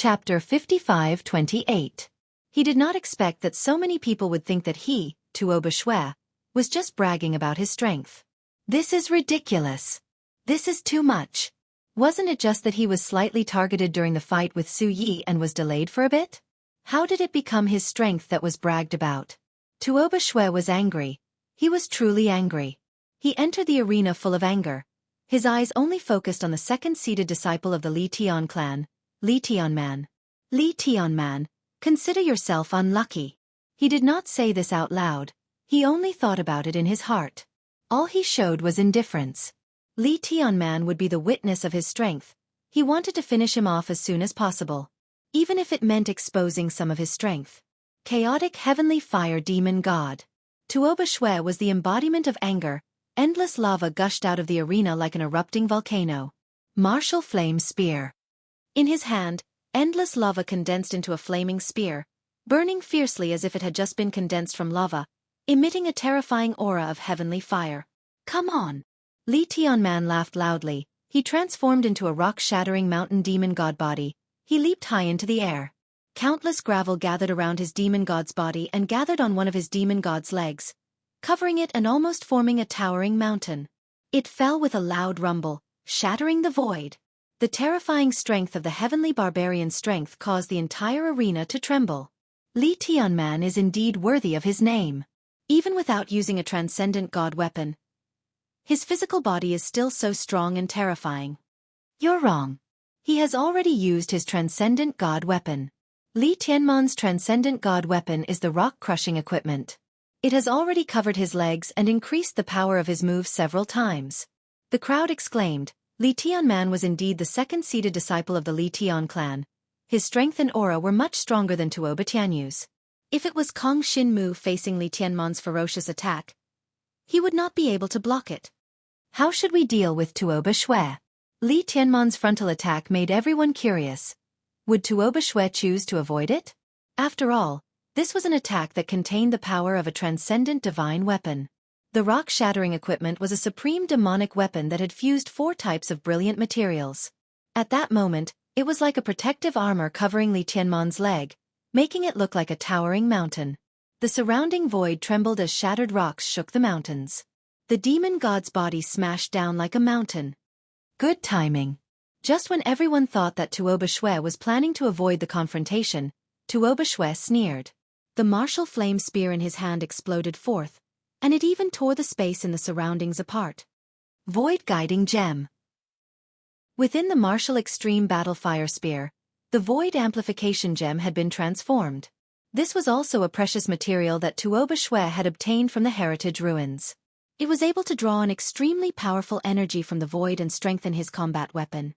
Chapter 55-28. He did not expect that so many people would think that he, Xueqi, was just bragging about his strength. This is ridiculous. This is too much. Wasn't it just that he was slightly targeted during the fight with Xueqi and was delayed for a bit? How did it become his strength that was bragged about? Xueqi was angry. He was truly angry. He entered the arena full of anger. His eyes only focused on the second-seated disciple of the Li Tian clan, Li Tianman. Li Tianman, consider yourself unlucky. He did not say this out loud. He only thought about it in his heart. All he showed was indifference. Li Tianman would be the witness of his strength. He wanted to finish him off as soon as possible, even if it meant exposing some of his strength. Chaotic heavenly fire demon god. Xueqi was the embodiment of anger. Endless lava gushed out of the arena like an erupting volcano. Martial flame spear. In his hand, endless lava condensed into a flaming spear, burning fiercely as if it had just been condensed from lava, emitting a terrifying aura of heavenly fire. Come on! Li Tianman laughed loudly. He transformed into a rock-shattering mountain demon god body. He leaped high into the air. Countless gravel gathered around his demon god's body and gathered on one of his demon god's legs, covering it and almost forming a towering mountain. It fell with a loud rumble, shattering the void. The terrifying strength of the heavenly barbarian's strength caused the entire arena to tremble. Li Tianman is indeed worthy of his name. Even without using a transcendent god weapon, his physical body is still so strong and terrifying. You're wrong. He has already used his transcendent god weapon. Li Tianman's transcendent god weapon is the rock-crushing equipment. It has already covered his legs and increased the power of his move several times. The crowd exclaimed. Li Tianman was indeed the second-seated disciple of the Li Tian clan. His strength and aura were much stronger than Xueqi Tianyu's. If it was Kong Xinmu facing Li Tianman's ferocious attack, he would not be able to block it. How should we deal with Xueqi? Li Tianman's frontal attack made everyone curious. Would Xueqi choose to avoid it? After all, this was an attack that contained the power of a transcendent divine weapon. The rock-shattering equipment was a supreme demonic weapon that had fused 4 types of brilliant materials. At that moment, it was like a protective armor covering Li Tianman's leg, making it look like a towering mountain. The surrounding void trembled as shattered rocks shook the mountains. The demon god's body smashed down like a mountain. Good timing. Just when everyone thought that Xueqi was planning to avoid the confrontation, Xueqi sneered. The martial flame spear in his hand exploded forth, and it even tore the space in the surroundings apart. Void Guiding Gem. Within the martial extreme battle fire spear, the Void Amplification Gem had been transformed. This was also a precious material that Xueqi had obtained from the heritage ruins. It was able to draw an extremely powerful energy from the void and strengthen his combat weapon.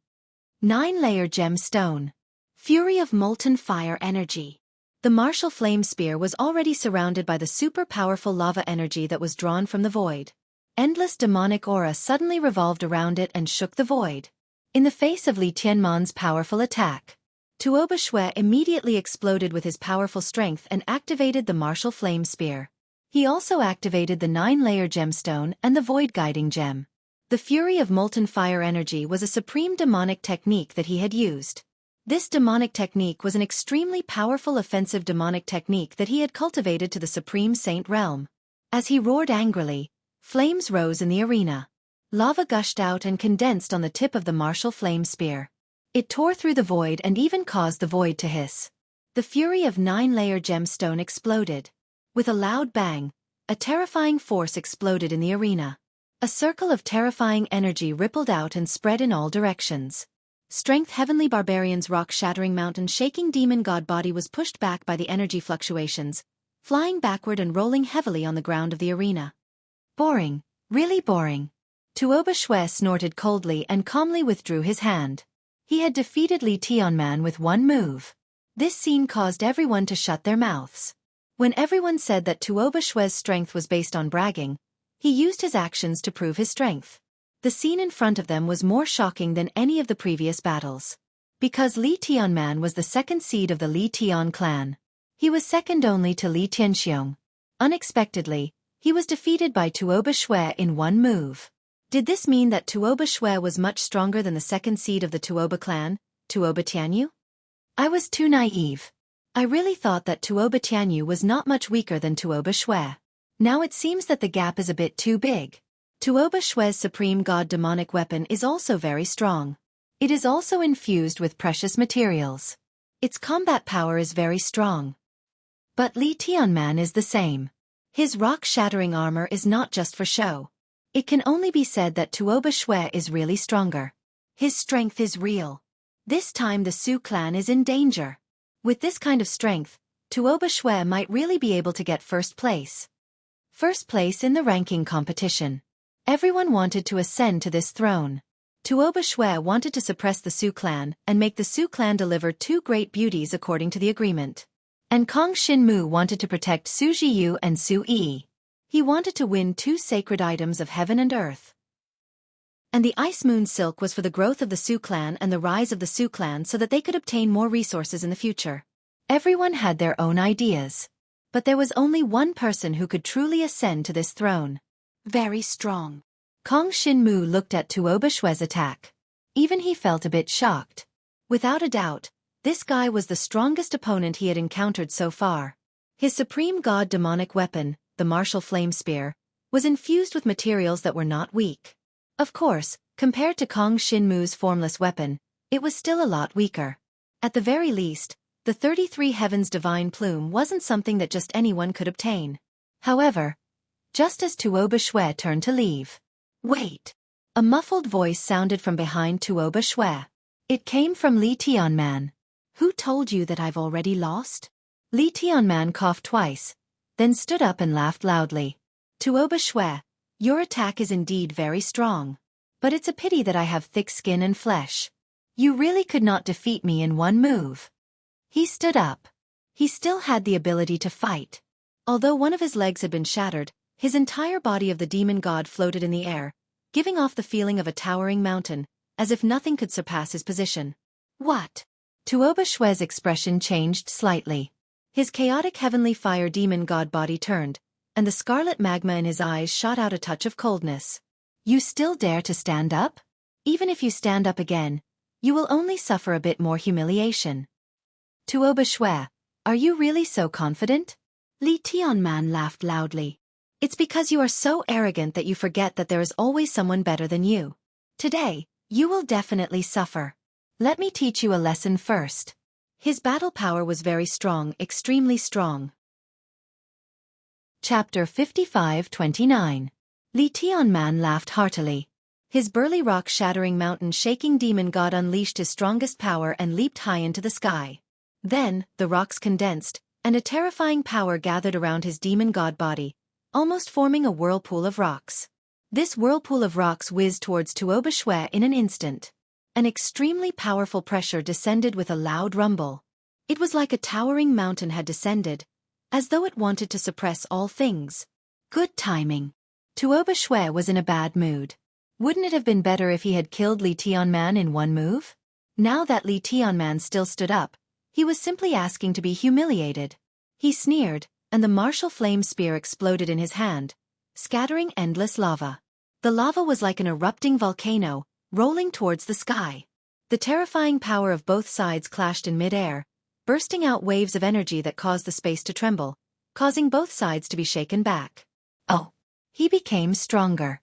9-layer gemstone. Fury of molten fire energy. The martial flame spear was already surrounded by the super-powerful lava energy that was drawn from the void. Endless demonic aura suddenly revolved around it and shook the void. In the face of Li Tianman's powerful attack, Xueqi immediately exploded with his powerful strength and activated the martial flame spear. He also activated the 9-layer gemstone and the void guiding gem. The fury of molten fire energy was a supreme demonic technique that he had used. This demonic technique was an extremely powerful offensive demonic technique that he had cultivated to the Supreme Saint realm. As he roared angrily, flames rose in the arena. Lava gushed out and condensed on the tip of the martial flame spear. It tore through the void and even caused the void to hiss. The fury of 9-layer gemstone exploded. With a loud bang, a terrifying force exploded in the arena. A circle of terrifying energy rippled out and spread in all directions. Strength Heavenly Barbarian's rock-shattering mountain-shaking demon god body was pushed back by the energy fluctuations, flying backward and rolling heavily on the ground of the arena. Boring, really boring. Xueqi snorted coldly and calmly withdrew his hand. He had defeated Li Tianman with one move. This scene caused everyone to shut their mouths. When everyone said that Xueqi's strength was based on bragging, he used his actions to prove his strength. The scene in front of them was more shocking than any of the previous battles. Because Li Tianman was the second seed of the Li Tian clan, he was second only to Li Tianxiong. Unexpectedly, he was defeated by Xueqi in one move. Did this mean that Xueqi was much stronger than the second seed of the Xueqi clan, Xueqi Tianyu? I was too naive. I really thought that Tuoba Tianyu was not much weaker than Tuoba Xue. Now it seems that the gap is a bit too big. Tuoba Xue's supreme god demonic weapon is also very strong. It is also infused with precious materials. Its combat power is very strong. But Li Tianman is the same. His rock-shattering armor is not just for show. It can only be said that Tuoba Xue is really stronger. His strength is real. This time the Su clan is in danger. With this kind of strength, Tuoba Xue might really be able to get first place. First place in the ranking competition. Everyone wanted to ascend to this throne. Tuoba Xue wanted to suppress the Su clan and make the Su clan deliver two great beauties according to the agreement. And Kong Xinmu wanted to protect Su Jiyu and Su Yi. He wanted to win two sacred items of heaven and earth. And the Ice Moon Silk was for the growth of the Su clan and the rise of the Su clan so that they could obtain more resources in the future. Everyone had their own ideas. But there was only one person who could truly ascend to this throne. Very strong. Kong Xinmu looked at Tuoba Xue's attack. Even he felt a bit shocked. Without a doubt, this guy was the strongest opponent he had encountered so far. His supreme god demonic weapon, the martial flame spear, was infused with materials that were not weak. Of course, compared to Kong Xinmu's formless weapon, it was still a lot weaker. At the very least, the 33 Heavens Divine Plume wasn't something that just anyone could obtain. However, just as Tuoba Xue turned to leave. Wait! A muffled voice sounded from behind Tuoba Xue. It came from Li Tianman. Who told you that I've already lost? Li Tianman coughed twice, then stood up and laughed loudly. Tuoba Xue, your attack is indeed very strong. But it's a pity that I have thick skin and flesh. You really could not defeat me in one move. He stood up. He still had the ability to fight. Although one of his legs had been shattered, his entire body of the demon god floated in the air, giving off the feeling of a towering mountain, as if nothing could surpass his position. What? Tuoba Xue's expression changed slightly. His chaotic heavenly fire demon god body turned, and the scarlet magma in his eyes shot out a touch of coldness. You still dare to stand up? Even if you stand up again, you will only suffer a bit more humiliation. Tuoba Xue, are you really so confident? Li Tianman laughed loudly. It's because you are so arrogant that you forget that there is always someone better than you. Today, you will definitely suffer. Let me teach you a lesson first. His battle power was very strong, extremely strong. Chapter 55-29. Li Tianman laughed heartily. His burly rock-shattering mountain-shaking demon god unleashed his strongest power and leaped high into the sky. Then, the rocks condensed, and a terrifying power gathered around his demon god body, almost forming a whirlpool of rocks. This whirlpool of rocks whizzed towards Tuoba Xue in an instant. An extremely powerful pressure descended with a loud rumble. It was like a towering mountain had descended, as though it wanted to suppress all things. Good timing. Tuoba Xue was in a bad mood. Wouldn't it have been better if he had killed Li Tianman in one move? Now that Li Tianman still stood up, he was simply asking to be humiliated. He sneered, and the martial flame spear exploded in his hand, scattering endless lava. The lava was like an erupting volcano, rolling towards the sky. The terrifying power of both sides clashed in mid-air, bursting out waves of energy that caused the space to tremble, causing both sides to be shaken back. Oh! He became stronger.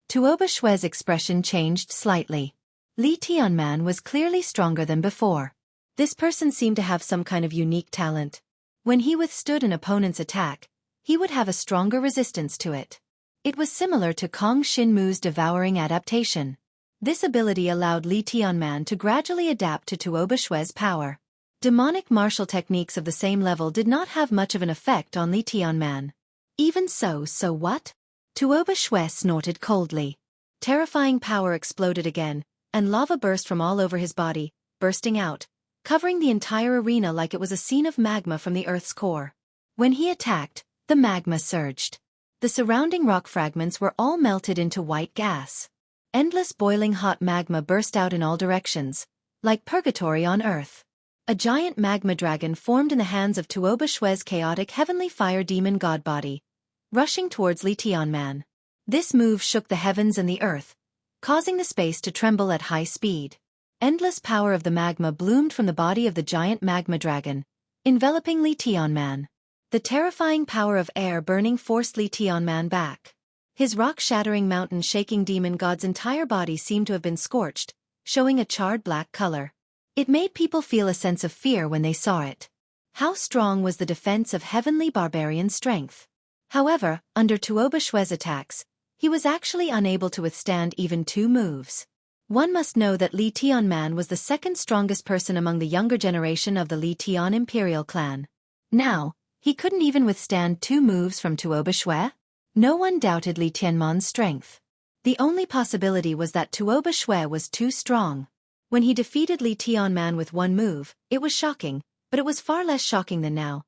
Tuoba Xue's expression changed slightly. Li Tianman was clearly stronger than before. This person seemed to have some kind of unique talent. When he withstood an opponent's attack, he would have a stronger resistance to it. It was similar to Kong Xinmu's devouring adaptation. This ability allowed Li Tianman to gradually adapt to Tuoba Xue's power. Demonic martial techniques of the same level did not have much of an effect on Li Tianman. Even so what? Tuoba Xue snorted coldly. Terrifying power exploded again, and lava burst from all over his body, bursting out, covering the entire arena like it was a scene of magma from the Earth's core. When he attacked, the magma surged. The surrounding rock fragments were all melted into white gas. Endless boiling hot magma burst out in all directions, like purgatory on Earth. A giant magma dragon formed in the hands of Tuoba Xue's chaotic heavenly fire demon god body, rushing towards Li Tianman. This move shook the heavens and the earth, causing the space to tremble at high speed. Endless power of the magma bloomed from the body of the giant magma dragon, enveloping Li Tianman. The terrifying power of air burning forced Li Tianman back. His rock-shattering mountain-shaking demon god's entire body seemed to have been scorched, showing a charred black color. It made people feel a sense of fear when they saw it. How strong was the defense of heavenly barbarian strength? However, under Tuoba Shue's attacks, he was actually unable to withstand even 2 moves. One must know that Li Tianman was the second strongest person among the younger generation of the Li Tian imperial clan. Now, he couldn't even withstand 2 moves from Tuoba Shue? No one doubted Li Tianman's strength. The only possibility was that Tuoba Shue was too strong. When he defeated Li Tianman with 1 move, it was shocking, but it was far less shocking than now,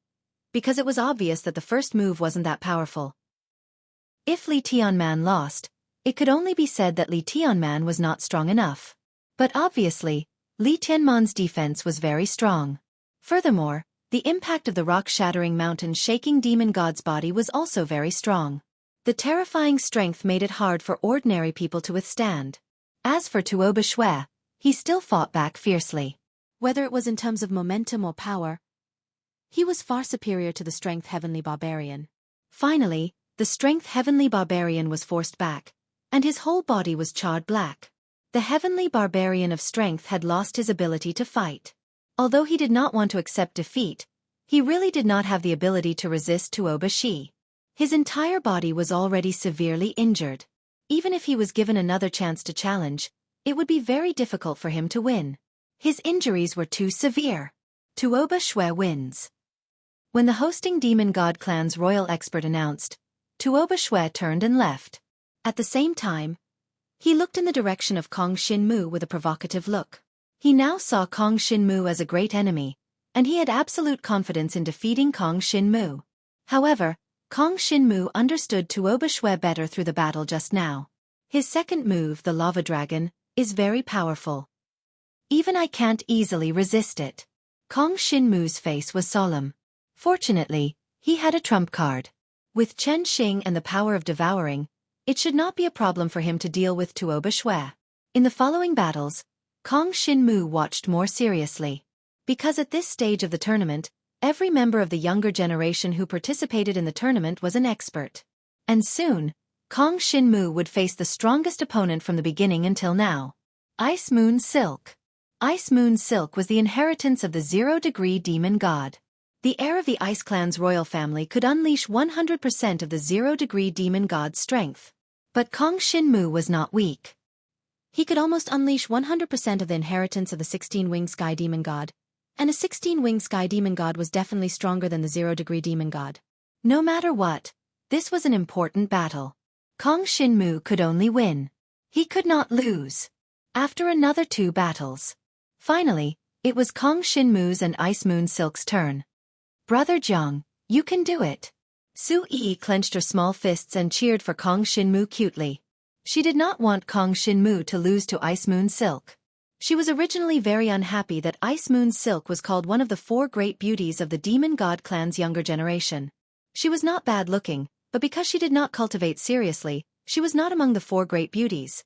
because it was obvious that the first move wasn't that powerful. If Li Tianman lost, it could only be said that Li Tianman was not strong enough. But obviously, Li Tianman's defense was very strong. Furthermore, the impact of the rock-shattering mountain-shaking demon god's body was also very strong. The terrifying strength made it hard for ordinary people to withstand. As for Tuoba Shue, he still fought back fiercely. Whether it was in terms of momentum or power, he was far superior to the strength heavenly barbarian. Finally, the strength heavenly barbarian was forced back, and his whole body was charred black. The heavenly barbarian of strength had lost his ability to fight. Although he did not want to accept defeat, he really did not have the ability to resist Tuoba Shi. His entire body was already severely injured. Even if he was given another chance to challenge, it would be very difficult for him to win. His injuries were too severe. Tuoba Shue wins. When the hosting demon god clan's royal expert announced, Tuoba Shue turned and left. At the same time, he looked in the direction of Kong Xinmu with a provocative look. He now saw Kong Xinmu as a great enemy, and he had absolute confidence in defeating Kong Xinmu. However, Kong Xinmu understood Tuoba Shue better through the battle just now. His second move, the Lava Dragon, is very powerful. Even I can't easily resist it. Kong Xinmu's face was solemn. Fortunately, he had a trump card. With Chen Xing and the power of devouring, it should not be a problem for him to deal with Tuoba Shue. In the following battles, Kong Xinmu watched more seriously. Because at this stage of the tournament, every member of the younger generation who participated in the tournament was an expert. And soon, Kong Xinmu would face the strongest opponent from the beginning until now. Ice Moon Silk. Ice Moon Silk was the inheritance of the 0-degree demon god. The heir of the Ice Clan's royal family could unleash 100% of the 0-degree demon god's strength. But Kong Xinmu was not weak. He could almost unleash 100% of the inheritance of the 16-winged sky demon god, and a 16-winged sky demon god was definitely stronger than the 0-degree demon god. No matter what, this was an important battle. Kong Xinmu could only win. He could not lose. After another 2 battles. Finally, it was Kong Xinmu's and Ice Moon Silk's turn. Brother Jiang, you can do it. Xueqi clenched her small fists and cheered for Kong Xinmu cutely. She did not want Kong Xinmu to lose to Ice Moon Silk. She was originally very unhappy that Ice Moon Silk was called one of the 4 great beauties of the demon god clan's younger generation. She was not bad-looking, but because she did not cultivate seriously, she was not among the 4 great beauties.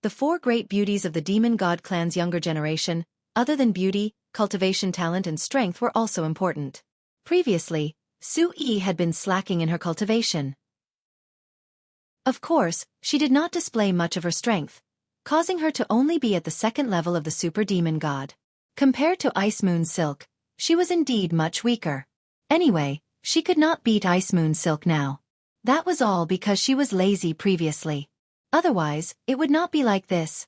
The 4 great beauties of the demon god clan's younger generation, other than beauty, cultivation talent and strength, were also important. Previously, Xueqi had been slacking in her cultivation. Of course, she did not display much of her strength, causing her to only be at the 2nd level of the super demon god. Compared to Ice Moon Silk, she was indeed much weaker. Anyway, she could not beat Ice Moon Silk now. That was all because she was lazy previously. Otherwise, it would not be like this.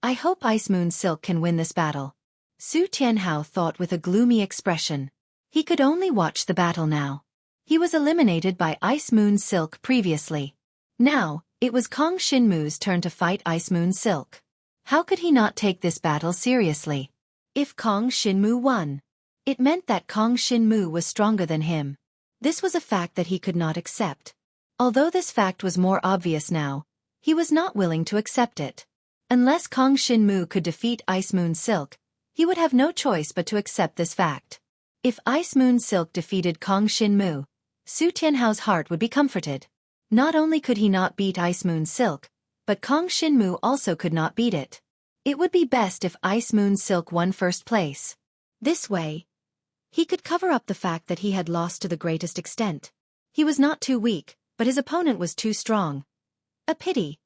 I hope Ice Moon Silk can win this battle. Su Tianhao thought with a gloomy expression. He could only watch the battle now. He was eliminated by Ice Moon Silk previously. Now, it was Kong Xinmu's turn to fight Ice Moon Silk. How could he not take this battle seriously? If Kong Xinmu won, it meant that Kong Xinmu was stronger than him. This was a fact that he could not accept. Although this fact was more obvious now, he was not willing to accept it. Unless Kong Xinmu could defeat Ice Moon Silk, he would have no choice but to accept this fact. If Ice Moon Silk defeated Kong Xinmu, Su Tianhao's heart would be comforted. Not only could he not beat Ice Moon Silk, but Kong Xinmu also could not beat it. It would be best if Ice Moon Silk won first place. This way, he could cover up the fact that he had lost to the greatest extent. He was not too weak, but his opponent was too strong. A pity.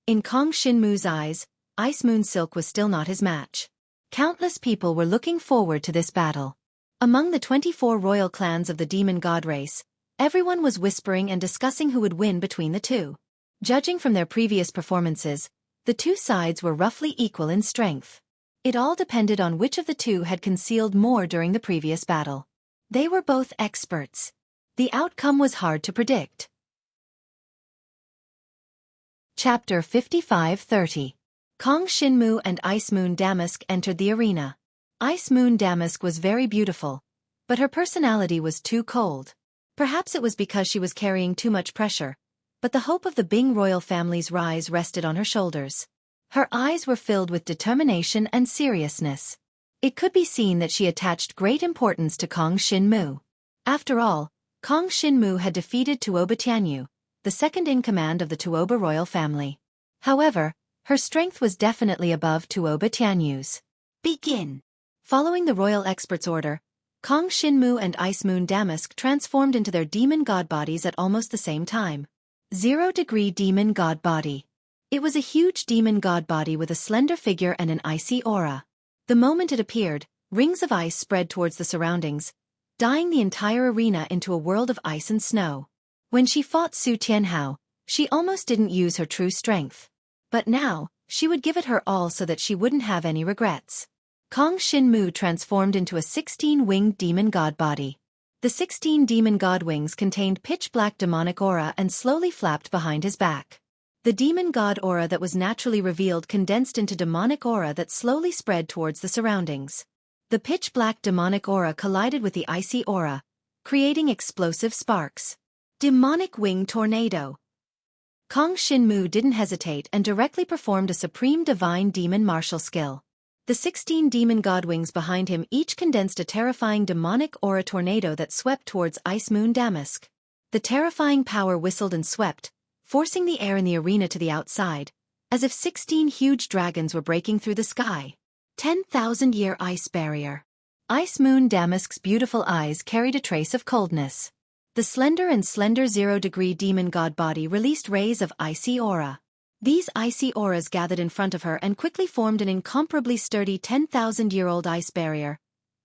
In Kong Shinmu's eyes, Ice Moon Silk was still not his match. Countless people were looking forward to this battle. Among the 24 royal clans of the demon god race, everyone was whispering and discussing who would win between the two. Judging from their previous performances, the two sides were roughly equal in strength. It all depended on which of the two had concealed more during the previous battle. They were both experts. The outcome was hard to predict. Chapter 55-30. Kong Shinmu and Ice Moon Damask entered the arena. Ice Moon Damask was very beautiful, but her personality was too cold. Perhaps it was because she was carrying too much pressure, but the hope of the Bing royal family's rise rested on her shoulders. Her eyes were filled with determination and seriousness. It could be seen that she attached great importance to Kong Shinmu. After all, Kong Shinmu had defeated Tuoba Tianyu, the second in command of the Tuoba royal family. However, her strength was definitely above Tuoba Tianyu's. Begin. Following the royal expert's order, Kong Shinmu and Ice Moon Damask transformed into their demon god bodies at almost the same time. 0-degree demon god body. It was a huge demon god body with a slender figure and an icy aura. The moment it appeared, rings of ice spread towards the surroundings, dyeing the entire arena into a world of ice and snow. When she fought Su Tianhao, she almost didn't use her true strength. But now, she would give it her all so that she wouldn't have any regrets. Kong Shinmu transformed into a 16-winged demon god body. The 16 demon god wings contained pitch-black demonic aura and slowly flapped behind his back. The demon god aura that was naturally revealed condensed into demonic aura that slowly spread towards the surroundings. The pitch-black demonic aura collided with the icy aura, creating explosive sparks. Demonic Wing Tornado. Kong Shinmu didn't hesitate and directly performed a supreme divine demon martial skill. The 16 demon god wings behind him each condensed a terrifying demonic aura tornado that swept towards Ice Moon Damask. The terrifying power whistled and swept, forcing the air in the arena to the outside, as if 16 huge dragons were breaking through the sky. 10,000-year ice barrier. Ice Moon Damask's beautiful eyes carried a trace of coldness. The slender 0-degree demon god body released rays of icy aura. These icy auras gathered in front of her and quickly formed an incomparably sturdy 10,000-year-old ice barrier,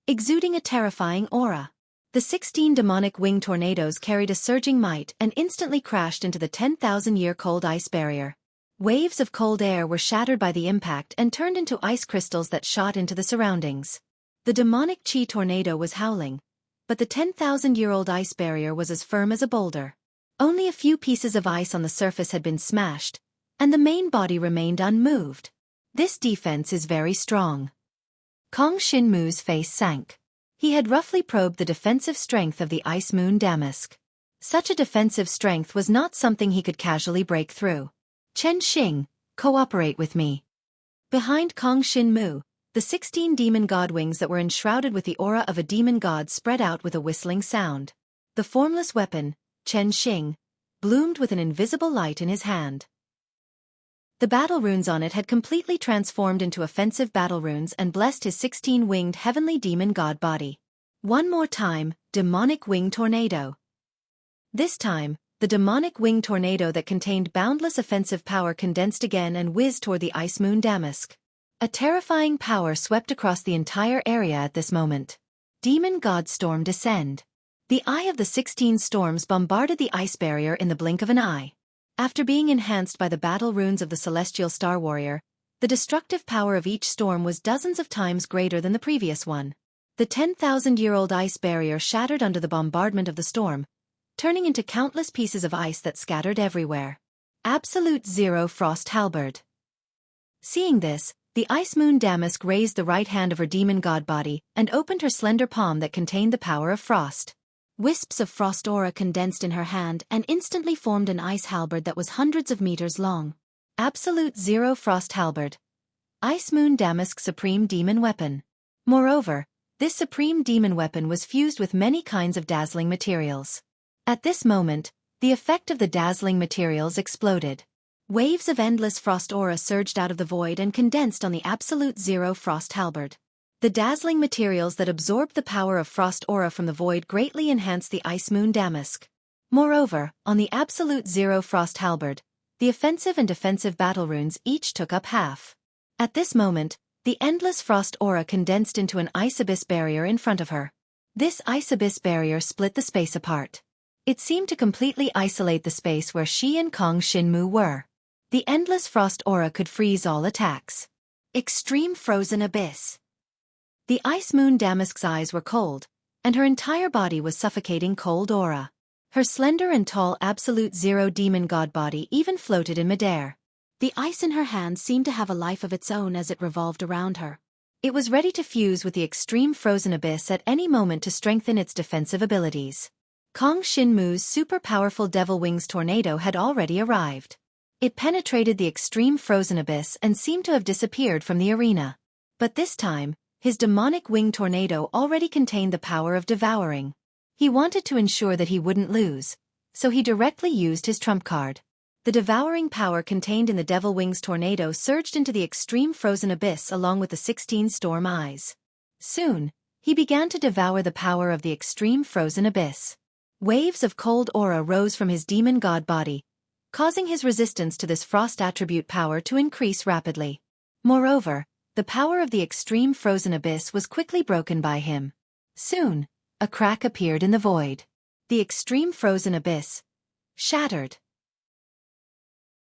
exuding a terrifying aura. The 16 demonic wing tornadoes carried a surging might and instantly crashed into the 10,000-year cold ice barrier. Waves of cold air were shattered by the impact and turned into ice crystals that shot into the surroundings. The demonic chi tornado was howling, but the 10,000-year-old ice barrier was as firm as a boulder. Only a few pieces of ice on the surface had been smashed, and the main body remained unmoved. This defense is very strong. Kong Shinmu's face sank. He had roughly probed the defensive strength of the Ice Moon Damask. Such a defensive strength was not something he could casually break through. Chen Xing, cooperate with me. Behind Kong Shinmu, the 16 demon god wings that were enshrouded with the aura of a demon god spread out with a whistling sound. The formless weapon, Chen Xing, bloomed with an invisible light in his hand. The battle runes on it had completely transformed into offensive battle runes and blessed his 16-winged heavenly demon god body. One more time, demonic wing tornado. This time, the demonic wing tornado that contained boundless offensive power condensed again and whizzed toward the Ice Moon Damask. A terrifying power swept across the entire area at this moment. Demon God Storm descend. The eye of the 16 storms bombarded the ice barrier in the blink of an eye. After being enhanced by the battle runes of the Celestial Star Warrior, the destructive power of each storm was dozens of times greater than the previous one. The 10,000-year-old ice barrier shattered under the bombardment of the storm, turning into countless pieces of ice that scattered everywhere. Absolute Zero Frost Halberd. Seeing this, the Ice Moon Damask raised the right hand of her demon god body and opened her slender palm that contained the power of frost. Wisps of frost aura condensed in her hand and instantly formed an ice halberd that was hundreds of meters long. Absolute Zero Frost Halberd. Ice Moon Damask Supreme Demon Weapon. Moreover, this supreme demon weapon was fused with many kinds of dazzling materials. At this moment, the effect of the dazzling materials exploded. Waves of endless frost aura surged out of the void and condensed on the absolute zero frost halberd. The dazzling materials that absorbed the power of frost aura from the void greatly enhanced the ice moon damask. Moreover, on the absolute zero frost halberd, the offensive and defensive battle runes each took up half. At this moment, the endless frost aura condensed into an ice abyss barrier in front of her. This ice abyss barrier split the space apart. It seemed to completely isolate the space where she and Kong Shinmu were. The endless frost aura could freeze all attacks. Extreme frozen abyss. The ice moon damask's eyes were cold, and her entire body was suffocating cold aura. Her slender and tall absolute zero demon god body even floated in midair. The ice in her hand seemed to have a life of its own as it revolved around her. It was ready to fuse with the extreme frozen abyss at any moment to strengthen its defensive abilities. Kong Shinmu's super powerful Devil Wings tornado had already arrived. It penetrated the extreme frozen abyss and seemed to have disappeared from the arena. But this time, his demonic wing tornado already contained the power of devouring. He wanted to ensure that he wouldn't lose, so he directly used his trump card. The devouring power contained in the Devil Wings tornado surged into the extreme frozen abyss along with the 16 storm eyes. Soon, he began to devour the power of the extreme frozen abyss. Waves of cold aura rose from his demon god body, causing his resistance to this frost attribute power to increase rapidly. Moreover, the power of the extreme frozen abyss was quickly broken by him. Soon, a crack appeared in the void. The extreme frozen abyss shattered.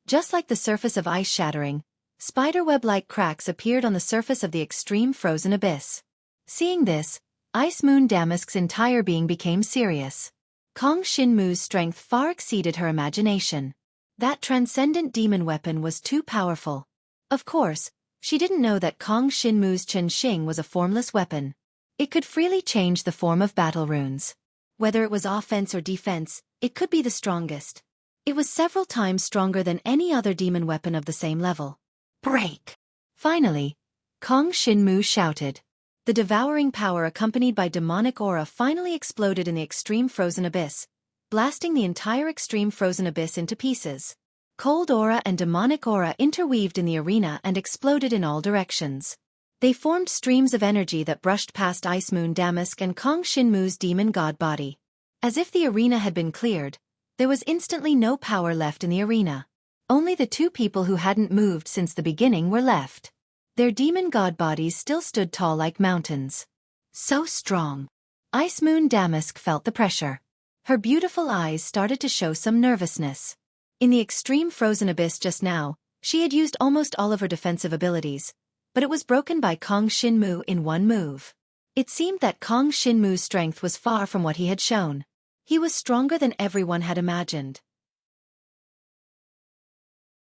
Just like the surface of ice shattering, spiderweb-like cracks appeared on the surface of the extreme frozen abyss. Seeing this, Ice Moon Damask's entire being became serious. Kong Shinmu's strength far exceeded her imagination. That transcendent demon weapon was too powerful. Of course, she didn't know that Kong Shinmu's Chenxing was a formless weapon. It could freely change the form of battle runes. Whether it was offense or defense, it could be the strongest. It was several times stronger than any other demon weapon of the same level. Break! Finally, Kong Shinmu shouted. The devouring power accompanied by demonic aura finally exploded in the extreme frozen abyss, blasting the entire extreme frozen abyss into pieces. Cold aura and demonic aura interweaved in the arena and exploded in all directions. They formed streams of energy that brushed past Ice Moon Damask and Kong Shinmu's demon god body. As if the arena had been cleared, there was instantly no power left in the arena. Only the two people who hadn't moved since the beginning were left. Their demon god bodies still stood tall like mountains. So strong. Ice Moon Damask felt the pressure. Her beautiful eyes started to show some nervousness. In the extreme frozen abyss just now, she had used almost all of her defensive abilities, but it was broken by Kong Shinmu in one move. It seemed that Kong Shinmu's strength was far from what he had shown. He was stronger than everyone had imagined.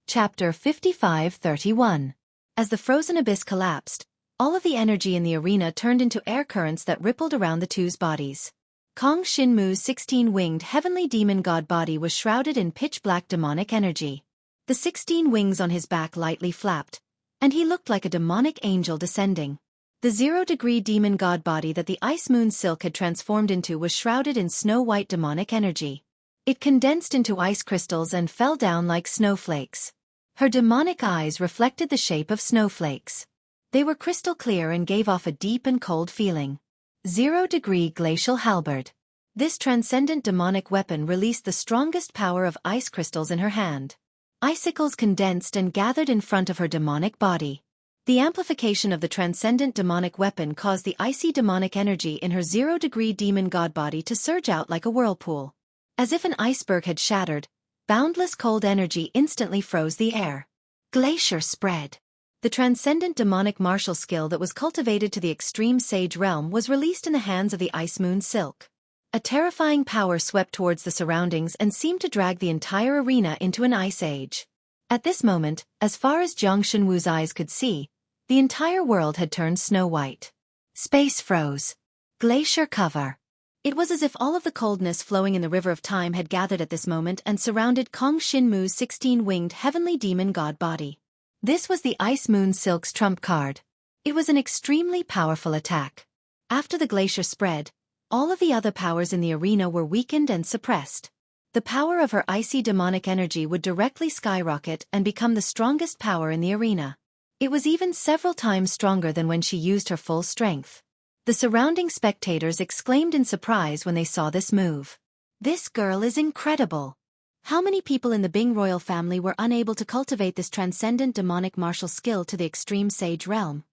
Chapter 55-31. As the frozen abyss collapsed, all of the energy in the arena turned into air currents that rippled around the two's bodies. Kong Shinmu's 16-winged heavenly demon god body was shrouded in pitch-black demonic energy. The 16 wings on his back lightly flapped, and he looked like a demonic angel descending. The 0-degree demon god body that the Ice Moon Silk had transformed into was shrouded in snow-white demonic energy. It condensed into ice crystals and fell down like snowflakes. Her demonic eyes reflected the shape of snowflakes. They were crystal clear and gave off a deep and cold feeling. 0-degree glacial halberd. This transcendent demonic weapon released the strongest power of ice crystals in her hand. Icicles condensed and gathered in front of her demonic body. The amplification of the transcendent demonic weapon caused the icy demonic energy in her 0-degree demon god body to surge out like a whirlpool. As if an iceberg had shattered, boundless cold energy instantly froze the air. Glacier spread. The transcendent demonic martial skill that was cultivated to the extreme sage realm was released in the hands of the Ice Moon Silk. A terrifying power swept towards the surroundings and seemed to drag the entire arena into an ice age. At this moment, as far as Jiang Shenwu's eyes could see, the entire world had turned snow-white. Space froze. Glacier cover. It was as if all of the coldness flowing in the river of time had gathered at this moment and surrounded Kong Shinmu's 16-winged heavenly demon god body. This was the Ice Moon Silk's trump card. It was an extremely powerful attack. After the glacier spread, all of the other powers in the arena were weakened and suppressed. The power of her icy demonic energy would directly skyrocket and become the strongest power in the arena. It was even several times stronger than when she used her full strength. The surrounding spectators exclaimed in surprise when they saw this move. This girl is incredible. How many people in the Bing royal family were unable to cultivate this transcendent demonic martial skill to the extreme sage realm?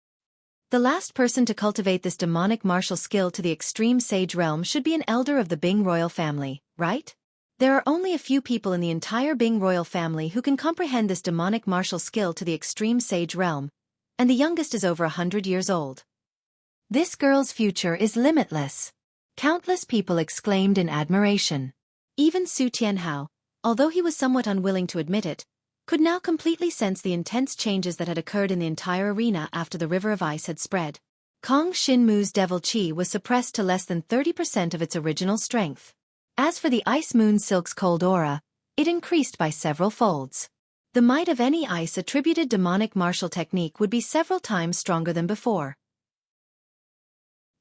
The last person to cultivate this demonic martial skill to the extreme sage realm should be an elder of the Bing royal family, right? There are only a few people in the entire Bing royal family who can comprehend this demonic martial skill to the extreme sage realm, and the youngest is over 100 years old. This girl's future is limitless. Countless people exclaimed in admiration. Even Su Tianhao, although he was somewhat unwilling to admit it, could now completely sense the intense changes that had occurred in the entire arena after the river of ice had spread. Kong Shinmu's devil chi was suppressed to less than 30% of its original strength. As for the Ice Moon Silk's cold aura, it increased by several folds. The might of any ice-attributed demonic martial technique would be several times stronger than before.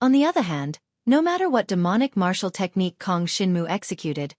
On the other hand, no matter what demonic martial technique Kong Shinmu executed,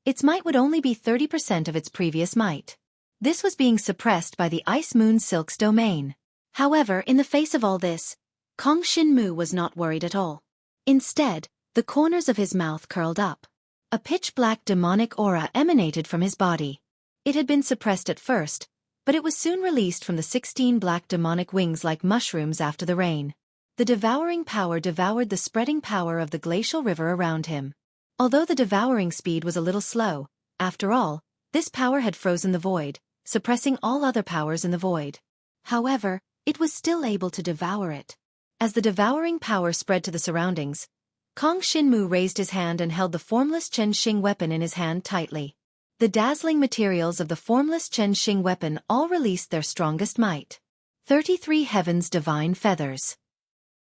its might would only be 30% of its previous might. This was being suppressed by the Ice Moon Silk's domain. However, in the face of all this, Kong Shinmu was not worried at all. Instead, the corners of his mouth curled up. A pitch-black demonic aura emanated from his body. It had been suppressed at first, but it was soon released from the 16 black demonic wings like mushrooms after the rain. The devouring power devoured the spreading power of the glacial river around him. Although the devouring speed was a little slow, after all, this power had frozen the void, suppressing all other powers in the void. However, it was still able to devour it. As the devouring power spread to the surroundings, Kong Shinmu raised his hand and held the formless Chen Xing weapon in his hand tightly. The dazzling materials of the formless Chen Xing weapon all released their strongest might. 33 Heavens Divine Feathers.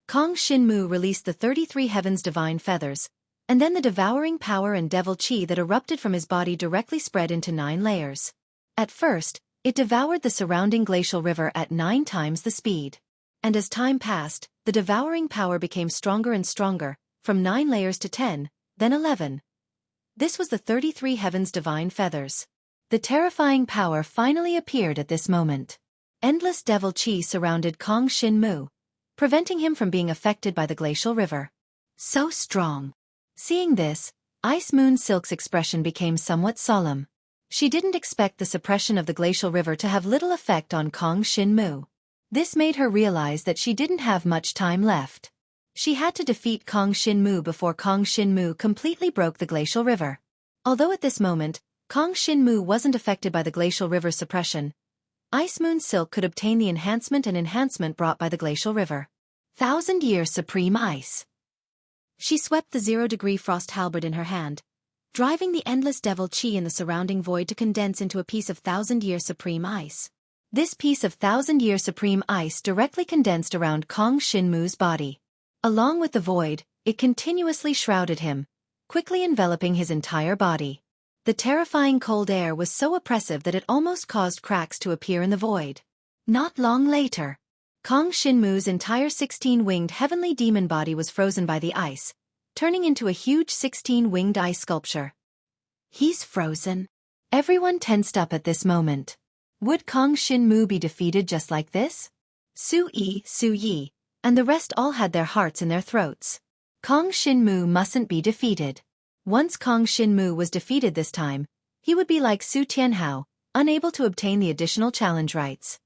Kong Shinmu released the 33 Heavens Divine Feathers, and then the devouring power and devil chi that erupted from his body directly spread into 9 layers. At first, it devoured the surrounding glacial river at 9 times the speed. And as time passed, the devouring power became stronger and stronger, from 9 layers to 10, then 11. This was the 33 Heavens Divine Feathers. The terrifying power finally appeared at this moment. Endless devil chi surrounded Kong Shinmu, preventing him from being affected by the glacial river. So strong. Seeing this, Ice Moon Silk's expression became somewhat solemn. She didn't expect the suppression of the glacial river to have little effect on Kong Shinmu. This made her realize that she didn't have much time left. She had to defeat Kong Shinmu before Kong Shinmu completely broke the glacial river. Although at this moment, Kong Shinmu wasn't affected by the glacial river's suppression, Ice Moon Silk could obtain the enhancement brought by the glacial river. 1,000-year supreme ice. She swept the 0-degree frost halberd in her hand, driving the endless devil chi in the surrounding void to condense into a piece of 1,000-year supreme ice. This piece of 1,000-year supreme ice directly condensed around Kong Shinmu's body. Along with the void, it continuously shrouded him, quickly enveloping his entire body. The terrifying cold air was so oppressive that it almost caused cracks to appear in the void. Not long later, Kong Shinmu's entire 16-winged heavenly demon body was frozen by the ice, turning into a huge 16-winged ice sculpture. He's frozen. Everyone tensed up at this moment. Would Kong Shinmu be defeated just like this? Xueqi, and the rest all had their hearts in their throats. Kong Shinmu mustn't be defeated. Once Kong Shinmu was defeated this time, he would be like Su Tianhao, unable to obtain the additional challenge rights.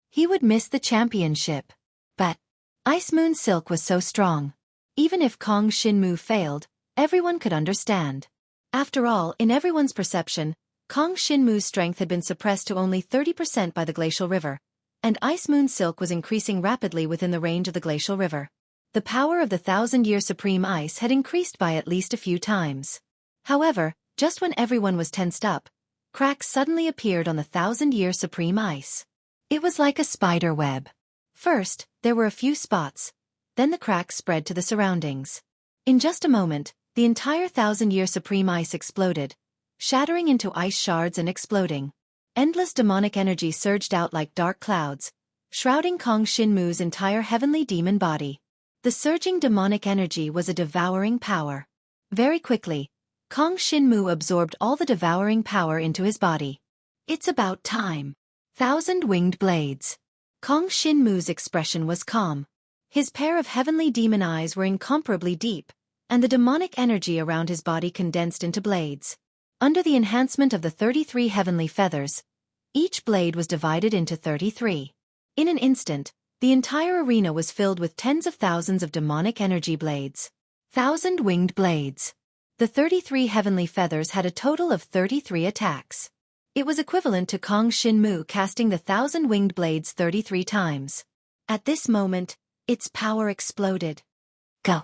He would miss the championship. But Ice Moon Silk was so strong. Even if Kong Shinmu failed, everyone could understand. After all, in everyone's perception, Kong Shinmu's strength had been suppressed to only 30% by the glacial river, and Ice Moon Silk was increasing rapidly within the range of the glacial river. The power of the 1,000-year supreme ice had increased by at least a few times. However, just when everyone was tensed up, cracks suddenly appeared on the 1,000-year supreme ice. It was like a spider web. First, there were a few spots, then the cracks spread to the surroundings. In just a moment, the entire 1,000-year supreme ice exploded, shattering into ice shards and exploding. Endless demonic energy surged out like dark clouds, shrouding Kong Shinmu's entire heavenly demon body. The surging demonic energy was a devouring power. Very quickly, Kong Shinmu absorbed all the devouring power into his body. It's about time. 1,000 winged blades. Kong Shinmu's expression was calm. His pair of heavenly demon eyes were incomparably deep, and the demonic energy around his body condensed into blades. Under the enhancement of the 33 heavenly feathers, each blade was divided into 33. In an instant, the entire arena was filled with tens of thousands of demonic energy blades. 1,000 winged blades. The 33 heavenly feathers had a total of 33 attacks. It was equivalent to Kong Shinmu casting the 1,000 winged blades 33 times. At this moment, its power exploded. Go.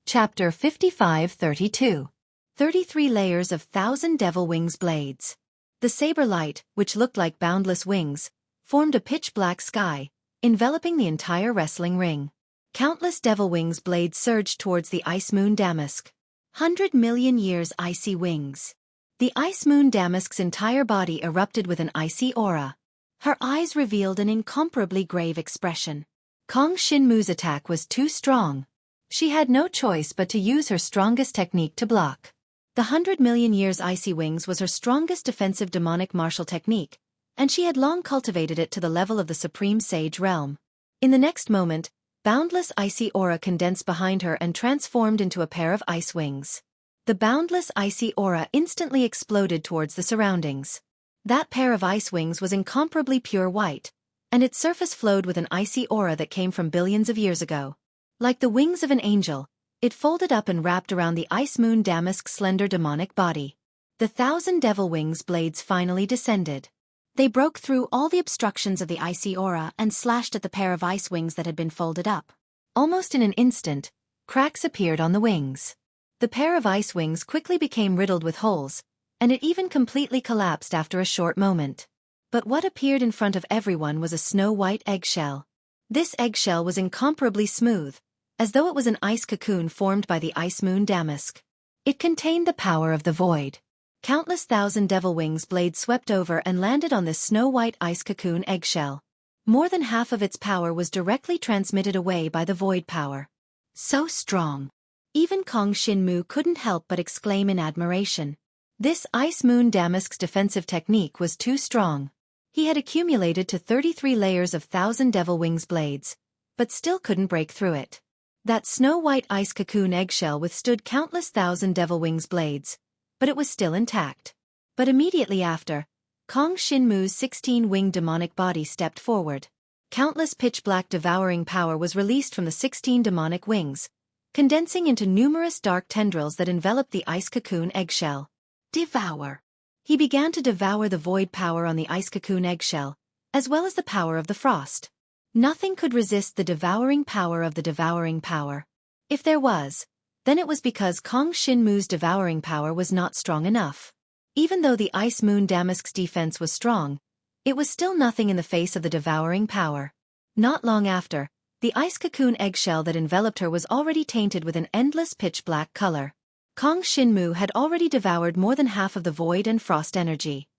Chapter 55-32. 33 layers of 1,000 devil wings blades. The saber light, which looked like boundless wings, formed a pitch-black sky, enveloping the entire wrestling ring. Countless devil wings blades surged towards the ice moon Damask. 100 million years icy wings. The ice moon Damask's entire body erupted with an icy aura. Her eyes revealed an incomparably grave expression. Kong Shinmu's attack was too strong. She had no choice but to use her strongest technique to block. The 100 million years icy wings was her strongest defensive demonic martial technique, and she had long cultivated it to the level of the supreme sage realm. In the next moment, boundless icy aura condensed behind her and transformed into a pair of ice wings. The boundless icy aura instantly exploded towards the surroundings. That pair of ice wings was incomparably pure white, and its surface flowed with an icy aura that came from billions of years ago. Like the wings of an angel, it folded up and wrapped around the ice moon Damask's slender demonic body. The 1,000 devil wings blades finally descended. They broke through all the obstructions of the icy aura and slashed at the pair of ice wings that had been folded up. Almost in an instant, cracks appeared on the wings. The pair of ice wings quickly became riddled with holes, and it even completely collapsed after a short moment. But what appeared in front of everyone was a snow-white eggshell. This eggshell was incomparably smooth, as though it was an ice cocoon formed by the ice moon Damask. It contained the power of the void. Countless 1,000 devil wings blades swept over and landed on this snow-white ice cocoon eggshell. More than half of its power was directly transmitted away by the void power. So strong. Even Kong Shinmu couldn't help but exclaim in admiration. This ice moon Damask's defensive technique was too strong. He had accumulated to 33 layers of 1,000 devil wings blades, but still couldn't break through it. That snow-white ice cocoon eggshell withstood countless 1,000 devil wings blades, but it was still intact. But immediately after, Kong Shinmu's 16-winged demonic body stepped forward. Countless pitch-black devouring power was released from the 16 demonic wings, condensing into numerous dark tendrils that enveloped the ice cocoon eggshell. Devour. He began to devour the void power on the ice cocoon eggshell, as well as the power of the frost. Nothing could resist the devouring power of the devouring power. If there was, then it was because Kong Shinmu's devouring power was not strong enough. Even though the ice moon Damask's defense was strong, it was still nothing in the face of the devouring power. Not long after, the ice cocoon eggshell that enveloped her was already tainted with an endless pitch-black color. Kong Shinmu had already devoured more than half of the void and frost energy.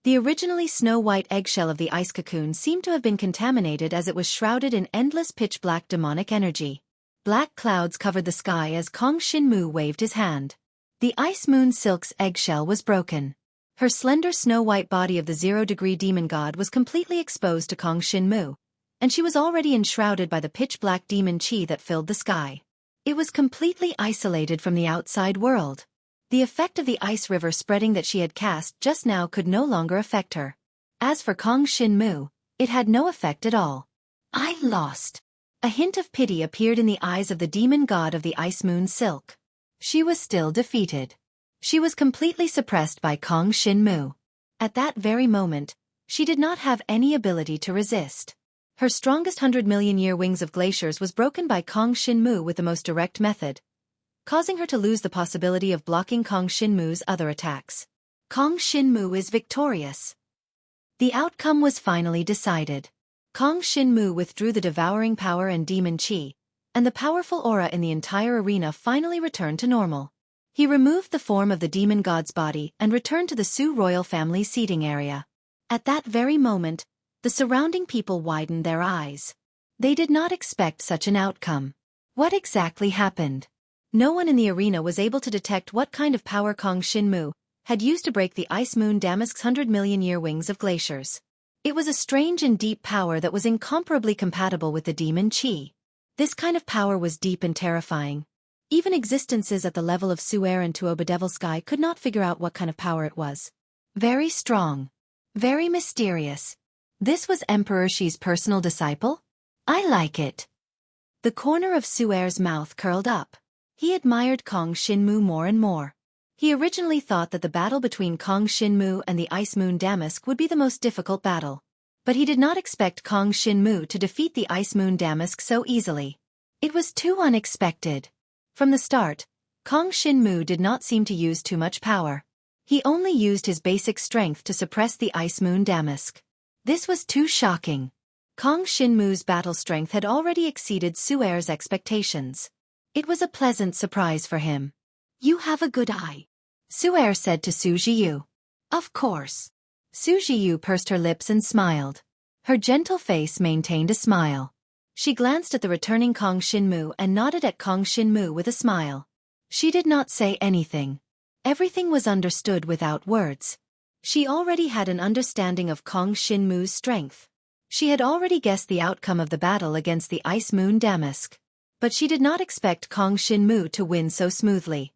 The originally snow-white eggshell of the ice cocoon seemed to have been contaminated as it was shrouded in endless pitch-black demonic energy. Black clouds covered the sky as Kong Shinmu waved his hand. The ice moon Silk's eggshell was broken. Her slender snow-white body of the 0-degree demon god was completely exposed to Kong Shinmu, and she was already enshrouded by the pitch-black demon chi that filled the sky. It was completely isolated from the outside world. The effect of the ice river spreading that she had cast just now could no longer affect her. As for Kong Shinmu, it had no effect at all. I lost. A hint of pity appeared in the eyes of the demon god of the ice moon Silk. She was still defeated. She was completely suppressed by Kong Shinmu. At that very moment, she did not have any ability to resist. Her strongest 100-million-year wings of glaciers was broken by Kong Shinmu with the most direct method, causing her to lose the possibility of blocking Kong Shinmu's other attacks. Kong Shinmu is victorious. The outcome was finally decided. Kong Shinmu withdrew the devouring power and demon chi, and the powerful aura in the entire arena finally returned to normal. He removed the form of the demon god's body and returned to the Su royal family's seating area. At that very moment, the surrounding people widened their eyes. They did not expect such an outcome. What exactly happened? No one in the arena was able to detect what kind of power Kong Shinmu had used to break the ice moon Damask's 100 million-year wings of glaciers. It was a strange and deep power that was incomparably compatible with the demon Qi. This kind of power was deep and terrifying. Even existences at the level of Xueqi and Tuoba Devil Sky could not figure out what kind of power it was. Very strong. Very mysterious. This was Emperor Xi's personal disciple? I like it. The corner of Xueqi's mouth curled up. He admired Kong Shinmu more and more. He originally thought that the battle between Kong Shinmu and the Ice Moon Damask would be the most difficult battle. But he did not expect Kong Shinmu to defeat the Ice Moon Damask so easily. It was too unexpected. From the start, Kong Shinmu did not seem to use too much power. He only used his basic strength to suppress the Ice Moon Damask. This was too shocking. Kong Shinmu's battle strength had already exceeded Xueqi's expectations. It was a pleasant surprise for him. You have a good eye, Xueqi said to Su Jiyu. Of course. Su Jiyu pursed her lips and smiled. Her gentle face maintained a smile. She glanced at the returning Kong Shinmu and nodded at Kong Shinmu with a smile. She did not say anything. Everything was understood without words. She already had an understanding of Kong Shinmu's strength. She had already guessed the outcome of the battle against the Ice Moon Damask. But she did not expect Kong Shinmu to win so smoothly.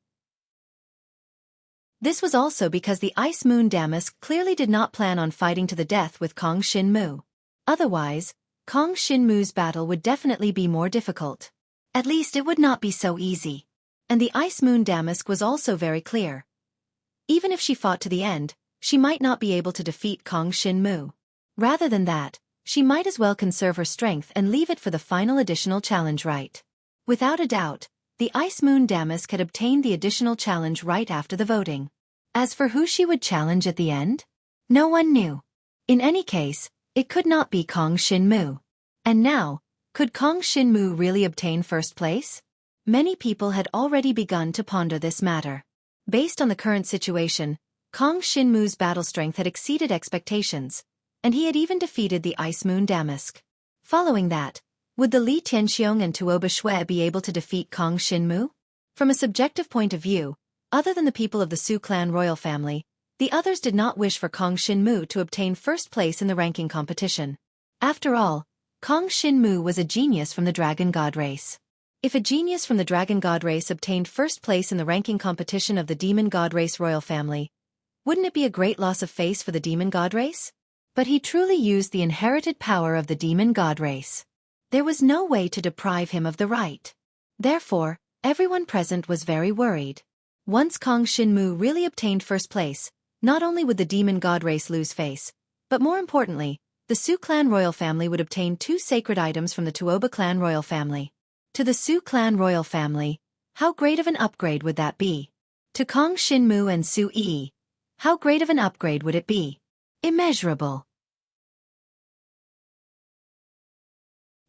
This was also because the Ice Moon Damask clearly did not plan on fighting to the death with Kong Shinmu. Otherwise, Kong Shinmu's battle would definitely be more difficult. At least it would not be so easy. And the Ice Moon Damask was also very clear. Even if she fought to the end, she might not be able to defeat Kong Shinmu. Rather than that, she might as well conserve her strength and leave it for the final additional challenge right. Without a doubt, the Ice Moon Damask had obtained the additional challenge right after the voting. As for who she would challenge at the end, no one knew. In any case, it could not be Kong Shinmu. And now, could Kong Shinmu really obtain first place? Many people had already begun to ponder this matter. Based on the current situation, Kong Shinmu's battle strength had exceeded expectations, and he had even defeated the Ice Moon Damask. Following that, would the Li Tianxiong and Tuoba Shui be able to defeat Kong Shinmu? From a subjective point of view, other than the people of the Su clan royal family, the others did not wish for Kong Shinmu to obtain first place in the ranking competition. After all, Kong Shinmu was a genius from the Dragon God race. If a genius from the Dragon God race obtained first place in the ranking competition of the Demon God race royal family, wouldn't it be a great loss of face for the Demon God race? But he truly used the inherited power of the Demon God race. There was no way to deprive him of the right. Therefore, everyone present was very worried. Once Kong Shinmu really obtained first place, not only would the Demon God race lose face, but more importantly, the Su clan royal family would obtain 2 sacred items from the Tuoba clan royal family. To the Su clan royal family, how great of an upgrade would that be? To Kong Shinmu and Xueqi, how great of an upgrade would it be? Immeasurable.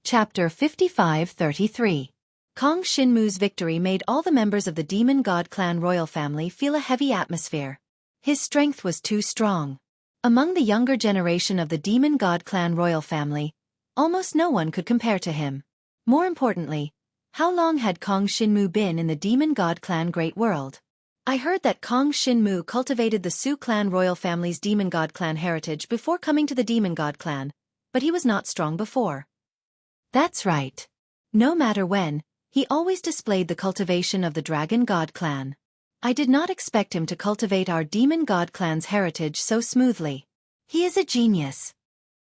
Chapter 55-33. Kong Shinmu's victory made all the members of the Demon God clan royal family feel a heavy atmosphere. His strength was too strong. Among the younger generation of the Demon God clan royal family, almost no one could compare to him. More importantly, how long had Kong Shinmu been in the Demon God clan great world? I heard that Kong Shinmu cultivated the Su clan royal family's Demon God clan heritage before coming to the Demon God clan, but he was not strong before. That's right. No matter when, he always displayed the cultivation of the Dragon God clan. I did not expect him to cultivate our Demon God clan's heritage so smoothly. He is a genius.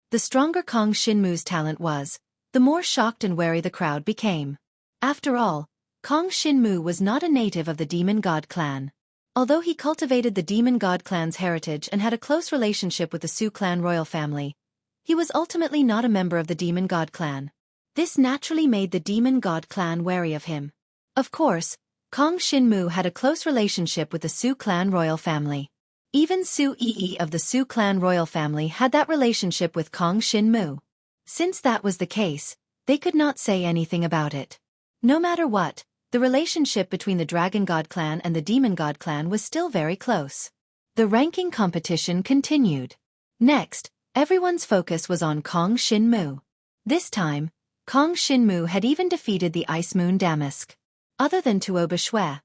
The stronger Kong Shinmu's talent was, the more shocked and wary the crowd became. After all, Kong Shinmu was not a native of the Demon God clan. Although he cultivated the Demon God clan's heritage and had a close relationship with the Su clan royal family, he was ultimately not a member of the Demon God clan. This naturally made the Demon God clan wary of him. Of course, Kong Shinmu had a close relationship with the Su clan royal family. Even Xueqi of the Su clan royal family had that relationship with Kong Shinmu. Since that was the case, they could not say anything about it. No matter what, the relationship between the Dragon God clan and the Demon God clan was still very close. The ranking competition continued. Next, everyone's focus was on Kong Shinmu. This time, Kong Xinmu had even defeated the Ice Moon Damask. Other than Tuoba Xue,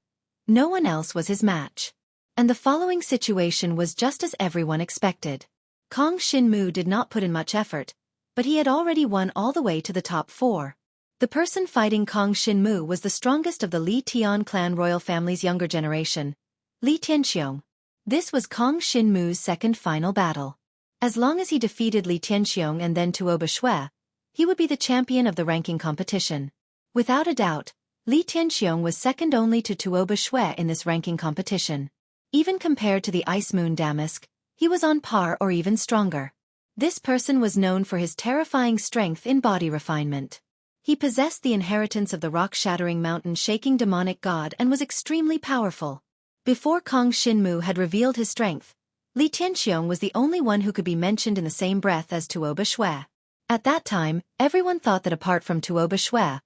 no one else was his match. And the following situation was just as everyone expected. Kong Xinmu did not put in much effort, but he had already won all the way to the top 4. The person fighting Kong Xinmu was the strongest of the Li Tian clan royal family's younger generation, Li Tianxiong. This was Kong Xinmu's second final battle. As long as he defeated Li Tianxiong and then Tuoba Xue, he would be the champion of the ranking competition. Without a doubt, Li Tianxiong was second only to Tuoba Xue in this ranking competition. Even compared to the Ice Moon Damask, he was on par or even stronger. This person was known for his terrifying strength in body refinement. He possessed the inheritance of the rock-shattering mountain-shaking demonic god and was extremely powerful. Before Kong Xinmu had revealed his strength, Li Tianxiong was the only one who could be mentioned in the same breath as Tuoba Xue. At that time, everyone thought that apart from Tuoba Xue,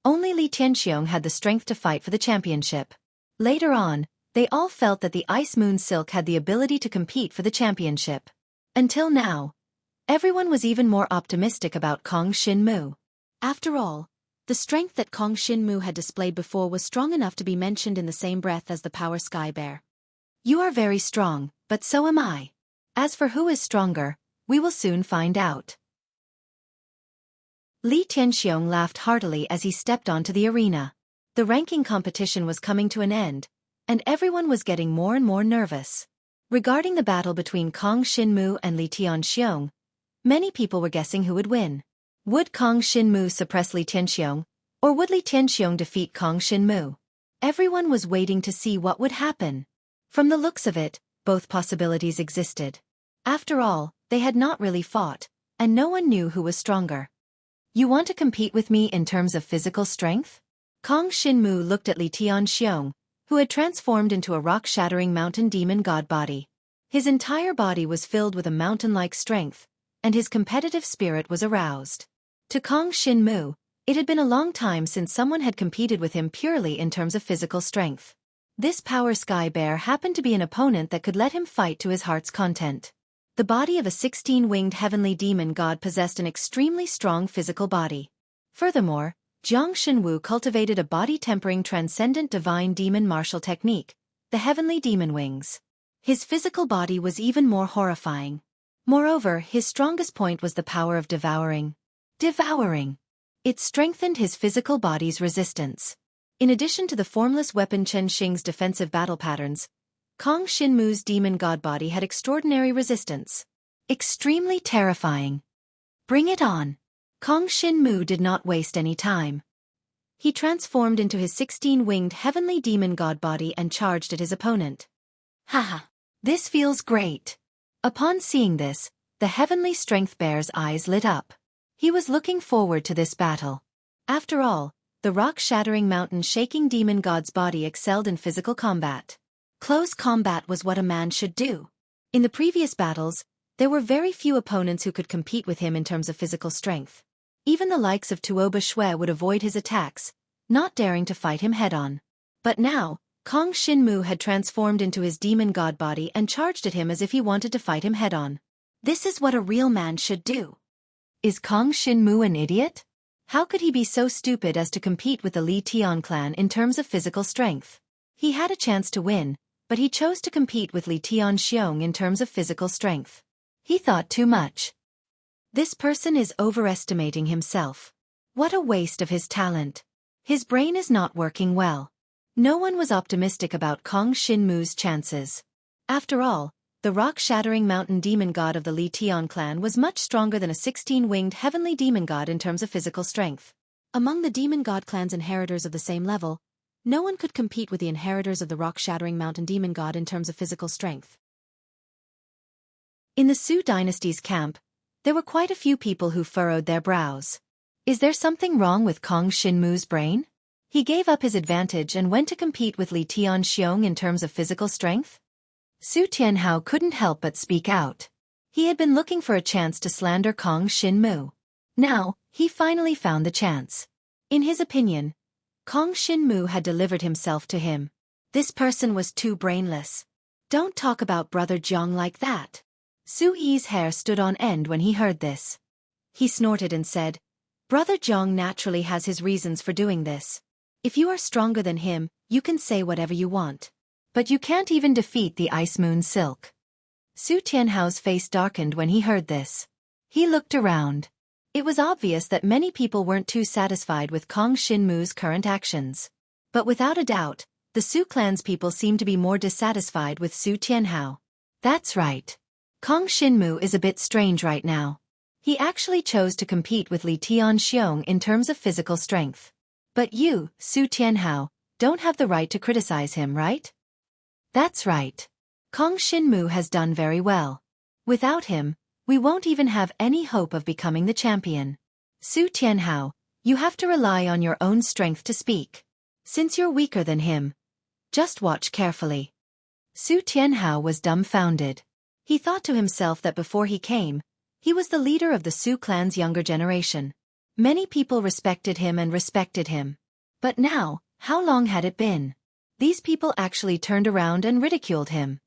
only Li Tianxiong had the strength to fight for the championship. Later on, they all felt that the Ice Moon Silk had the ability to compete for the championship. Until now, everyone was even more optimistic about Kong Xinmu. After all, the strength that Kong Xinmu had displayed before was strong enough to be mentioned in the same breath as the Power Sky Bear. You are very strong, but so am I. As for who is stronger, we will soon find out. Li Tianxiong laughed heartily as he stepped onto the arena. The ranking competition was coming to an end, and everyone was getting more and more nervous. Regarding the battle between Kong Xinmu and Li Tianxiong, many people were guessing who would win. Would Kong Xinmu suppress Li Tianxiong, or would Li Tianxiong defeat Kong Xinmu? Everyone was waiting to see what would happen. From the looks of it, both possibilities existed. After all, they had not really fought, and no one knew who was stronger. You want to compete with me in terms of physical strength? Kong Xinmu looked at Li Tianxiong, who had transformed into a rock-shattering mountain demon god body. His entire body was filled with a mountain-like strength, and his competitive spirit was aroused. To Kong Xinmu, it had been a long time since someone had competed with him purely in terms of physical strength. This Power Sky Bear happened to be an opponent that could let him fight to his heart's content. The body of a 16-winged heavenly demon god possessed an extremely strong physical body. Furthermore, Jiang Shenwu cultivated a body-tempering transcendent divine demon martial technique, the heavenly demon wings. His physical body was even more horrifying. Moreover, his strongest point was the power of devouring. It strengthened his physical body's resistance. In addition to the formless weapon Chen Xing's defensive battle patterns, Kong Xinmu's demon god body had extraordinary resistance. Extremely terrifying. Bring it on. Kong Xinmu did not waste any time. He transformed into his 16-winged heavenly demon god body and charged at his opponent. Haha. This feels great. Upon seeing this, the heavenly strength bear's eyes lit up. He was looking forward to this battle. After all, the rock-shattering mountain-shaking demon god's body excelled in physical combat. Close combat was what a man should do. In the previous battles, there were very few opponents who could compete with him in terms of physical strength. Even the likes of Tuoba Xue would avoid his attacks, not daring to fight him head-on. But now, Kong Xinmu had transformed into his demon god body and charged at him as if he wanted to fight him head-on. This is what a real man should do. Is Kong Xinmu an idiot? How could he be so stupid as to compete with the Li Tian clan in terms of physical strength? He had a chance to win, but he chose to compete with Li Tianxiong in terms of physical strength. He thought too much. This person is overestimating himself. What a waste of his talent. His brain is not working well. No one was optimistic about Kong Xinmu's chances. After all, the rock-shattering mountain demon god of the Li Tian clan was much stronger than a 16-winged heavenly demon god in terms of physical strength. Among the demon god clan's inheritors of the same level, no one could compete with the inheritors of the rock-shattering mountain demon god in terms of physical strength. In the Su dynasty's camp, there were quite a few people who furrowed their brows. Is there something wrong with Kong Xinmu's brain? He gave up his advantage and went to compete with Li Tianxiong in terms of physical strength? Su Tianhao couldn't help but speak out. He had been looking for a chance to slander Kong Xinmu. Now, he finally found the chance. In his opinion, Kong Xinmu had delivered himself to him. This person was too brainless. Don't talk about Brother Jiang like that. Su Yi's hair stood on end when he heard this. He snorted and said, Brother Zhang naturally has his reasons for doing this. If you are stronger than him, you can say whatever you want. But you can't even defeat the Ice Moon Silk. Su Tianhao's face darkened when he heard this. He looked around. It was obvious that many people weren't too satisfied with Kong Xinmu's current actions. But without a doubt, the Su clan's people seemed to be more dissatisfied with Su Tianhao. That's right. Kong Xinmu is a bit strange right now. He actually chose to compete with Li Tianxiong in terms of physical strength. But you, Su Tianhao, don't have the right to criticize him, right? That's right. Kong Xinmu has done very well. Without him, we won't even have any hope of becoming the champion. Su Tianhao, you have to rely on your own strength to speak. Since you're weaker than him, just watch carefully. Su Tianhao was dumbfounded. He thought to himself that before he came, he was the leader of the Su clan's younger generation. Many people respected him. But now, how long had it been? These people actually turned around and ridiculed him.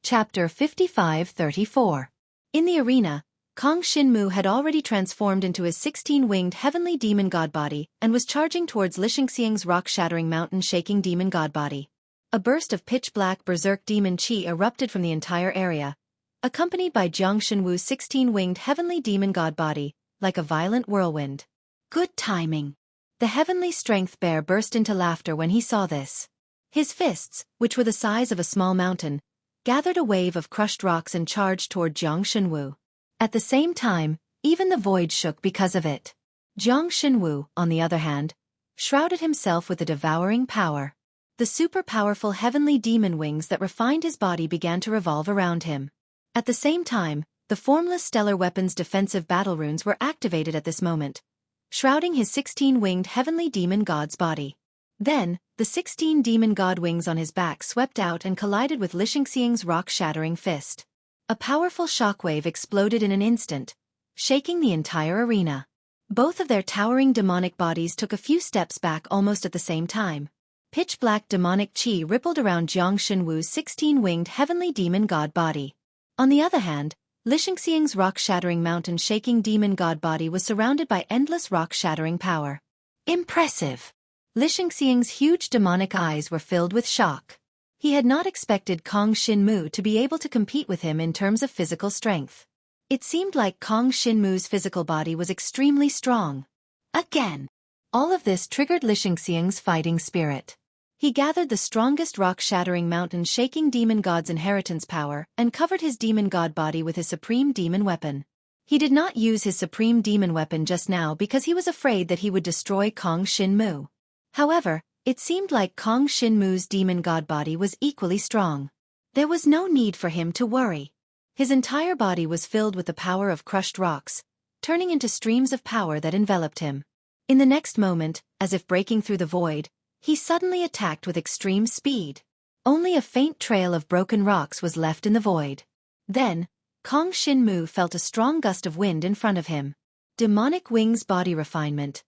Chapter 55-34. In the arena, Kong Xinmu had already transformed into his 16-winged heavenly demon god body and was charging towards Lishengxiang's rock-shattering mountain-shaking demon god body. A burst of pitch-black berserk demon qi erupted from the entire area, accompanied by Jiang Shenwu's 16-winged heavenly demon god body, like a violent whirlwind. Good timing. The heavenly strength bear burst into laughter when he saw this. His fists, which were the size of a small mountain, gathered a wave of crushed rocks and charged toward Jiang Shenwu. At the same time, even the void shook because of it. Jiang Shenwu, on the other hand, shrouded himself with a devouring power. The super-powerful heavenly demon wings that refined his body began to revolve around him. At the same time, the formless stellar weapon's defensive battle runes were activated at this moment, shrouding his 16-winged heavenly demon god's body. Then, the 16 demon god wings on his back swept out and collided with Lishengxiang's rock-shattering fist. A powerful shockwave exploded in an instant, shaking the entire arena. Both of their towering demonic bodies took a few steps back almost at the same time. Pitch-black demonic qi rippled around Jiang Shenwu's 16-winged heavenly demon god body. On the other hand, Lishengxiang's rock-shattering mountain-shaking demon god body was surrounded by endless rock-shattering power. Impressive! Lishengxiang's huge demonic eyes were filled with shock. He had not expected Kong Xinmu to be able to compete with him in terms of physical strength. It seemed like Kong Xinmu's physical body was extremely strong. Again! All of this triggered Lishengxiang's fighting spirit. He gathered the strongest rock-shattering mountain-shaking demon god's inheritance power and covered his demon god body with his supreme demon weapon. He did not use his supreme demon weapon just now because he was afraid that he would destroy Kong Xinmu. However, it seemed like Kong Xinmu's demon god body was equally strong. There was no need for him to worry. His entire body was filled with the power of crushed rocks, turning into streams of power that enveloped him. In the next moment, as if breaking through the void, he suddenly attacked with extreme speed. Only a faint trail of broken rocks was left in the void. Then, Kong Xinmu felt a strong gust of wind in front of him. Demonic wings body refinement.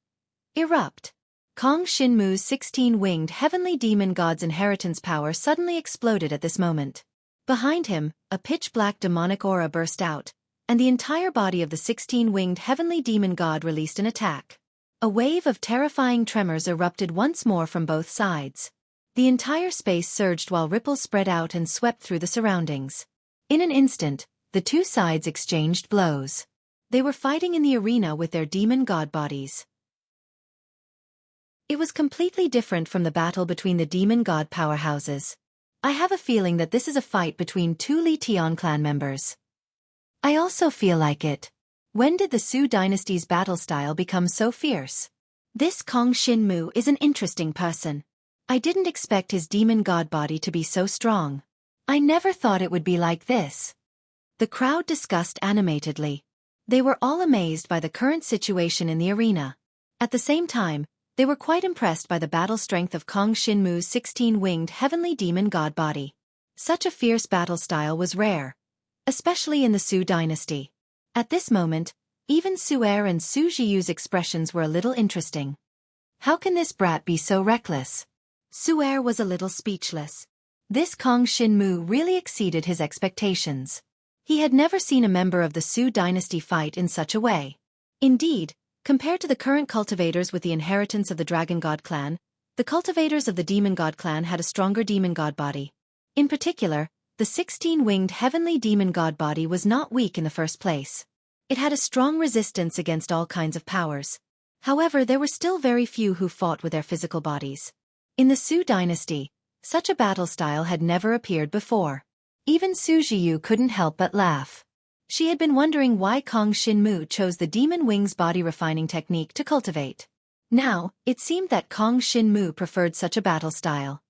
Erupt. Kong Xinmu's 16-winged heavenly demon god's inheritance power suddenly exploded at this moment. Behind him, a pitch-black demonic aura burst out, and the entire body of the 16-winged heavenly demon god released an attack. A wave of terrifying tremors erupted once more from both sides. The entire space surged while ripples spread out and swept through the surroundings. In an instant, the two sides exchanged blows. They were fighting in the arena with their demon god bodies. It was completely different from the battle between the demon god powerhouses. I have a feeling that this is a fight between two Li Tian clan members. I also feel like it. When did the Su dynasty's battle style become so fierce? This Kong Xinmu is an interesting person. I didn't expect his demon god body to be so strong. I never thought it would be like this. The crowd discussed animatedly. They were all amazed by the current situation in the arena. At the same time, they were quite impressed by the battle strength of Kong Xinmu's 16-winged heavenly demon god body. Such a fierce battle style was rare, especially in the Su dynasty. At this moment, even Xueqi and Su Zhiyu's expressions were a little interesting. How can this brat be so reckless? Xueqi was a little speechless. This Kong Xinmu really exceeded his expectations. He had never seen a member of the Su dynasty fight in such a way. Indeed, compared to the current cultivators with the inheritance of the Dragon God clan, the cultivators of the Demon God clan had a stronger demon god body. In particular, the 16-winged heavenly demon god body was not weak in the first place. It had a strong resistance against all kinds of powers. However, there were still very few who fought with their physical bodies. In the Su dynasty, such a battle style had never appeared before. Even Xueqi couldn't help but laugh. She had been wondering why Kong Shinmu chose the demon wings body refining technique to cultivate. Now, it seemed that Kong Shinmu preferred such a battle style.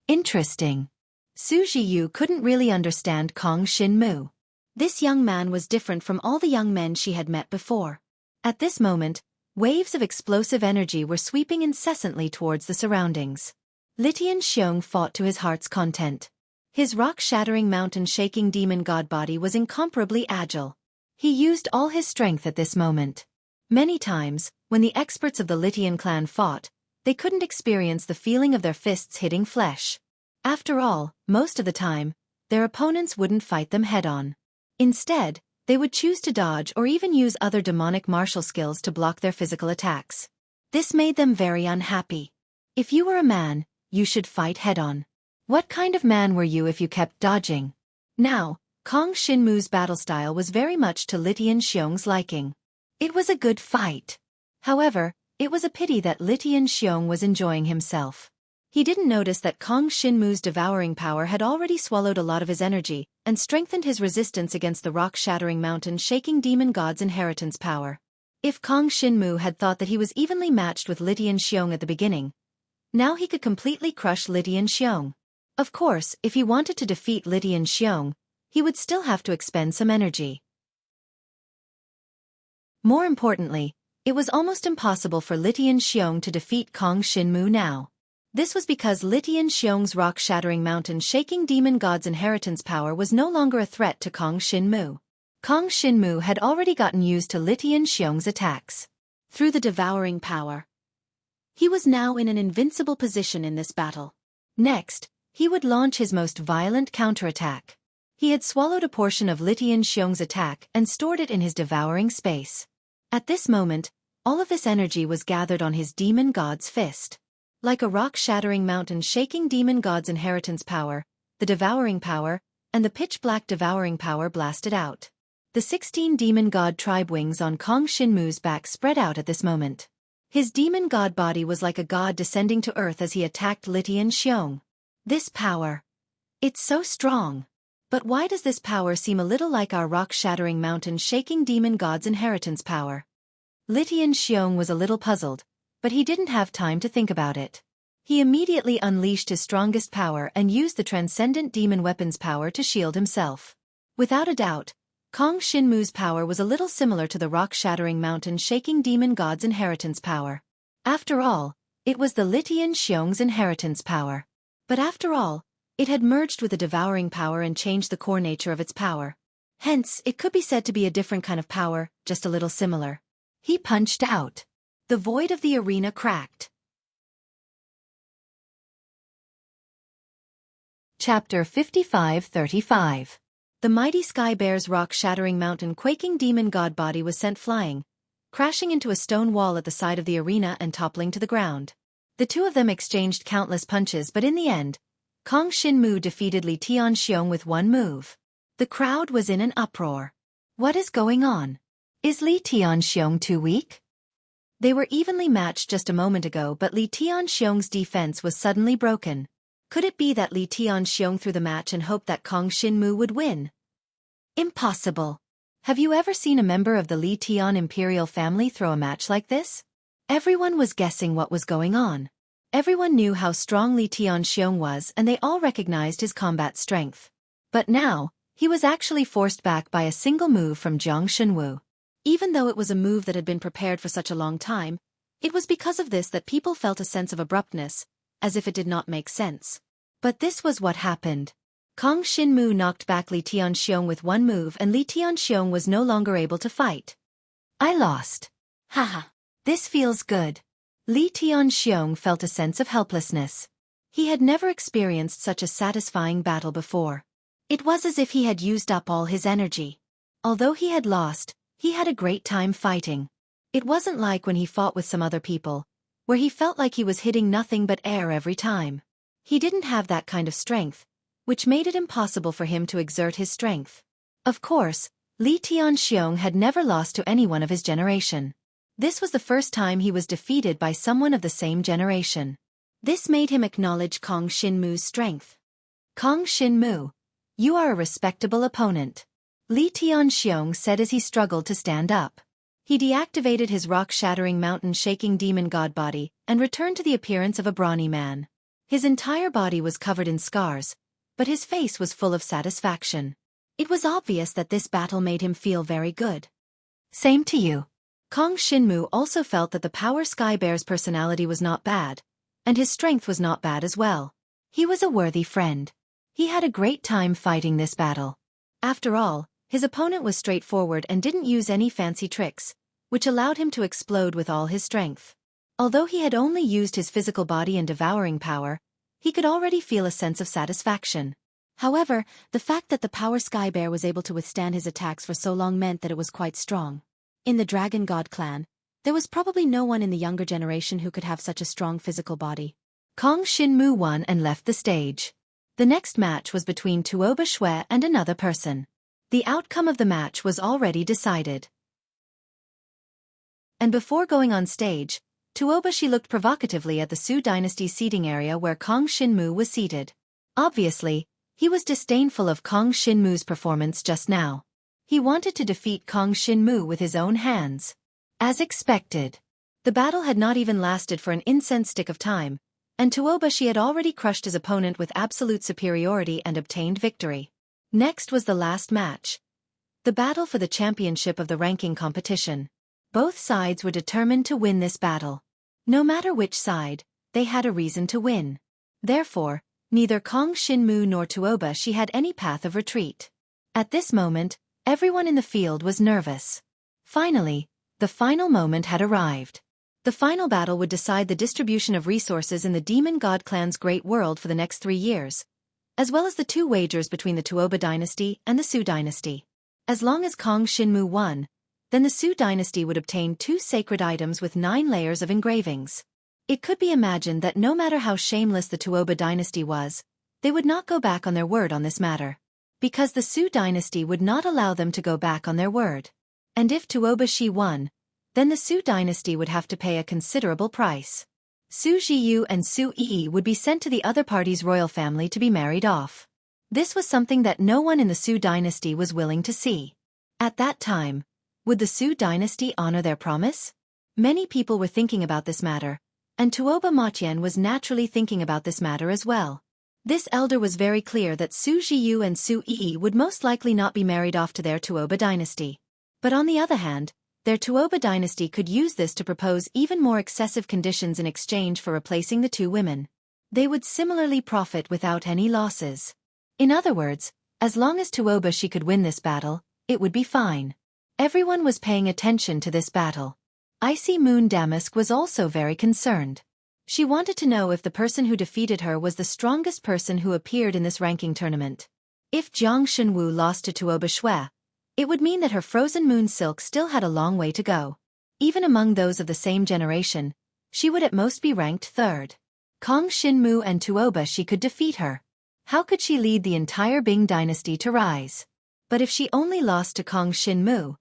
Interesting. Xueqi couldn't really understand Kong Shinmu. This young man was different from all the young men she had met before. At this moment, waves of explosive energy were sweeping incessantly towards the surroundings. Litian Xiong fought to his heart's content. His rock-shattering mountain-shaking demon god body was incomparably agile. He used all his strength at this moment. Many times, when the experts of the Litian clan fought, they couldn't experience the feeling of their fists hitting flesh. After all, most of the time, their opponents wouldn't fight them head-on. Instead, they would choose to dodge or even use other demonic martial skills to block their physical attacks. This made them very unhappy. If you were a man, you should fight head-on. What kind of man were you if you kept dodging? Now, Kong Shinmu's battle style was very much to Litian Xiong's liking. It was a good fight. However, it was a pity that Litian Xiong was enjoying himself. He didn't notice that Kong Shinmu's devouring power had already swallowed a lot of his energy and strengthened his resistance against the rock-shattering mountain-shaking demon god's inheritance power. If Kong Shinmu had thought that he was evenly matched with Litian Xiong at the beginning, now he could completely crush Litian Xiong. Of course, if he wanted to defeat Litian Xiong, he would still have to expend some energy. More importantly, it was almost impossible for Litian Xiong to defeat Kong Shinmu now. This was because Litian Xiong's rock-shattering mountain-shaking demon god's inheritance power was no longer a threat to Kong Shinmu. Kong Shinmu had already gotten used to Litian Xiong's attacks. Through the devouring power, he was now in an invincible position in this battle. Next, he would launch his most violent counterattack. He had swallowed a portion of Litian Xiong's attack and stored it in his devouring space. At this moment, all of this energy was gathered on his demon god's fist. Like a rock-shattering mountain-shaking demon god's inheritance power, the devouring power, and the pitch-black devouring power blasted out. The 16 demon god tribe wings on Kong Shinmu's back spread out at this moment. His demon god body was like a god descending to earth as he attacked Litian Xiong. This power. It's so strong. But why does this power seem a little like our rock-shattering mountain-shaking demon god's inheritance power? Litian Xiong was a little puzzled, but he didn't have time to think about it. He immediately unleashed his strongest power and used the transcendent demon weapon's power to shield himself. Without a doubt, Kong Shinmu's power was a little similar to the rock-shattering mountain-shaking demon god's inheritance power. After all, it was the Litian Xiong's inheritance power. But after all, it had merged with the devouring power and changed the core nature of its power. Hence, it could be said to be a different kind of power, just a little similar. He punched out. The void of the arena cracked. Chapter 55-35. The mighty Sky Bear's rock-shattering mountain-quaking demon god body was sent flying, crashing into a stone wall at the side of the arena and toppling to the ground. The two of them exchanged countless punches, but in the end, Kong Shinmu defeated Litian Xiong with one move. The crowd was in an uproar. What is going on? Is Litian Xiong too weak? They were evenly matched just a moment ago, but Litian Xiong's defense was suddenly broken. Could it be that Litian Xiong threw the match and hoped that Kong Shinmu would win? Impossible. Have you ever seen a member of the Litian imperial family throw a match like this? Everyone was guessing what was going on. Everyone knew how strong Litian Xiong was and they all recognized his combat strength. But now, he was actually forced back by a single move from Jiang Shunwu. Even though it was a move that had been prepared for such a long time, it was because of this that people felt a sense of abruptness, as if it did not make sense. But this was what happened. Kong Shinmu knocked back Litian Xiong with one move and Litian Xiong was no longer able to fight. I lost. Haha. This feels good. Litian Xiong felt a sense of helplessness. He had never experienced such a satisfying battle before. It was as if he had used up all his energy. Although he had lost, he had a great time fighting. It wasn't like when he fought with some other people, where he felt like he was hitting nothing but air every time. He didn't have that kind of strength, which made it impossible for him to exert his strength. Of course, Li Tianxiong had never lost to anyone of his generation. This was the first time he was defeated by someone of the same generation. This made him acknowledge Kong Xinmu's strength. Kong Xinmu, you are a respectable opponent, Li Tianxiong said as he struggled to stand up. He deactivated his rock-shattering mountain-shaking demon god body and returned to the appearance of a brawny man. His entire body was covered in scars, but his face was full of satisfaction. It was obvious that this battle made him feel very good. Same to you. Kong Xinmu also felt that the Power Sky Bear's personality was not bad, and his strength was not bad as well. He was a worthy friend. He had a great time fighting this battle. After all, his opponent was straightforward and didn't use any fancy tricks, which allowed him to explode with all his strength. Although he had only used his physical body and devouring power, he could already feel a sense of satisfaction. However, the fact that the Power Sky Bear was able to withstand his attacks for so long meant that it was quite strong. In the Dragon God clan, there was probably no one in the younger generation who could have such a strong physical body. Kong Xinmu won and left the stage. The next match was between Tuoba Xue and another person. The outcome of the match was already decided. And before going on stage, Tuoba Xue looked provocatively at the Su dynasty's seating area where Kong Xinmu was seated. Obviously, he was disdainful of Kong Xinmu's performance just now. He wanted to defeat Kong Xinmu with his own hands. As expected, the battle had not even lasted for an incense stick of time, and Tuoba Xue had already crushed his opponent with absolute superiority and obtained victory. Next was the last match. The battle for the championship of the ranking competition. Both sides were determined to win this battle. No matter which side, they had a reason to win. Therefore, neither Kong Xinmu nor Tuoba Xue had any path of retreat. At this moment, everyone in the field was nervous. Finally, the final moment had arrived. The final battle would decide the distribution of resources in the Demon God clan's great world for the next 3 years, as well as the 2 wagers between the Tuoba dynasty and the Su dynasty. As long as Kong Xinmu won, then the Su dynasty would obtain 2 sacred items with 9 layers of engravings. It could be imagined that no matter how shameless the Tuoba dynasty was, they would not go back on their word on this matter. Because the Su dynasty would not allow them to go back on their word. And if Tuoba Xue won, then the Su dynasty would have to pay a considerable price. Su Jiyu and Xueqi would be sent to the other party's royal family to be married off. This was something that no one in the Su dynasty was willing to see. At that time, would the Su dynasty honor their promise? Many people were thinking about this matter, and Tuoba Matian was naturally thinking about this matter as well. This elder was very clear that Su Jiyu and Xueqi would most likely not be married off to their Tuoba dynasty. But on the other hand, their Tuoba dynasty could use this to propose even more excessive conditions in exchange for replacing the 2 women. They would similarly profit without any losses. In other words, as long as Tuoba Xue could win this battle, it would be fine. Everyone was paying attention to this battle. Icy Moon Damask was also very concerned. She wanted to know if the person who defeated her was the strongest person who appeared in this ranking tournament. If Jiang Shenwu lost to Tuoba Xue, it would mean that her frozen moon silk still had a long way to go. Even among those of the same generation, she would at most be ranked 3rd. Kong Xinmu and Tuoba Xue could defeat her. How could she lead the entire Bing dynasty to rise? But if she only lost to Kong Xinmu,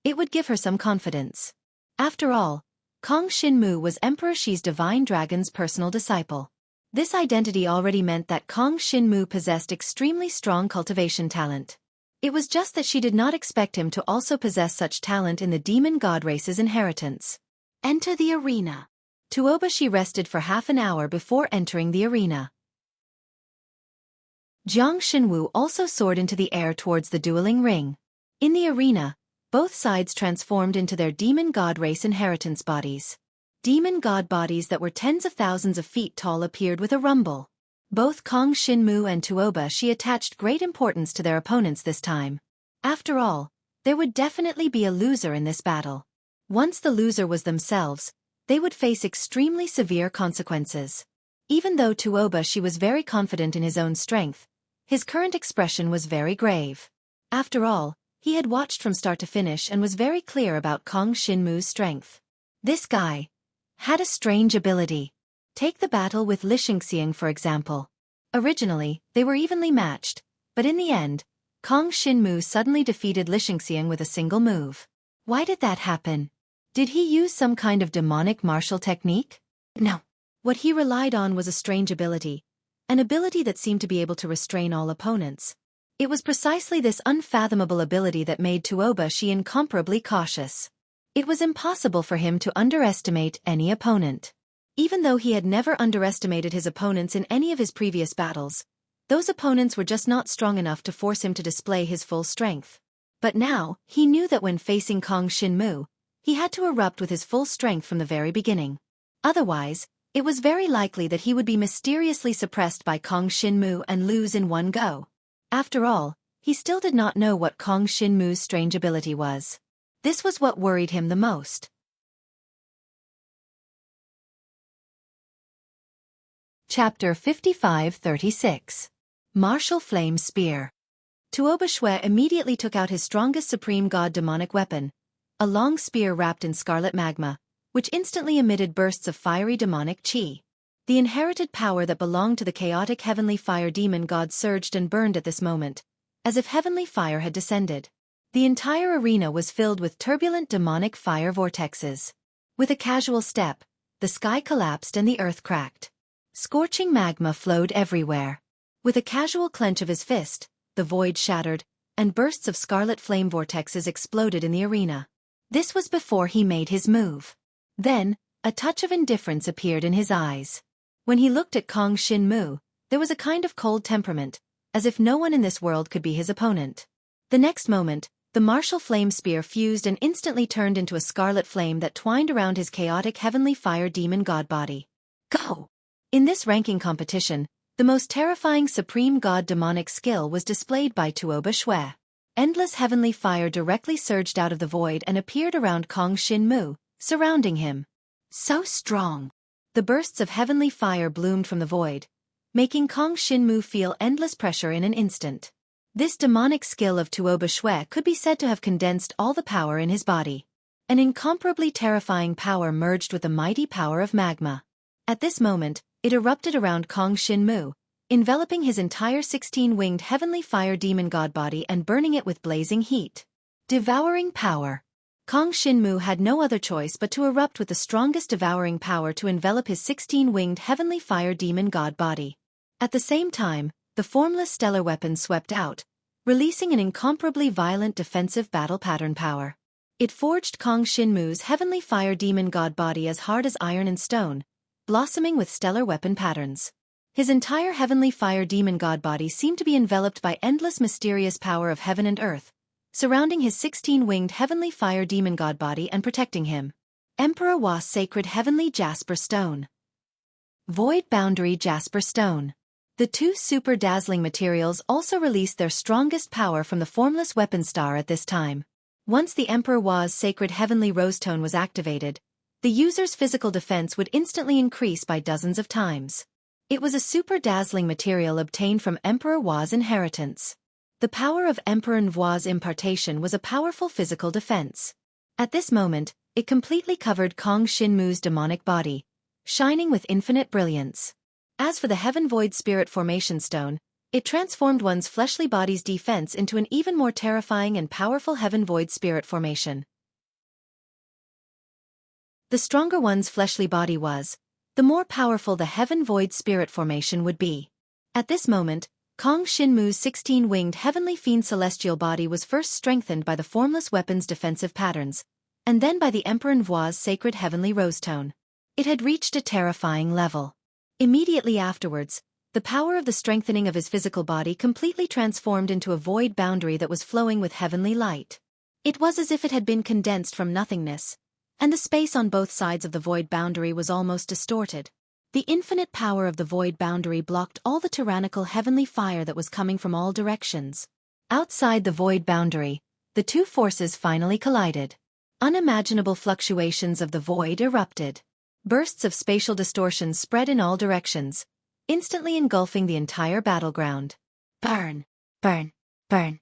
it would give her some confidence. After all, Kong Xinmu was Emperor Xi's divine dragon's personal disciple. This identity already meant that Kong Xinmu possessed extremely strong cultivation talent. It was just that she did not expect him to also possess such talent in the demon god race's inheritance. Enter the arena. Tuoba Xue rested for half an hour before entering the arena. Jiang Shenwu also soared into the air towards the dueling ring. In the arena, both sides transformed into their demon god race inheritance bodies. Demon god bodies that were tens of thousands of feet tall appeared with a rumble. Both Kong Xinmu and Tuoba Xue attached great importance to their opponents this time. After all, there would definitely be a loser in this battle. Once the loser was themselves, they would face extremely severe consequences. Even though Tuoba Xue was very confident in his own strength, His current expression was very grave. After all, he had watched from start to finish and was very clear about Kong Shinmu's strength. This guy had a strange ability. Take the battle with Lixingxiang for example. Originally, they were evenly matched, but in the end, Kong Shinmu suddenly defeated Lixingxiang with a single move. Why did that happen? Did he use some kind of demonic martial technique? No. What he relied on was a strange ability, an ability that seemed to be able to restrain all opponents. It was precisely this unfathomable ability that made Tuoba incomparably cautious. It was impossible for him to underestimate any opponent. Even though he had never underestimated his opponents in any of his previous battles, those opponents were just not strong enough to force him to display his full strength. But now, he knew that when facing Kong Shinmu, he had to erupt with his full strength from the very beginning. Otherwise, it was very likely that he would be mysteriously suppressed by Kong Shinmu and lose in one go. After all, he still did not know what Kong Shinmu's strange ability was. This was what worried him the most. Chapter 55-36. Martial Flame Spear. Tuoba Xue immediately took out his strongest supreme god demonic weapon, a long spear wrapped in scarlet magma, which instantly emitted bursts of fiery demonic chi. The inherited power that belonged to the chaotic heavenly fire demon god surged and burned at this moment, as if heavenly fire had descended. The entire arena was filled with turbulent demonic fire vortexes. With a casual step, the sky collapsed and the earth cracked. Scorching magma flowed everywhere. With a casual clench of his fist, the void shattered, and bursts of scarlet flame vortexes exploded in the arena. This was before he made his move. Then, a touch of indifference appeared in his eyes. When he looked at Kong Shinmu, there was a kind of cold temperament, as if no one in this world could be his opponent. The next moment, the martial flame spear fused and instantly turned into a scarlet flame that twined around his chaotic heavenly fire demon god body. Go! In this ranking competition, the most terrifying supreme god demonic skill was displayed by Tuoba Xue. Endless heavenly fire directly surged out of the void and appeared around Kong Shinmu, surrounding him. So strong! The bursts of heavenly fire bloomed from the void, making Kong Shinmu feel endless pressure in an instant. This demonic skill of Tuoba Xue could be said to have condensed all the power in his body. An incomparably terrifying power merged with the mighty power of magma. At this moment, it erupted around Kong Shinmu, enveloping his entire 16-winged heavenly fire demon god body and burning it with blazing heat. Devouring power. Kong Shinmu had no other choice but to erupt with the strongest devouring power to envelop his 16-winged heavenly fire demon god body. At the same time, the formless stellar weapon swept out, releasing an incomparably violent defensive battle pattern power. It forged Kong Shinmu's heavenly fire demon god body as hard as iron and stone, blossoming with stellar weapon patterns. His entire heavenly fire demon god body seemed to be enveloped by endless mysterious power of heaven and earth, surrounding his 16-winged heavenly fire demon god body and protecting him. Emperor Wa's sacred heavenly jasper stone. Void boundary jasper stone. The two super dazzling materials also released their strongest power from the formless weapon star at this time. Once the Emperor Wa's sacred heavenly rosetone was activated, the user's physical defense would instantly increase by dozens of times. It was a super dazzling material obtained from Emperor Wa's inheritance. The power of Emperor Wa's impartation was a powerful physical defense. At this moment, it completely covered Kong Shinmu's demonic body, shining with infinite brilliance. As for the Heaven Void Spirit Formation Stone, it transformed one's fleshly body's defense into an even more terrifying and powerful Heaven Void Spirit Formation. The stronger one's fleshly body was, the more powerful the Heaven Void Spirit Formation would be. At this moment, Kong Shinmu's 16-winged heavenly fiend celestial body was first strengthened by the formless weapon's defensive patterns, and then by the Emperor Nvua's sacred heavenly rosetone. It had reached a terrifying level. Immediately afterwards, the power of the strengthening of his physical body completely transformed into a void boundary that was flowing with heavenly light. It was as if it had been condensed from nothingness, and the space on both sides of the void boundary was almost distorted. The infinite power of the void boundary blocked all the tyrannical heavenly fire that was coming from all directions. Outside the void boundary, the two forces finally collided. Unimaginable fluctuations of the void erupted. Bursts of spatial distortion spread in all directions, instantly engulfing the entire battleground. Burn! Burn! Burn!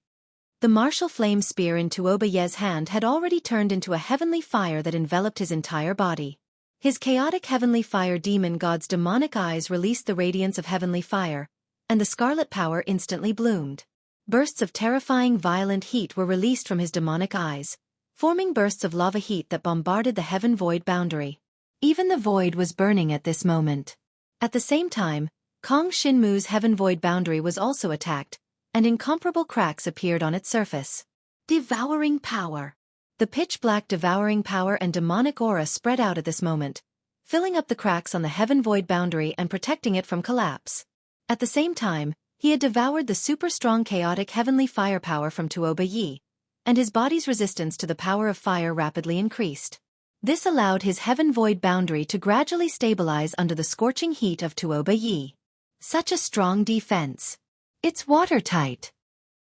The martial flame spear in Tuoba Ye's hand had already turned into a heavenly fire that enveloped his entire body. His chaotic heavenly fire demon god's demonic eyes released the radiance of heavenly fire, and the scarlet power instantly bloomed. Bursts of terrifying violent heat were released from his demonic eyes, forming bursts of lava heat that bombarded the heaven void boundary. Even the void was burning at this moment. At the same time, Kong Shinmu's heaven void boundary was also attacked, and incomparable cracks appeared on its surface. Devouring power. The pitch-black devouring power and demonic aura spread out at this moment, filling up the cracks on the heaven void boundary and protecting it from collapse. At the same time, he had devoured the super-strong chaotic heavenly firepower from Tuoba Yi, and his body's resistance to the power of fire rapidly increased. This allowed his heaven void boundary to gradually stabilize under the scorching heat of Tuoba Yi. Such a strong defense. It's watertight.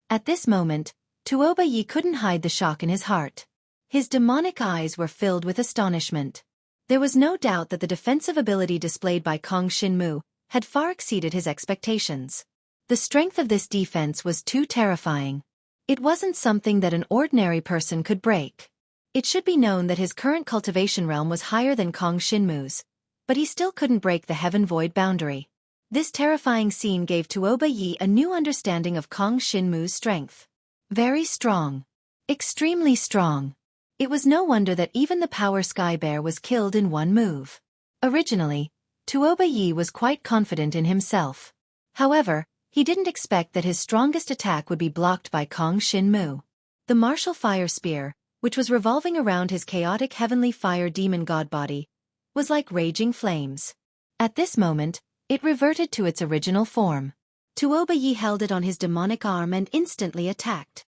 At this moment, Tuoba Yi couldn't hide the shock in his heart. His demonic eyes were filled with astonishment. There was no doubt that the defensive ability displayed by Kong Shinmu had far exceeded his expectations. The strength of this defense was too terrifying. It wasn't something that an ordinary person could break. It should be known that his current cultivation realm was higher than Kong Shinmu's, but he still couldn't break the heaven void boundary. This terrifying scene gave Tuoba Yi a new understanding of Kong Shinmu's strength. Very strong. Extremely strong. It was no wonder that even the Power Sky Bear was killed in one move. Originally, Tuoba Yi was quite confident in himself. However, he didn't expect that his strongest attack would be blocked by Kong Shinmu. The martial fire spear, which was revolving around his chaotic heavenly fire demon god body, was like raging flames. At this moment, it reverted to its original form. Tuoba Yi held it on his demonic arm and instantly attacked.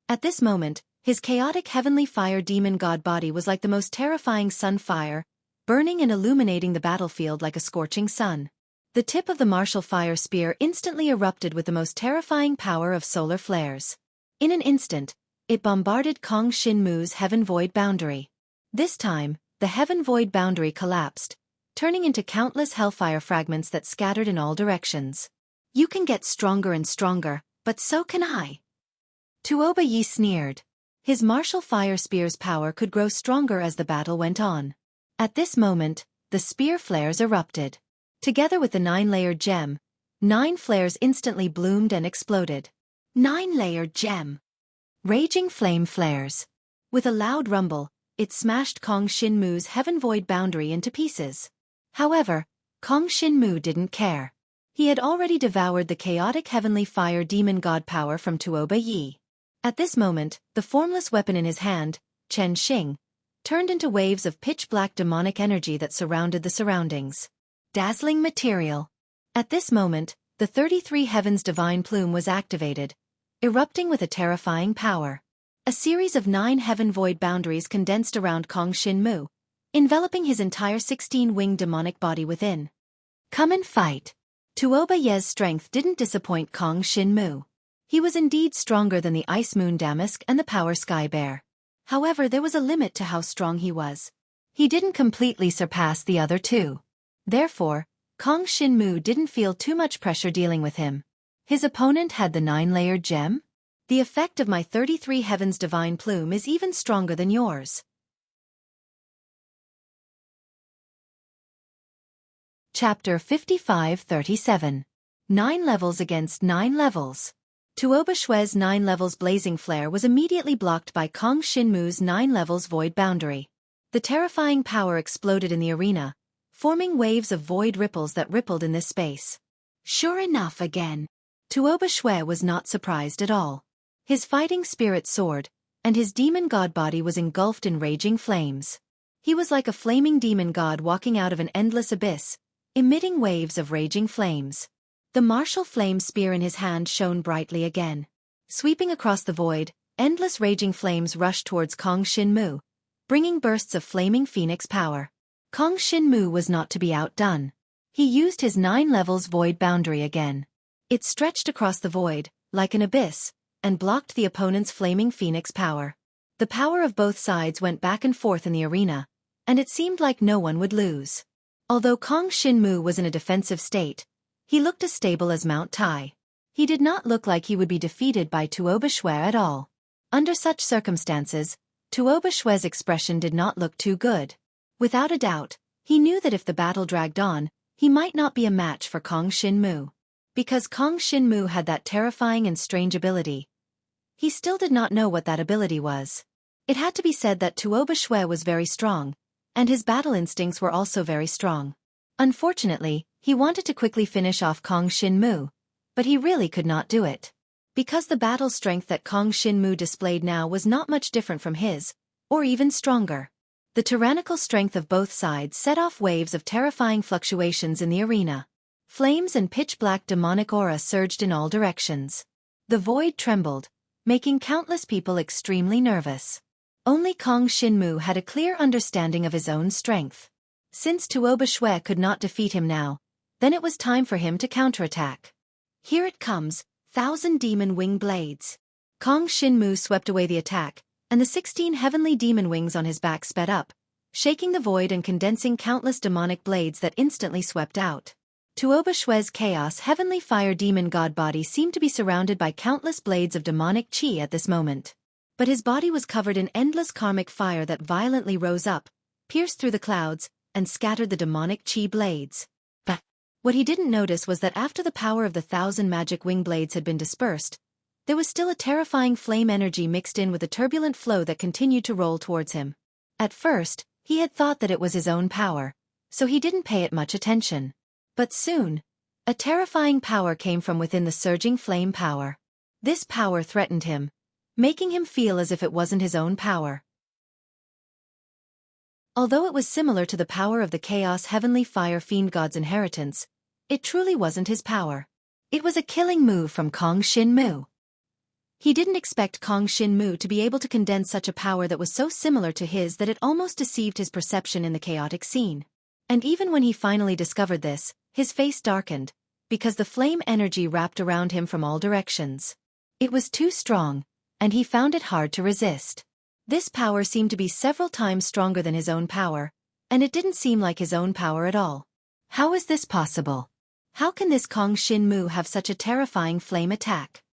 At this moment, his chaotic heavenly fire demon god body was like the most terrifying sun fire, burning and illuminating the battlefield like a scorching sun. The tip of the martial fire spear instantly erupted with the most terrifying power of solar flares. In an instant, it bombarded Kong Shinmu's heaven void boundary. This time, the heaven void boundary collapsed, turning into countless hellfire fragments that scattered in all directions. You can get stronger and stronger, but so can I. Tuoba Yi sneered. His martial fire spear's power could grow stronger as the battle went on. At this moment, the spear flares erupted. Together with the 9-layered gem, 9 flares instantly bloomed and exploded. 9-layered gem. Raging flame flares. With a loud rumble, it smashed Kong Shinmu's heaven void boundary into pieces. However, Kong Shinmu didn't care. He had already devoured the chaotic heavenly fire demon god power from Tuoba Yi. At this moment, the formless weapon in his hand, Chen Xing, turned into waves of pitch-black demonic energy that surrounded the surroundings. Dazzling material. At this moment, the 33 Heavens Divine Plume was activated, erupting with a terrifying power. A series of 9 heaven void boundaries condensed around Kong Shinmu, enveloping his entire 16-winged demonic body within. Come and fight. Tuoba Ye's strength didn't disappoint Kong Shinmu. He was indeed stronger than the Ice Moon Damask and the Power Sky Bear. However, there was a limit to how strong he was. He didn't completely surpass the other two. Therefore, Kong Shinmu didn't feel too much pressure dealing with him. His opponent had the 9-layered gem? The effect of my 33 Heavens Divine Plume is even stronger than yours. Chapter 55-37. 9 levels against 9 levels. Tuoba Xue's 9 levels blazing flare was immediately blocked by Kong Shinmu's 9 levels void boundary. The terrifying power exploded in the arena, forming waves of void ripples that rippled in this space. Sure enough again. Tuoba Xue was not surprised at all. His fighting spirit soared, and his demon god body was engulfed in raging flames. He was like a flaming demon god walking out of an endless abyss, emitting waves of raging flames. The martial flame spear in his hand shone brightly again. Sweeping across the void, endless raging flames rushed towards Kong Shinmu, bringing bursts of flaming phoenix power. Kong Shinmu was not to be outdone. He used his 9 levels void boundary again. It stretched across the void, like an abyss, and blocked the opponent's flaming phoenix power. The power of both sides went back and forth in the arena, and it seemed like no one would lose. Although Kong Shinmu was in a defensive state, he looked as stable as Mount Tai. He did not look like he would be defeated by Tuoba Xue at all. Under such circumstances, Tuoba Xue's expression did not look too good. Without a doubt, he knew that if the battle dragged on, he might not be a match for Kong Xinmu. Because Kong Xinmu had that terrifying and strange ability, he still did not know what that ability was. It had to be said that Tuoba Xue was very strong, and his battle instincts were also very strong. Unfortunately, he wanted to quickly finish off Kong Xinmu, but he really could not do it. Because the battle strength that Kong Xinmu displayed now was not much different from his, or even stronger. The tyrannical strength of both sides set off waves of terrifying fluctuations in the arena. Flames and pitch-black demonic aura surged in all directions. The void trembled, making countless people extremely nervous. Only Kong Xinmu had a clear understanding of his own strength. Since Tuoba Xue could not defeat him now, then it was time for him to counterattack. Here it comes, 1,000 demon wing blades. Kong Xinmu swept away the attack, and the 16 heavenly demon wings on his back sped up, shaking the void and condensing countless demonic blades that instantly swept out. Tuoba Xue's chaos heavenly fire demon god body seemed to be surrounded by countless blades of demonic qi at this moment. But his body was covered in endless karmic fire that violently rose up, pierced through the clouds, and scattered the demonic qi blades. But what he didn't notice was that after the power of the 1,000 magic wing blades had been dispersed, there was still a terrifying flame energy mixed in with a turbulent flow that continued to roll towards him. At first, he had thought that it was his own power, so he didn't pay it much attention. But soon, a terrifying power came from within the surging flame power. This power threatened him, making him feel as if it wasn't his own power. Although it was similar to the power of the Chaos Heavenly Fire Fiend God's inheritance, it truly wasn't his power. It was a killing move from Kong Xinmu. He didn't expect Kong Xinmu to be able to condense such a power that was so similar to his that it almost deceived his perception in the chaotic scene. And even when he finally discovered this, his face darkened, because the flame energy wrapped around him from all directions. It was too strong, and he found it hard to resist. This power seemed to be several times stronger than his own power, and it didn't seem like his own power at all. How is this possible? How can this Kong Xinmu have such a terrifying flame attack?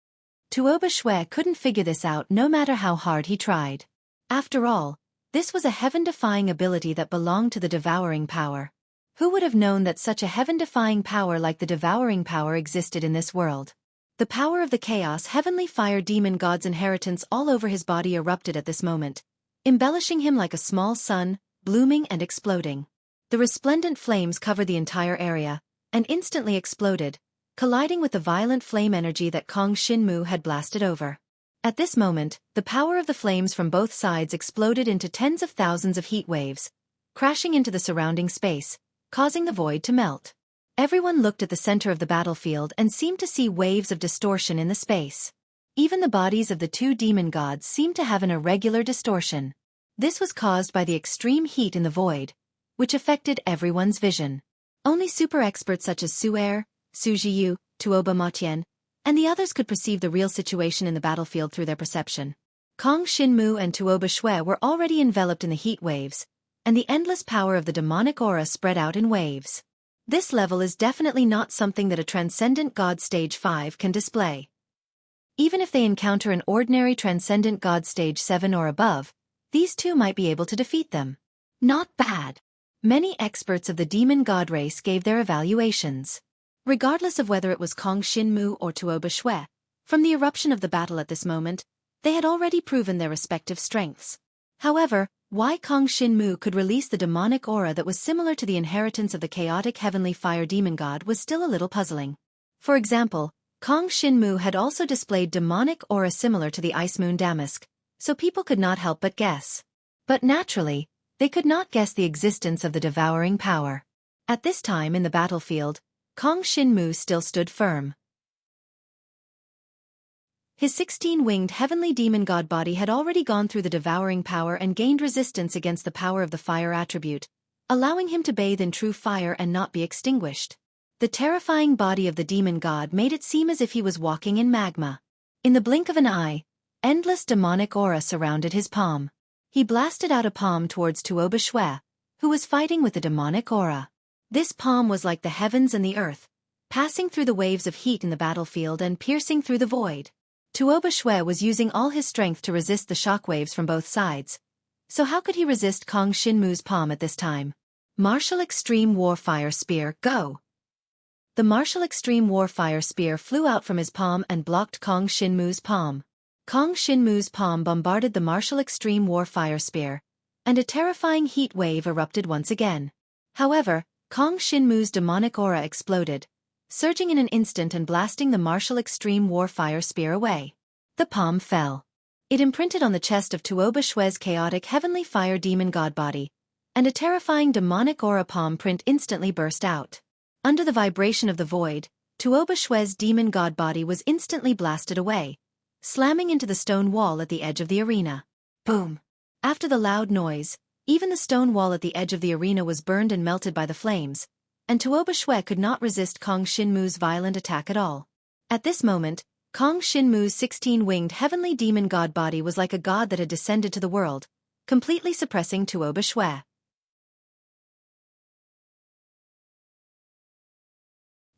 Tuoba Xue couldn't figure this out no matter how hard he tried. After all, this was a heaven-defying ability that belonged to the devouring power. Who would have known that such a heaven-defying power like the devouring power existed in this world? The power of the Chaos Heavenly Fire Demon God's inheritance all over his body erupted at this moment, embellishing him like a small sun, blooming and exploding. The resplendent flames covered the entire area, and instantly exploded, colliding with the violent flame energy that Kong Xinmu had blasted over. At this moment, the power of the flames from both sides exploded into tens of thousands of heat waves, crashing into the surrounding space, causing the void to melt. Everyone looked at the center of the battlefield and seemed to see waves of distortion in the space. Even the bodies of the two demon gods seemed to have an irregular distortion. This was caused by the extreme heat in the void, which affected everyone's vision. Only super experts such as Xueqi, Xueqi, Tuoba Matian, and the others could perceive the real situation in the battlefield through their perception. Kong Xinmu and Tuoba Xue were already enveloped in the heat waves, and the endless power of the demonic aura spread out in waves. This level is definitely not something that a Transcendent God Stage 5 can display. Even if they encounter an ordinary Transcendent God Stage 7 or above, these two might be able to defeat them. Not bad. Many experts of the demon god race gave their evaluations. Regardless of whether it was Kong Xinmu or Tuoba Xue, from the eruption of the battle at this moment, they had already proven their respective strengths. However, why Kong Xinmu could release the demonic aura that was similar to the inheritance of the chaotic heavenly fire demon god was still a little puzzling. For example, Kong Xinmu had also displayed demonic aura similar to the ice moon damask, so people could not help but guess. But naturally, they could not guess the existence of the devouring power. At this time in the battlefield, Kong Xinmu still stood firm. His 16-winged heavenly demon god body had already gone through the devouring power and gained resistance against the power of the fire attribute, allowing him to bathe in true fire and not be extinguished. The terrifying body of the demon god made it seem as if he was walking in magma. In the blink of an eye, endless demonic aura surrounded his palm. He blasted out a palm towards Tuoba Xue, who was fighting with the demonic aura. This palm was like the heavens and the earth, passing through the waves of heat in the battlefield and piercing through the void. Tuoba Xue was using all his strength to resist the shockwaves from both sides. So how could he resist Kong Shinmu's palm at this time? Martial Extreme Warfire Spear, go! The Martial Extreme Warfire Spear flew out from his palm and blocked Kong Shinmu's palm. Kong Shinmu's palm bombarded the Martial Extreme Warfire Spear, and a terrifying heat wave erupted once again. However, Kong Shinmu's demonic aura exploded, surging in an instant and blasting the Martial Extreme Warfire Spear away. The palm fell. It imprinted on the chest of Tuoba Xue's chaotic heavenly fire demon god body, and a terrifying demonic aura palm print instantly burst out. Under the vibration of the void, Tuoba Xue's demon god body was instantly blasted away, slamming into the stone wall at the edge of the arena. Boom! After the loud noise, even the stone wall at the edge of the arena was burned and melted by the flames, and Tuoba Xue could not resist Kong Shinmu's violent attack at all. At this moment, Kong Shinmu's 16-winged heavenly demon god body was like a god that had descended to the world, completely suppressing Tuoba Xue.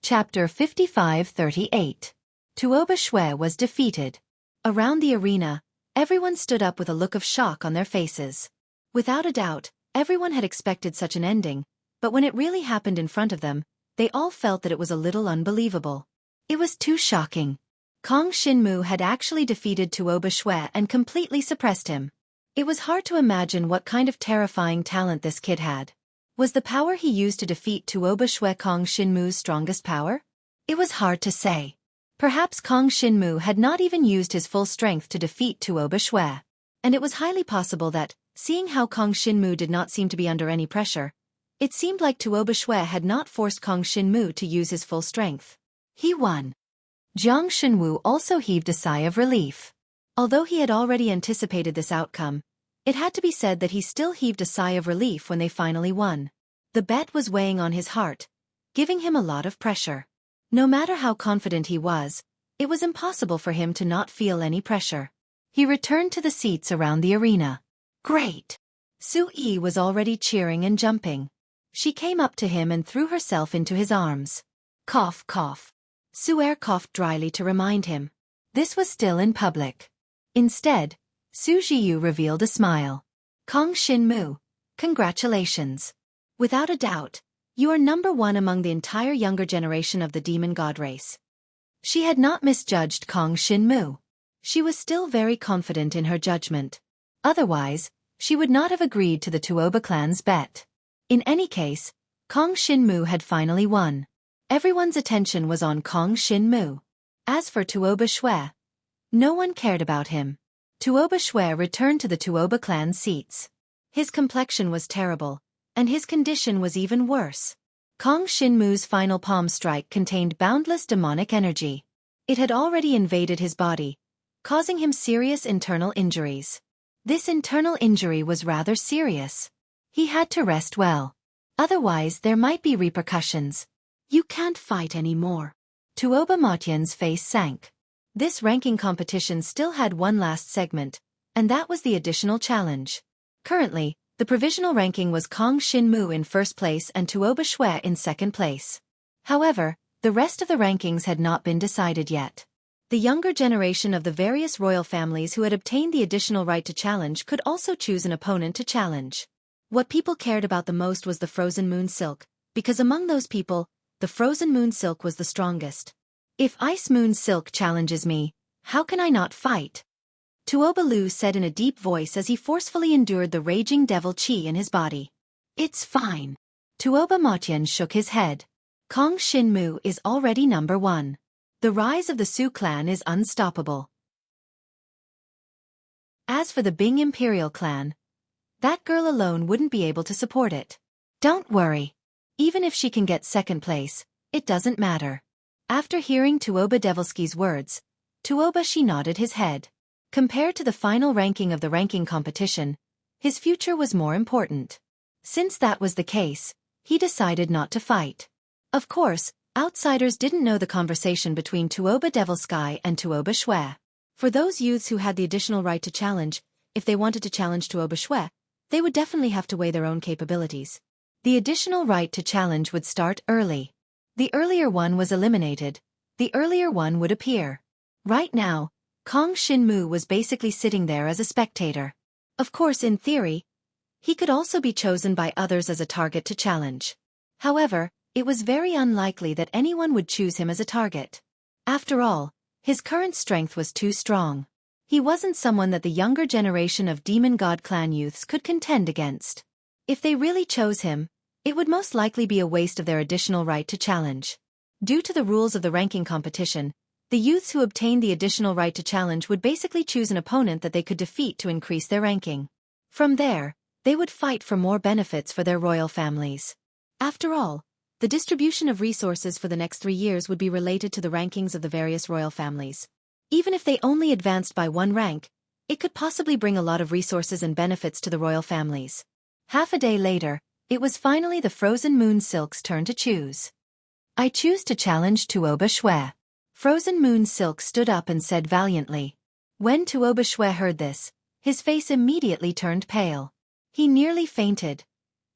Chapter 55-38. Tuoba Xue was defeated. Around the arena, everyone stood up with a look of shock on their faces. Without a doubt, everyone had expected such an ending, but when it really happened in front of them, they all felt that it was a little unbelievable. It was too shocking. Kong Shinmu had actually defeated Tuoba Xue and completely suppressed him. It was hard to imagine what kind of terrifying talent this kid had. Was the power he used to defeat Tuoba Xue Kong Shinmu's strongest power? It was hard to say. Perhaps Kong Shinmu had not even used his full strength to defeat Tuoba Xue. And it was highly possible that, seeing how Kong Shinmu did not seem to be under any pressure, it seemed like Tuoba Xue had not forced Kong Shinmu to use his full strength. He won. Jiang Shenwu also heaved a sigh of relief. Although he had already anticipated this outcome, it had to be said that he still heaved a sigh of relief when they finally won. The bet was weighing on his heart, giving him a lot of pressure. No matter how confident he was, it was impossible for him to not feel any pressure. He returned to the seats around the arena. Great! Xueqi was already cheering and jumping. She came up to him and threw herself into his arms. Cough, cough. Xueqi coughed dryly to remind him. This was still in public. Instead, Su Jiyu revealed a smile. Kong Shinmu, congratulations. Without a doubt, you are #1 among the entire younger generation of the demon god race. She had not misjudged Kong Shinmu. She was still very confident in her judgment. Otherwise, she would not have agreed to the Tuoba clan's bet. In any case, Kong Shinmu had finally won. Everyone's attention was on Kong Shinmu. As for Tuoba Xue, no one cared about him. Tuoba Xue returned to the Tuoba clan's seats. His complexion was terrible, and his condition was even worse. Kong Shinmu's final palm strike contained boundless demonic energy. It had already invaded his body, causing him serious internal injuries. This internal injury was rather serious. He had to rest well. Otherwise there might be repercussions. You can't fight anymore. Tuoba Matian's face sank. This ranking competition still had one last segment, and that was the additional challenge. Currently, the provisional ranking was Kong Shinmu in first place and Tuoba Xue in second place. However, the rest of the rankings had not been decided yet. The younger generation of the various royal families who had obtained the additional right to challenge could also choose an opponent to challenge. What people cared about the most was the frozen moon silk, because among those people, the frozen moon silk was the strongest. If Ice Moon Silk challenges me, how can I not fight? Tuoba Lu said in a deep voice as he forcefully endured the raging devil chi in his body. It's fine. Tuoba Matian shook his head. Kong Shinmu is already #1. The rise of the Su clan is unstoppable. As for the Bing Imperial clan, that girl alone wouldn't be able to support it. Don't worry. Even if she can get second place, it doesn't matter. After hearing Tuoba Devilski's words, Tuoba Shi nodded his head. Compared to the final ranking of the ranking competition, his future was more important. Since that was the case, he decided not to fight. Of course, outsiders didn't know the conversation between Tuoba Devilsky and Tuoba Xue. For those youths who had the additional right to challenge, if they wanted to challenge Tuoba Xue, they would definitely have to weigh their own capabilities. The additional right to challenge would start early. The earlier one was eliminated, the earlier one would appear. Right now, Kong Shinmu was basically sitting there as a spectator. Of course, in theory, he could also be chosen by others as a target to challenge. However, it was very unlikely that anyone would choose him as a target. After all, his current strength was too strong. He wasn't someone that the younger generation of Demon God clan youths could contend against. If they really chose him, it would most likely be a waste of their additional right to challenge. Due to the rules of the ranking competition, the youths who obtained the additional right to challenge would basically choose an opponent that they could defeat to increase their ranking. From there, they would fight for more benefits for their royal families. After all, the distribution of resources for the next 3 years would be related to the rankings of the various royal families. Even if they only advanced by 1 rank, it could possibly bring a lot of resources and benefits to the royal families. Half a day later, it was finally the Frozen Moon Silk's turn to choose. I choose to challenge Tuoba Xue. Frozen Moon Silk stood up and said valiantly. When Tuoba Xue heard this, his face immediately turned pale. He nearly fainted.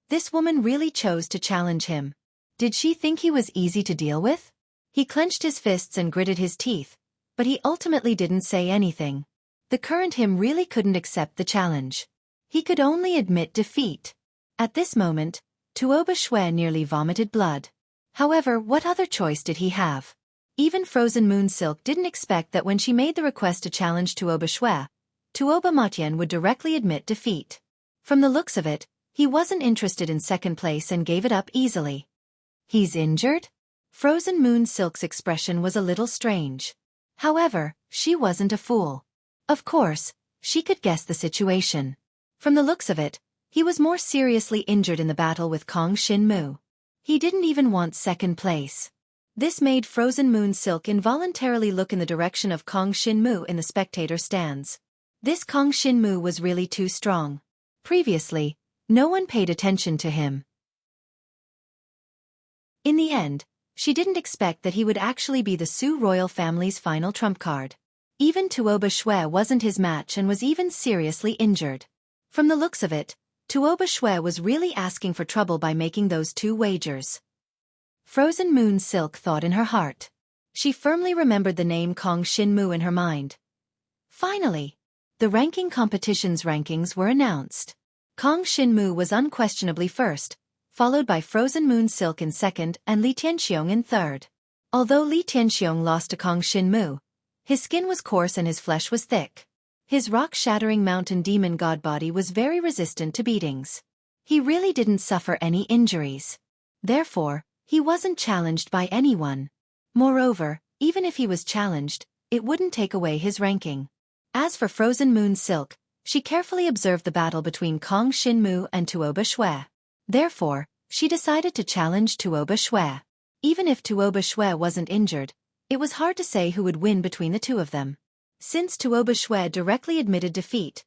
This woman really chose to challenge him. Did she think he was easy to deal with? He clenched his fists and gritted his teeth, but he ultimately didn't say anything. The current him really couldn't accept the challenge. He could only admit defeat. At this moment, Tuoba Xue nearly vomited blood. However, what other choice did he have? Even Frozen Moon Silk didn't expect that when she made the request to challenge Tuoba Xue, Tuoba Matien would directly admit defeat. From the looks of it, he wasn't interested in second place and gave it up easily. He's injured? Frozen Moon Silk's expression was a little strange. However, she wasn't a fool. Of course, she could guess the situation. From the looks of it, he was more seriously injured in the battle with Kong Shinmu. He didn't even want second place. This made Frozen Moon Silk involuntarily look in the direction of Kong Shinmu in the spectator stands. This Kong Shinmu was really too strong. Previously, no one paid attention to him. In the end, she didn't expect that he would actually be the Su royal family's final trump card. Even Tuoba Xue wasn't his match and was even seriously injured. From the looks of it, Tuoba Xue was really asking for trouble by making those 2 wagers. Frozen Moon Silk thought in her heart. She firmly remembered the name Kong Shinmu in her mind. Finally, the ranking competition's rankings were announced. Kong Shinmu was unquestionably first, followed by Frozen Moon Silk in second and Li Tianxiong in third. Although Li Tianxiong lost to Kong Shinmu, his skin was coarse and his flesh was thick. His rock-shattering mountain demon god body was very resistant to beatings. He really didn't suffer any injuries. Therefore, he wasn't challenged by anyone. Moreover, even if he was challenged, it wouldn't take away his ranking. As for Frozen Moon Silk, she carefully observed the battle between Kong Shinmu and Tuoba Xue. Therefore, she decided to challenge Tuoba Xue. Even if Tuoba Xue wasn't injured, it was hard to say who would win between the 2 of them. Since Tuoba Xue directly admitted defeat,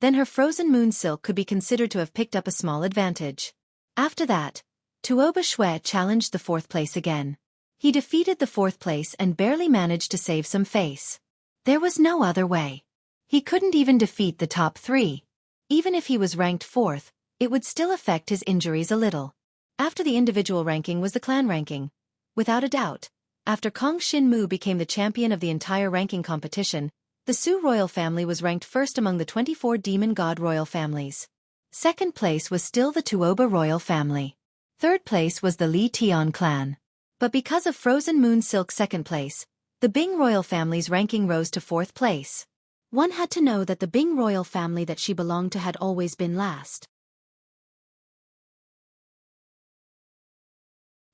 then her Frozen Moon Silk could be considered to have picked up a small advantage. After that, Tuoba Xue challenged the 4th place again. He defeated the 4th place and barely managed to save some face. There was no other way. He couldn't even defeat the top 3. Even if he was ranked 4th, it would still affect his injuries a little. After the individual ranking was the clan ranking. Without a doubt, after Kong Shinmu became the champion of the entire ranking competition, the Su royal family was ranked first among the 24 demon god royal families. Second place was still the Tuoba royal family. Third place was the Li Tian clan. But because of Frozen Moon Silk's second place, the Bing royal family's ranking rose to 4th place. One had to know that the Bing royal family that she belonged to had always been last.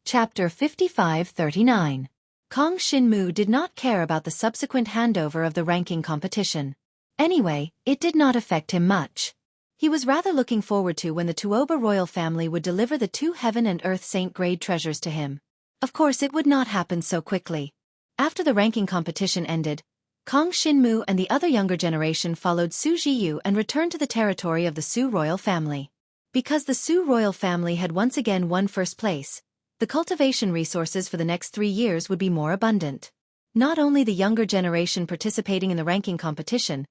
Chapter 55-39. Kong Shinmu did not care about the subsequent handover of the ranking competition. Anyway, it did not affect him much. He was rather looking forward to when the Tuoba royal family would deliver the 2 heaven and earth saint grade treasures to him. Of course, it would not happen so quickly. After the ranking competition ended, Kong Shinmu and the other younger generation followed Su Jiyu and returned to the territory of the Su royal family. Because the Su royal family had once again won first place, the cultivation resources for the next 3 years would be more abundant. Not only the younger generation participating in the ranking competition,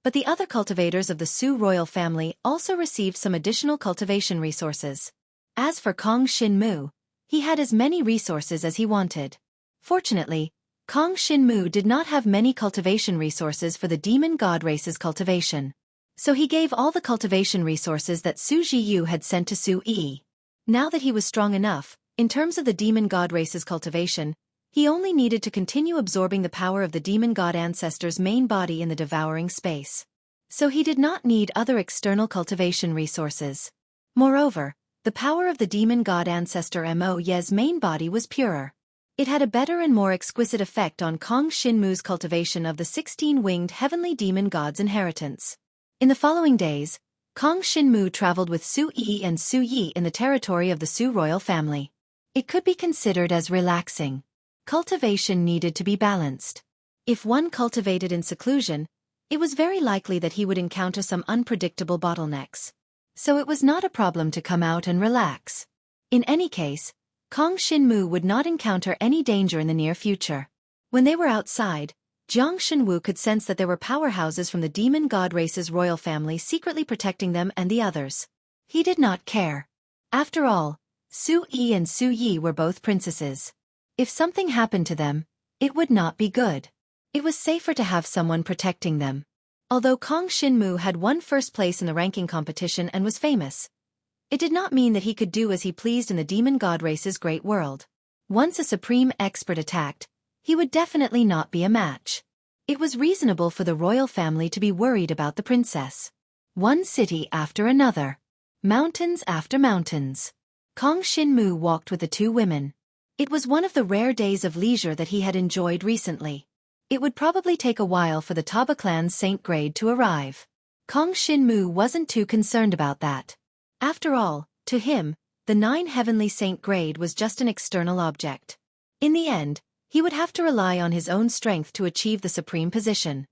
but the other cultivators of the Su royal family also received some additional cultivation resources. As for Kong Shinmu, He had as many resources as he wanted. Fortunately, Kong Shinmu did not have many cultivation resources for the demon god race's cultivation. So he gave all the cultivation resources that Su Jiyu had sent to Xueqi. Now that he was strong enough, in terms of the demon god race's cultivation, he only needed to continue absorbing the power of the demon god ancestor's main body in the devouring space. So he did not need other external cultivation resources. Moreover, the power of the demon god ancestor Mo Ye's main body was purer. It had a better and more exquisite effect on Kong Shinmu's cultivation of the 16-winged heavenly demon god's inheritance. In the following days, Kong Shinmu traveled with Su Yi and Su Yi in the territory of the Su royal family. It could be considered as relaxing. Cultivation needed to be balanced. If one cultivated in seclusion, it was very likely that he would encounter some unpredictable bottlenecks. So it was not a problem to come out and relax. In any case, Kong Shinmu would not encounter any danger in the near future. When they were outside, Jiang Shenwu could sense that there were powerhouses from the demon god race's royal family secretly protecting them and the others. He did not care. After all, Su Yi and Su Yi were both princesses. If something happened to them, it would not be good. It was safer to have someone protecting them. Although Kong Shinmu had won first place in the ranking competition and was famous, it did not mean that he could do as he pleased in the demon god race's great world. Once a supreme expert attacked, he would definitely not be a match. It was reasonable for the royal family to be worried about the princess. One city after another. Mountains after mountains. Kong Shinmu walked with the two women. It was one of the rare days of leisure that he had enjoyed recently. It would probably take a while for the Taba clan's Saint Grade to arrive. Kong Shinmu wasn't too concerned about that. After all, to him, the 9 heavenly Saint Grade was just an external object. In the end, he would have to rely on his own strength to achieve the supreme position.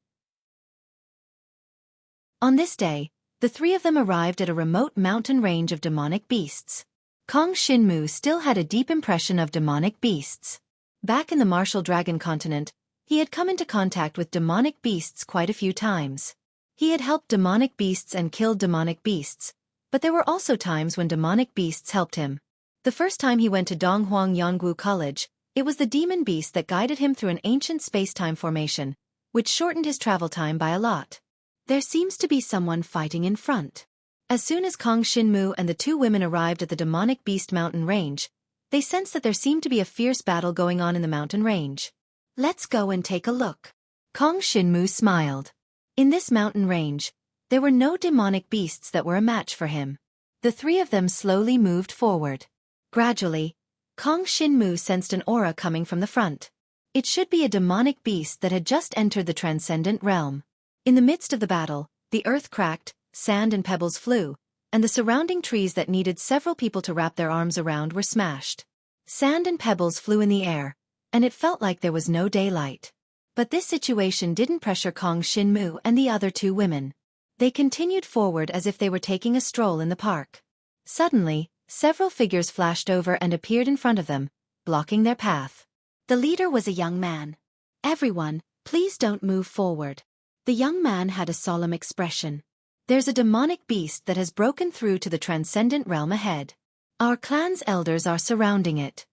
On this day, the three of them arrived at a remote mountain range of demonic beasts. Kong Shinmu still had a deep impression of demonic beasts. Back in the martial dragon continent, he had come into contact with demonic beasts quite a few times. He had helped demonic beasts and killed demonic beasts, but there were also times when demonic beasts helped him. The first time he went to Donghuang Yonggu College, it was the demon beast that guided him through an ancient space-time formation, which shortened his travel time by a lot. There seems to be someone fighting in front. As soon as Kong Shinmu and the two women arrived at the demonic beast mountain range, they sensed that there seemed to be a fierce battle going on in the mountain range. Let's go and take a look. Kong Shinmu smiled. In this mountain range, there were no demonic beasts that were a match for him. The three of them slowly moved forward. Gradually, Kong Shinmu sensed an aura coming from the front. It should be a demonic beast that had just entered the transcendent realm. In the midst of the battle, the earth cracked, sand and pebbles flew, and the surrounding trees that needed several people to wrap their arms around were smashed. Sand and pebbles flew in the air, and it felt like there was no daylight. But this situation didn't pressure Kong Shinmu and the other two women. They continued forward as if they were taking a stroll in the park. Suddenly, several figures flashed over and appeared in front of them, blocking their path. The leader was a young man. "Everyone, please don't move forward." The young man had a solemn expression. "There's a demonic beast that has broken through to the transcendent realm ahead. Our clan's elders are surrounding it."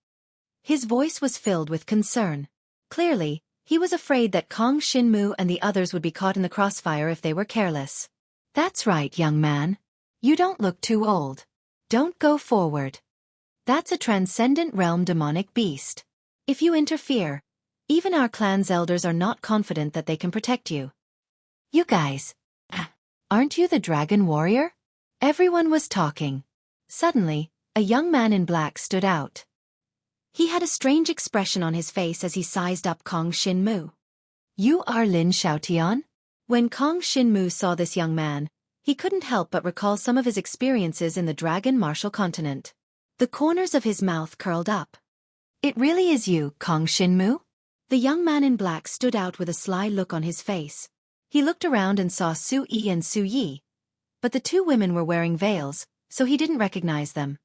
His voice was filled with concern. Clearly, he was afraid that Kong Shinmu and the others would be caught in the crossfire if they were careless. "That's right, young man. You don't look too old. Don't go forward. That's a transcendent realm demonic beast. If you interfere, even our clan's elders are not confident that they can protect you." "You guys, aren't you the dragon warrior?" Everyone was talking. Suddenly, a young man in black stood out. He had a strange expression on his face as he sized up Kong Shinmu. "You are Lin Xiaotian?" When Kong Shinmu saw this young man, he couldn't help but recall some of his experiences in the dragon martial continent. The corners of his mouth curled up. "It really is you, Kong Shinmu?" The young man in black stood out with a sly look on his face. He looked around and saw Su Yi and Su Yi, but the two women were wearing veils, so he didn't recognize them.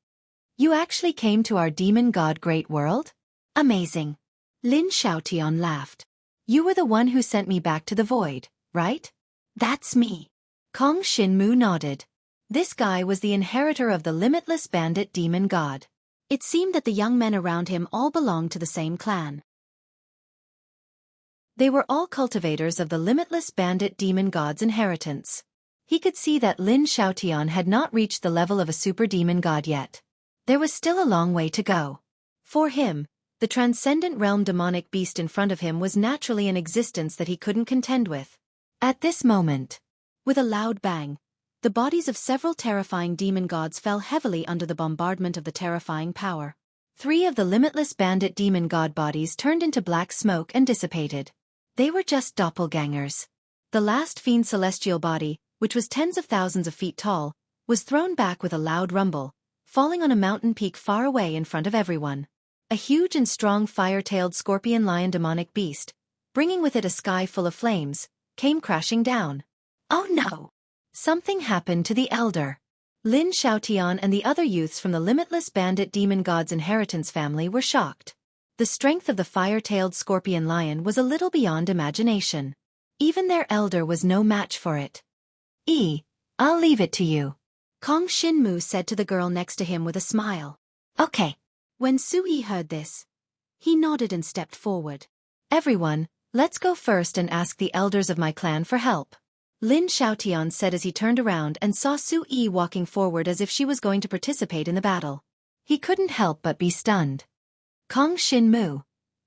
"You actually came to our demon god great world? Amazing." Lin Xiaotian laughed. "You were the one who sent me back to the void, right?" "That's me." Kong Shinmu nodded. This guy was the inheritor of the limitless bandit demon god. It seemed that the young men around him all belonged to the same clan. They were all cultivators of the limitless bandit demon god's inheritance. He could see that Lin Xiaotian had not reached the level of a super demon god yet. There was still a long way to go. For him, the transcendent realm demonic beast in front of him was naturally an existence that he couldn't contend with. At this moment, with a loud bang, the bodies of several terrifying demon gods fell heavily under the bombardment of the terrifying power. 3 of the limitless bandit demon god bodies turned into black smoke and dissipated. They were just doppelgangers. The last fiend celestial body, which was tens of thousands of feet tall, was thrown back with a loud rumble, falling on a mountain peak far away in front of everyone. A huge and strong fire-tailed scorpion lion demonic beast, bringing with it a sky full of flames, came crashing down. Oh no! Something happened to the elder. Lin Xiaotian and the other youths from the limitless bandit demon god's inheritance family were shocked. The strength of the fire-tailed scorpion lion was a little beyond imagination. Even their elder was no match for it. I'll leave it to you, Kong Shinmu said to the girl next to him with a smile. Okay. When Xueqi heard this, he nodded and stepped forward. Everyone, let's go first and ask the elders of my clan for help, Lin Xiaotian said as he turned around and saw Xueqi walking forward as if she was going to participate in the battle. He couldn't help but be stunned. Kong Shinmu,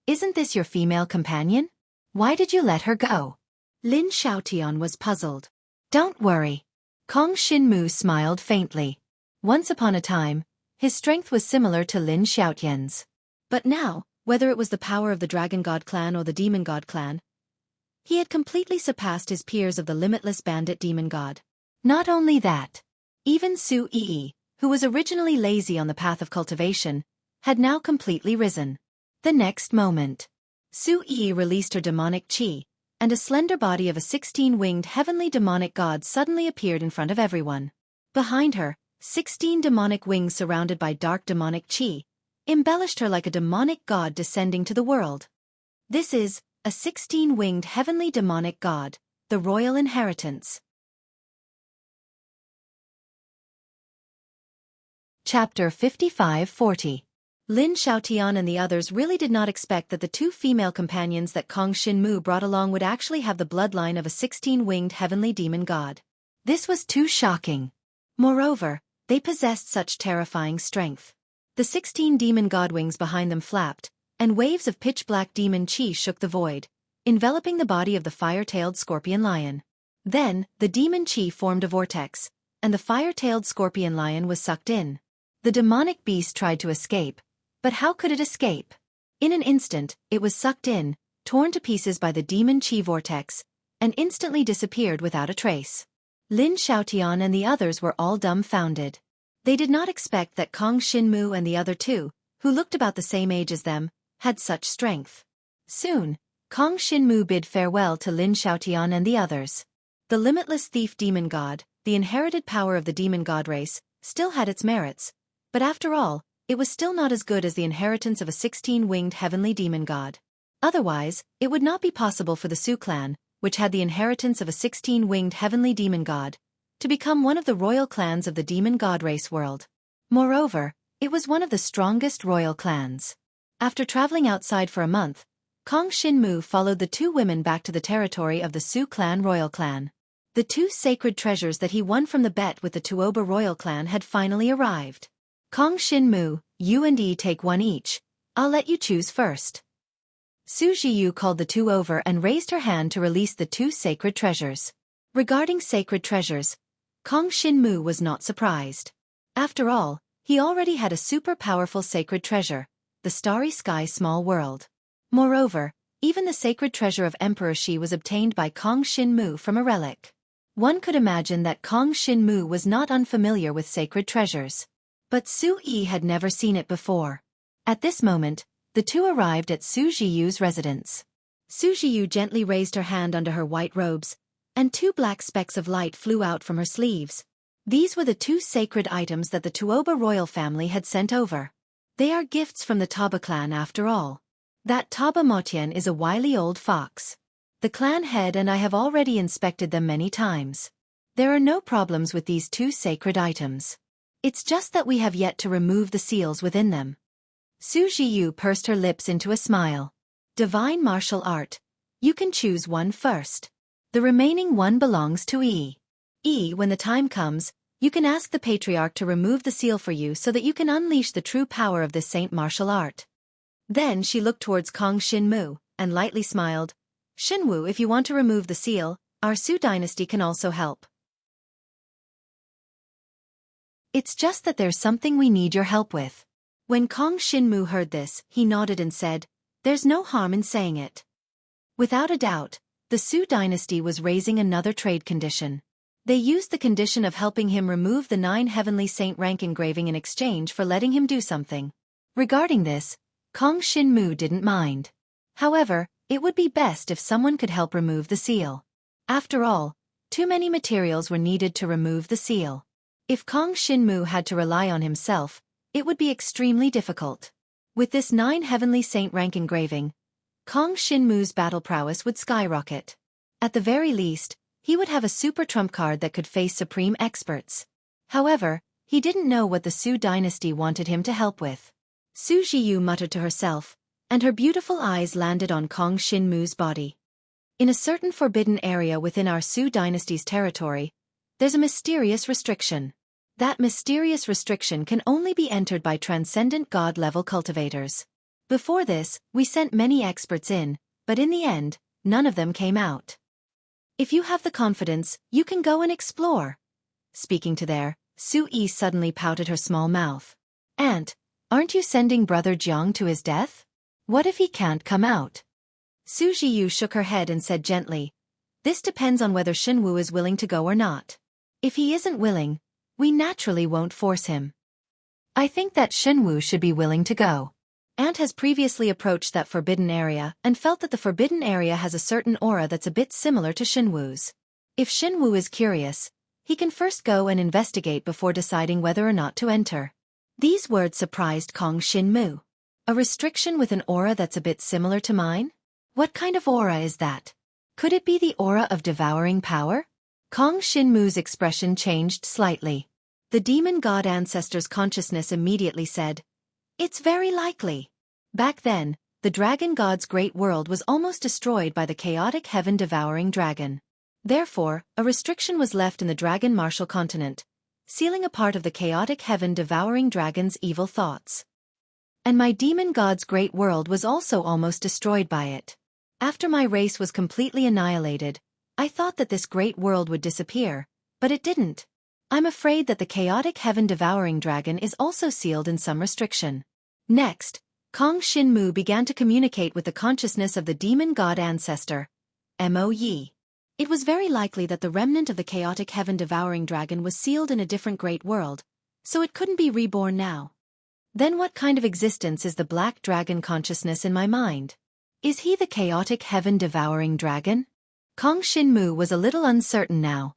isn't this your female companion? Why did you let her go? Lin Xiaotian was puzzled. Don't worry. Kong Shinmu smiled faintly. Once upon a time, his strength was similar to Lin Xiaotian's. But now, whether it was the power of the Dragon God clan or the Demon God clan, he had completely surpassed his peers of the limitless bandit demon god. Not only that, even Xueqi, who was originally lazy on the path of cultivation, had now completely risen. The next moment, Xueqi released her demonic qi, and a slender body of a 16-winged heavenly demonic god suddenly appeared in front of everyone. Behind her, 16 demonic wings surrounded by dark demonic qi embellished her like a demonic god descending to the world. This is a 16-winged heavenly demonic god, the royal inheritance. Chapter 55-40. Lin Xiaotian and the others really did not expect that the 2 female companions that Kong Shinmu brought along would actually have the bloodline of a 16-winged heavenly demon god. This was too shocking. Moreover, they possessed such terrifying strength. The 16 demon god wings behind them flapped, and waves of pitch-black demon qi shook the void, enveloping the body of the fire-tailed scorpion lion. Then, the demon qi formed a vortex, and the fire-tailed scorpion lion was sucked in. The demonic beast tried to escape, but how could it escape? In an instant, it was sucked in, torn to pieces by the demon qi vortex, and instantly disappeared without a trace. Lin Xiaotian and the others were all dumbfounded. They did not expect that Kong Shinmu and the other 2, who looked about the same age as them, had such strength. Soon, Kong Shinmu bid farewell to Lin Xiaotian and the others. The limitless thief demon god, the inherited power of the demon god race, still had its merits, but after all, it was still not as good as the inheritance of a 16-winged heavenly demon god. Otherwise, it would not be possible for the Su clan, which had the inheritance of a 16-winged heavenly demon god, to become one of the royal clans of the demon god race world. Moreover, it was one of the strongest royal clans. After traveling outside for a month, Kong Shinmu followed the 2 women back to the territory of the Su clan royal clan. The 2 sacred treasures that he won from the bet with the Tuoba royal clan had finally arrived. Kong Shinmu, you and E take one each. I'll let you choose first. Su Jiyu called the 2 over and raised her hand to release the 2 sacred treasures. Regarding sacred treasures, Kong Shinmu was not surprised. After all, he already had a super powerful sacred treasure, the Starry Sky Small World. Moreover, even the sacred treasure of Emperor Shi was obtained by Kong Shinmu from a relic. One could imagine that Kong Shinmu was not unfamiliar with sacred treasures. But Xueqi had never seen it before. At this moment, the 2 arrived at Su Jiyu's residence. Su Jiyu gently raised her hand under her white robes, and 2 black specks of light flew out from her sleeves. These were the 2 sacred items that the Tuoba royal family had sent over. They are gifts from the Taba clan after all. That Taba Motian is a wily old fox. The clan head and I have already inspected them many times. There are no problems with these 2 sacred items. It's just that we have yet to remove the seals within them. Xueqi pursed her lips into a smile. Divine martial art. You can choose one first. The remaining one belongs to E. When the time comes, you can ask the Patriarch to remove the seal for you so that you can unleash the true power of this saint martial art. Then she looked towards Kong Xinmu, and lightly smiled. Xinwu, if you want to remove the seal, our Su dynasty can also help. It's just that there's something we need your help with. When Kong Xinmu heard this, he nodded and said, there's no harm in saying it. Without a doubt, the Su dynasty was raising another trade condition. They used the condition of helping him remove the 9 heavenly saint rank engraving in exchange for letting him do something. Regarding this, Kong Xinmu didn't mind. However, it would be best if someone could help remove the seal. After all, too many materials were needed to remove the seal. If Kong Xinmu had to rely on himself, it would be extremely difficult. With this 9 heavenly saint rank engraving, Kong Xinmu's battle prowess would skyrocket. At the very least, he would have a super trump card that could face supreme experts. However, he didn't know what the Su dynasty wanted him to help with. Xueqi muttered to herself, and her beautiful eyes landed on Kong Xinmu's body. In a certain forbidden area within our Su dynasty's territory, there's a mysterious restriction. That mysterious restriction can only be entered by transcendent god-level cultivators. Before this, we sent many experts in, but in the end, none of them came out. If you have the confidence, you can go and explore. Speaking to there, Xueqi suddenly pouted her small mouth. Aunt, aren't you sending Brother Jiang to his death? What if he can't come out? Xueqi shook her head and said gently, this depends on whether Xinwu is willing to go or not. If he isn't willing, we naturally won't force him. I think that Xinwu should be willing to go. Aunt has previously approached that forbidden area and felt that the forbidden area has a certain aura that's a bit similar to Xinwu's. If Xinwu is curious, he can first go and investigate before deciding whether or not to enter. These words surprised Kong Xinmu. A restriction with an aura that's a bit similar to mine? What kind of aura is that? Could it be the aura of devouring power? Kong Xinmu's expression changed slightly. The demon god ancestor's consciousness immediately said, it's very likely. Back then, the dragon god's great world was almost destroyed by the chaotic heaven-devouring dragon. Therefore, a restriction was left in the dragon martial continent, sealing a part of the chaotic heaven-devouring dragon's evil thoughts. And my demon god's great world was also almost destroyed by it. After my race was completely annihilated, I thought that this great world would disappear, but it didn't. I'm afraid that the chaotic heaven-devouring dragon is also sealed in some restriction. Next, Kong Xinmu began to communicate with the consciousness of the demon god ancestor, Mo Yi. It was very likely that the remnant of the chaotic heaven-devouring dragon was sealed in a different great world, so it couldn't be reborn now. Then what kind of existence is the black dragon consciousness in my mind? Is he the chaotic heaven-devouring dragon? Kong Xinmu was a little uncertain now.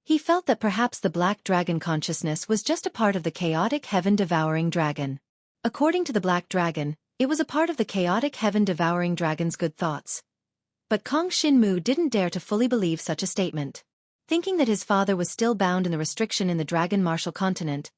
He felt that perhaps the black dragon consciousness was just a part of the chaotic heaven-devouring dragon. According to the black dragon, it was a part of the chaotic heaven-devouring dragon's good thoughts. But Kong Xinmu didn't dare to fully believe such a statement. Thinking that his father was still bound in the restriction in the dragon martial continent,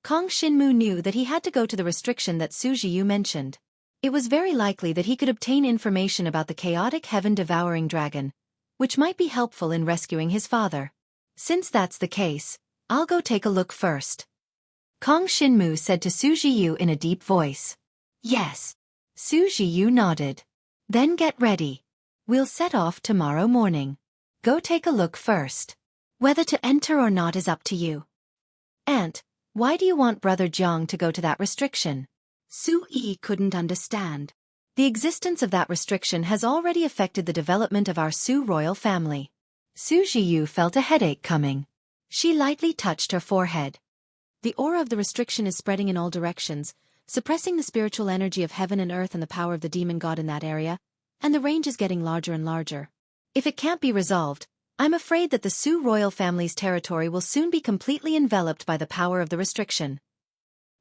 Kong Xinmu knew that he had to go to the restriction that Xueqi mentioned. It was very likely that he could obtain information about the chaotic heaven-devouring dragon, which might be helpful in rescuing his father. Since that's the case, I'll go take a look first. Kong Xinmu said to Xueqi in a deep voice. Yes. Xueqi nodded. Then get ready. We'll set off tomorrow morning. Go take a look first. Whether to enter or not is up to you. Aunt, why do you want Brother Jiang to go to that restriction? Xueqi couldn't understand. The existence of that restriction has already affected the development of our Su royal family. Xueqi felt a headache coming. She lightly touched her forehead. The aura of the restriction is spreading in all directions, suppressing the spiritual energy of heaven and earth and the power of the demon god in that area, and the range is getting larger and larger. If it can't be resolved, I'm afraid that the Su royal family's territory will soon be completely enveloped by the power of the restriction.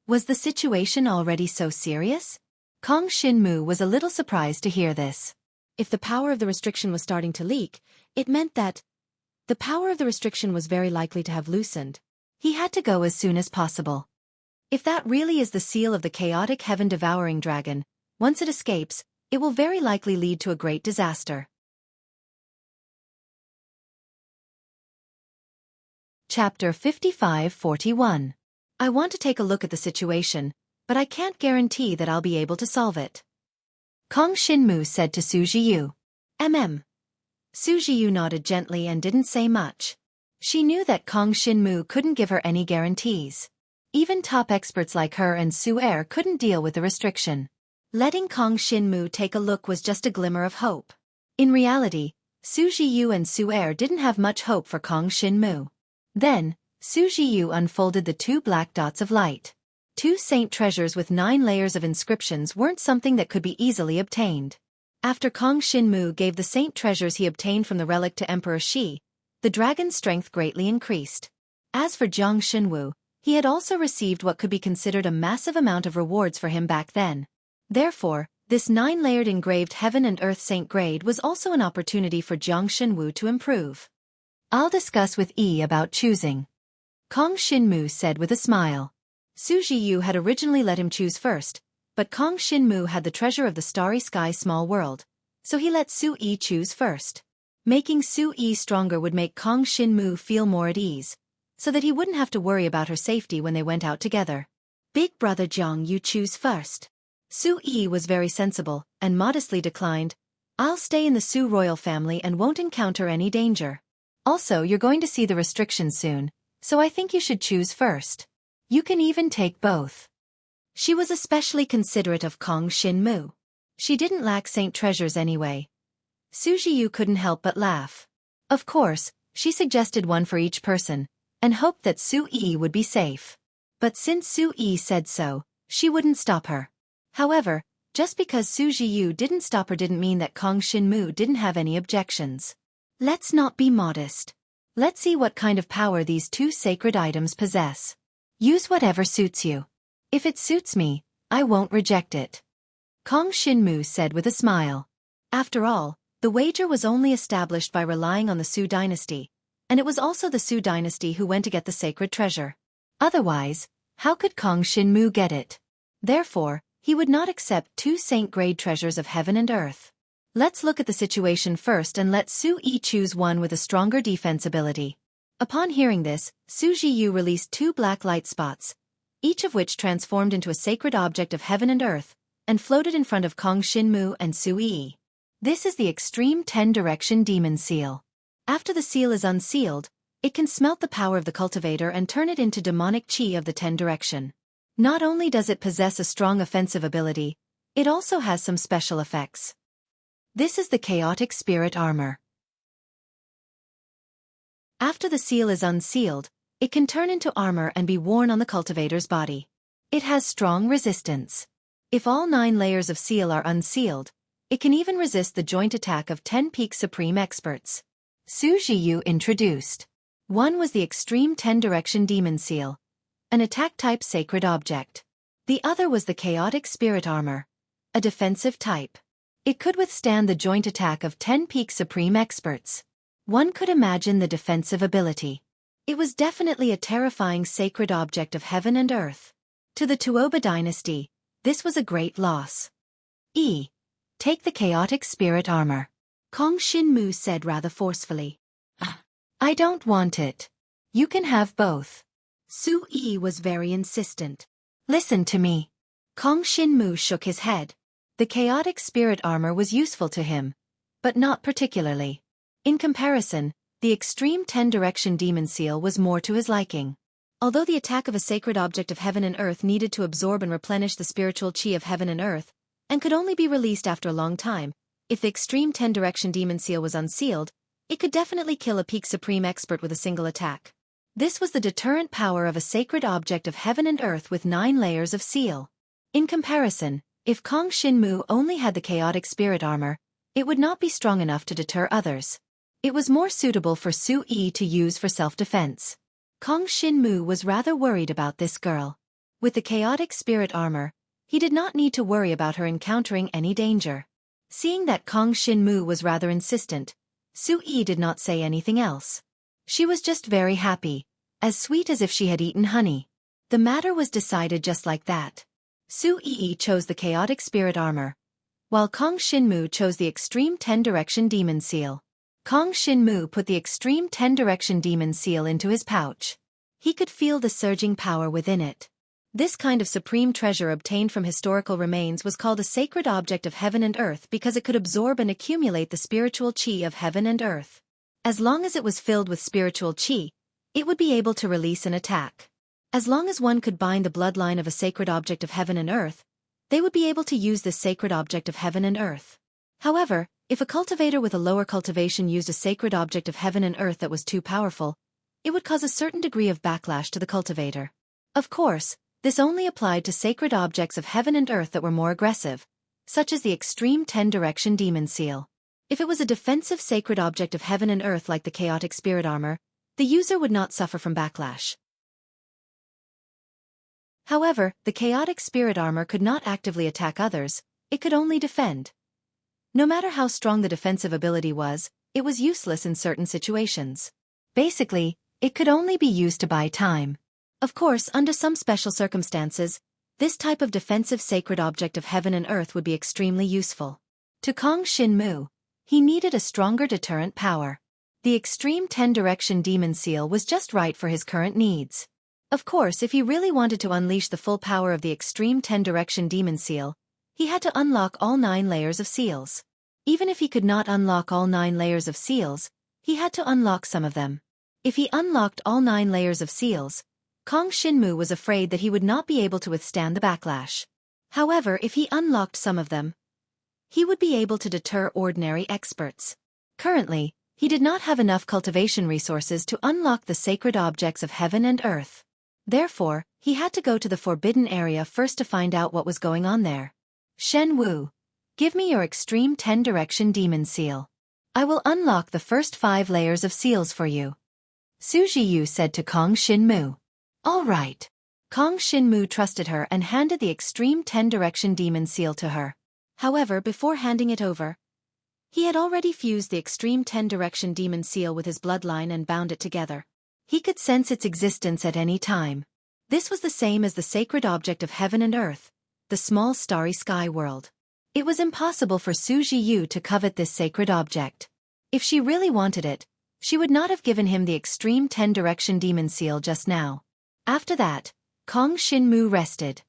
Was the situation already so serious? Kong Xinmu was a little surprised to hear this. If the power of the restriction was starting to leak, it meant that The power of the restriction was very likely to have loosened. He had to go as soon as possible. If that really is the seal of the chaotic heaven-devouring dragon, once it escapes, it will very likely lead to a great disaster. Chapter 55-41. I want to take a look at the situation, but I can't guarantee that I'll be able to solve it. Kong Xinmu said to Su Jiyu. Su Jiyu nodded gently and didn't say much. She knew that Kong Xinmu couldn't give her any guarantees. Even top experts like her and Xueqi couldn't deal with the restriction. Letting Kong Xinmu take a look was just a glimmer of hope. In reality, Su Jiyu and Xueqi didn't have much hope for Kong Xinmu. Then, Su Jiyu unfolded the 2 black dots of light. 2 saint treasures with 9 layers of inscriptions weren't something that could be easily obtained. After Kong Xinmu gave the saint treasures he obtained from the relic to Emperor Shi, the dragon's strength greatly increased. As for Jiang Xinwu, he had also received what could be considered a massive amount of rewards for him back then. Therefore, this 9-layered engraved heaven and earth saint grade was also an opportunity for Jiang Xinwu to improve. I'll discuss with Yi about choosing, Kong Xinmu said with a smile. Su Jiyu had originally let him choose first, but Kong Xinmu had the treasure of the starry sky small world, so he let Su Yi choose first. Making Su Yi stronger would make Kong Xinmu feel more at ease, so that he wouldn't have to worry about her safety when they went out together. Big brother Jiang, you choose first. Su Yi was very sensible, and modestly declined, I'll stay in the Su royal family and won't encounter any danger. Also, you're going to see the restrictions soon, so I think you should choose first. You can even take both. She was especially considerate of Kong Xinmu. She didn't lack saint treasures anyway. Su Jiyu couldn't help but laugh. Of course, she suggested one for each person, and hoped that Su Yi would be safe. But since Su Yi said so, she wouldn't stop her. However, just because Su Jiyu didn't stop her didn't mean that Kong Xinmu didn't have any objections. Let's not be modest. Let's see what kind of power these 2 sacred items possess. Use whatever suits you. If it suits me, I won't reject it. Kong Xinmu said with a smile. After all, the wager was only established by relying on the Su dynasty, and it was also the Su dynasty who went to get the sacred treasure. Otherwise, how could Kong Xinmu get it? Therefore, he would not accept 2 saint-grade treasures of heaven and earth. Let's look at the situation first and let Su Yi choose one with a stronger defense ability. Upon hearing this, Su Jiyu released 2 black light spots, each of which transformed into a sacred object of heaven and earth, and floated in front of Kong Xinmu and Su Yi. This is the Extreme 10-Direction Demon Seal. After the seal is unsealed, it can smelt the power of the cultivator and turn it into demonic chi of the 10 direction. Not only does it possess a strong offensive ability, it also has some special effects. This is the Chaotic Spirit Armor. After the seal is unsealed, it can turn into armor and be worn on the cultivator's body. It has strong resistance. If all 9 layers of seal are unsealed, it can even resist the joint attack of 10 peak supreme experts. Su Jiyu introduced. One was the Extreme 10-Direction Demon Seal, an attack-type sacred object. The other was the Chaotic Spirit Armor, a defensive type. It could withstand the joint attack of 10 peak supreme experts. One could imagine the defensive ability. It was definitely a terrifying sacred object of heaven and earth. To the Tuoba dynasty, this was a great loss. Take the Chaotic Spirit Armor. Kong Xinmu said rather forcefully. I don't want it. You can have both. Su Yi was very insistent. Listen to me. Kong Xinmu shook his head. The Chaotic Spirit Armor was useful to him, but not particularly. In comparison, the Extreme 10-Direction Demon Seal was more to his liking. Although the attack of a sacred object of heaven and earth needed to absorb and replenish the spiritual chi of heaven and earth, and could only be released after a long time, if the Extreme 10-Direction Demon Seal was unsealed, it could definitely kill a peak supreme expert with a single attack. This was the deterrent power of a sacred object of heaven and earth with 9 layers of seal. In comparison, if Kong Xinmu only had the Chaotic Spirit Armor, it would not be strong enough to deter others. It was more suitable for Su Yi to use for self-defense. Kong Xinmu was rather worried about this girl. With the Chaotic Spirit Armor, he did not need to worry about her encountering any danger. Seeing that Kong Xinmu was rather insistent, Su Yi did not say anything else. She was just very happy, as sweet as if she had eaten honey. The matter was decided just like that. Xueqi chose the chaotic spirit armor, while Kong Shinmu chose the extreme 10-direction demon seal. Kong Shinmu put the extreme 10-direction demon seal into his pouch. He could feel the surging power within it. This kind of supreme treasure obtained from historical remains was called a sacred object of heaven and earth because it could absorb and accumulate the spiritual qi of heaven and earth. As long as it was filled with spiritual qi, it would be able to release an attack. As long as one could bind the bloodline of a sacred object of heaven and earth, they would be able to use this sacred object of heaven and earth. However, if a cultivator with a lower cultivation used a sacred object of heaven and earth that was too powerful, it would cause a certain degree of backlash to the cultivator. Of course, this only applied to sacred objects of heaven and earth that were more aggressive, such as the extreme 10-direction demon seal. If it was a defensive sacred object of heaven and earth like the chaotic spirit armor, the user would not suffer from backlash. However, the chaotic spirit armor could not actively attack others, it could only defend. No matter how strong the defensive ability was, it was useless in certain situations. Basically, it could only be used to buy time. Of course, under some special circumstances, this type of defensive sacred object of heaven and earth would be extremely useful. To Kong Shinmu, he needed a stronger deterrent power. The extreme 10-direction demon seal was just right for his current needs. Of course, if he really wanted to unleash the full power of the extreme 10-direction demon seal, he had to unlock all 9 layers of seals. Even if he could not unlock all 9 layers of seals, he had to unlock some of them. If he unlocked all 9 layers of seals, Kong Shinmu was afraid that he would not be able to withstand the backlash. However, if he unlocked some of them, he would be able to deter ordinary experts. Currently, he did not have enough cultivation resources to unlock the sacred objects of heaven and earth. Therefore, he had to go to the forbidden area first to find out what was going on there. Shen Wu, give me your extreme 10-direction demon seal. I will unlock the first 5 layers of seals for you. Xueqi said to Kong Shinmu. All right. Kong Shinmu trusted her and handed the extreme 10-direction demon seal to her. However, before handing it over, he had already fused the extreme 10-direction demon seal with his bloodline and bound it together. He could sense its existence at any time. This was the same as the sacred object of heaven and earth, the small starry sky world. It was impossible for Xueqi to covet this sacred object. If she really wanted it, she would not have given him the extreme 10-direction demon seal just now. After that, Kong Shinmu rested.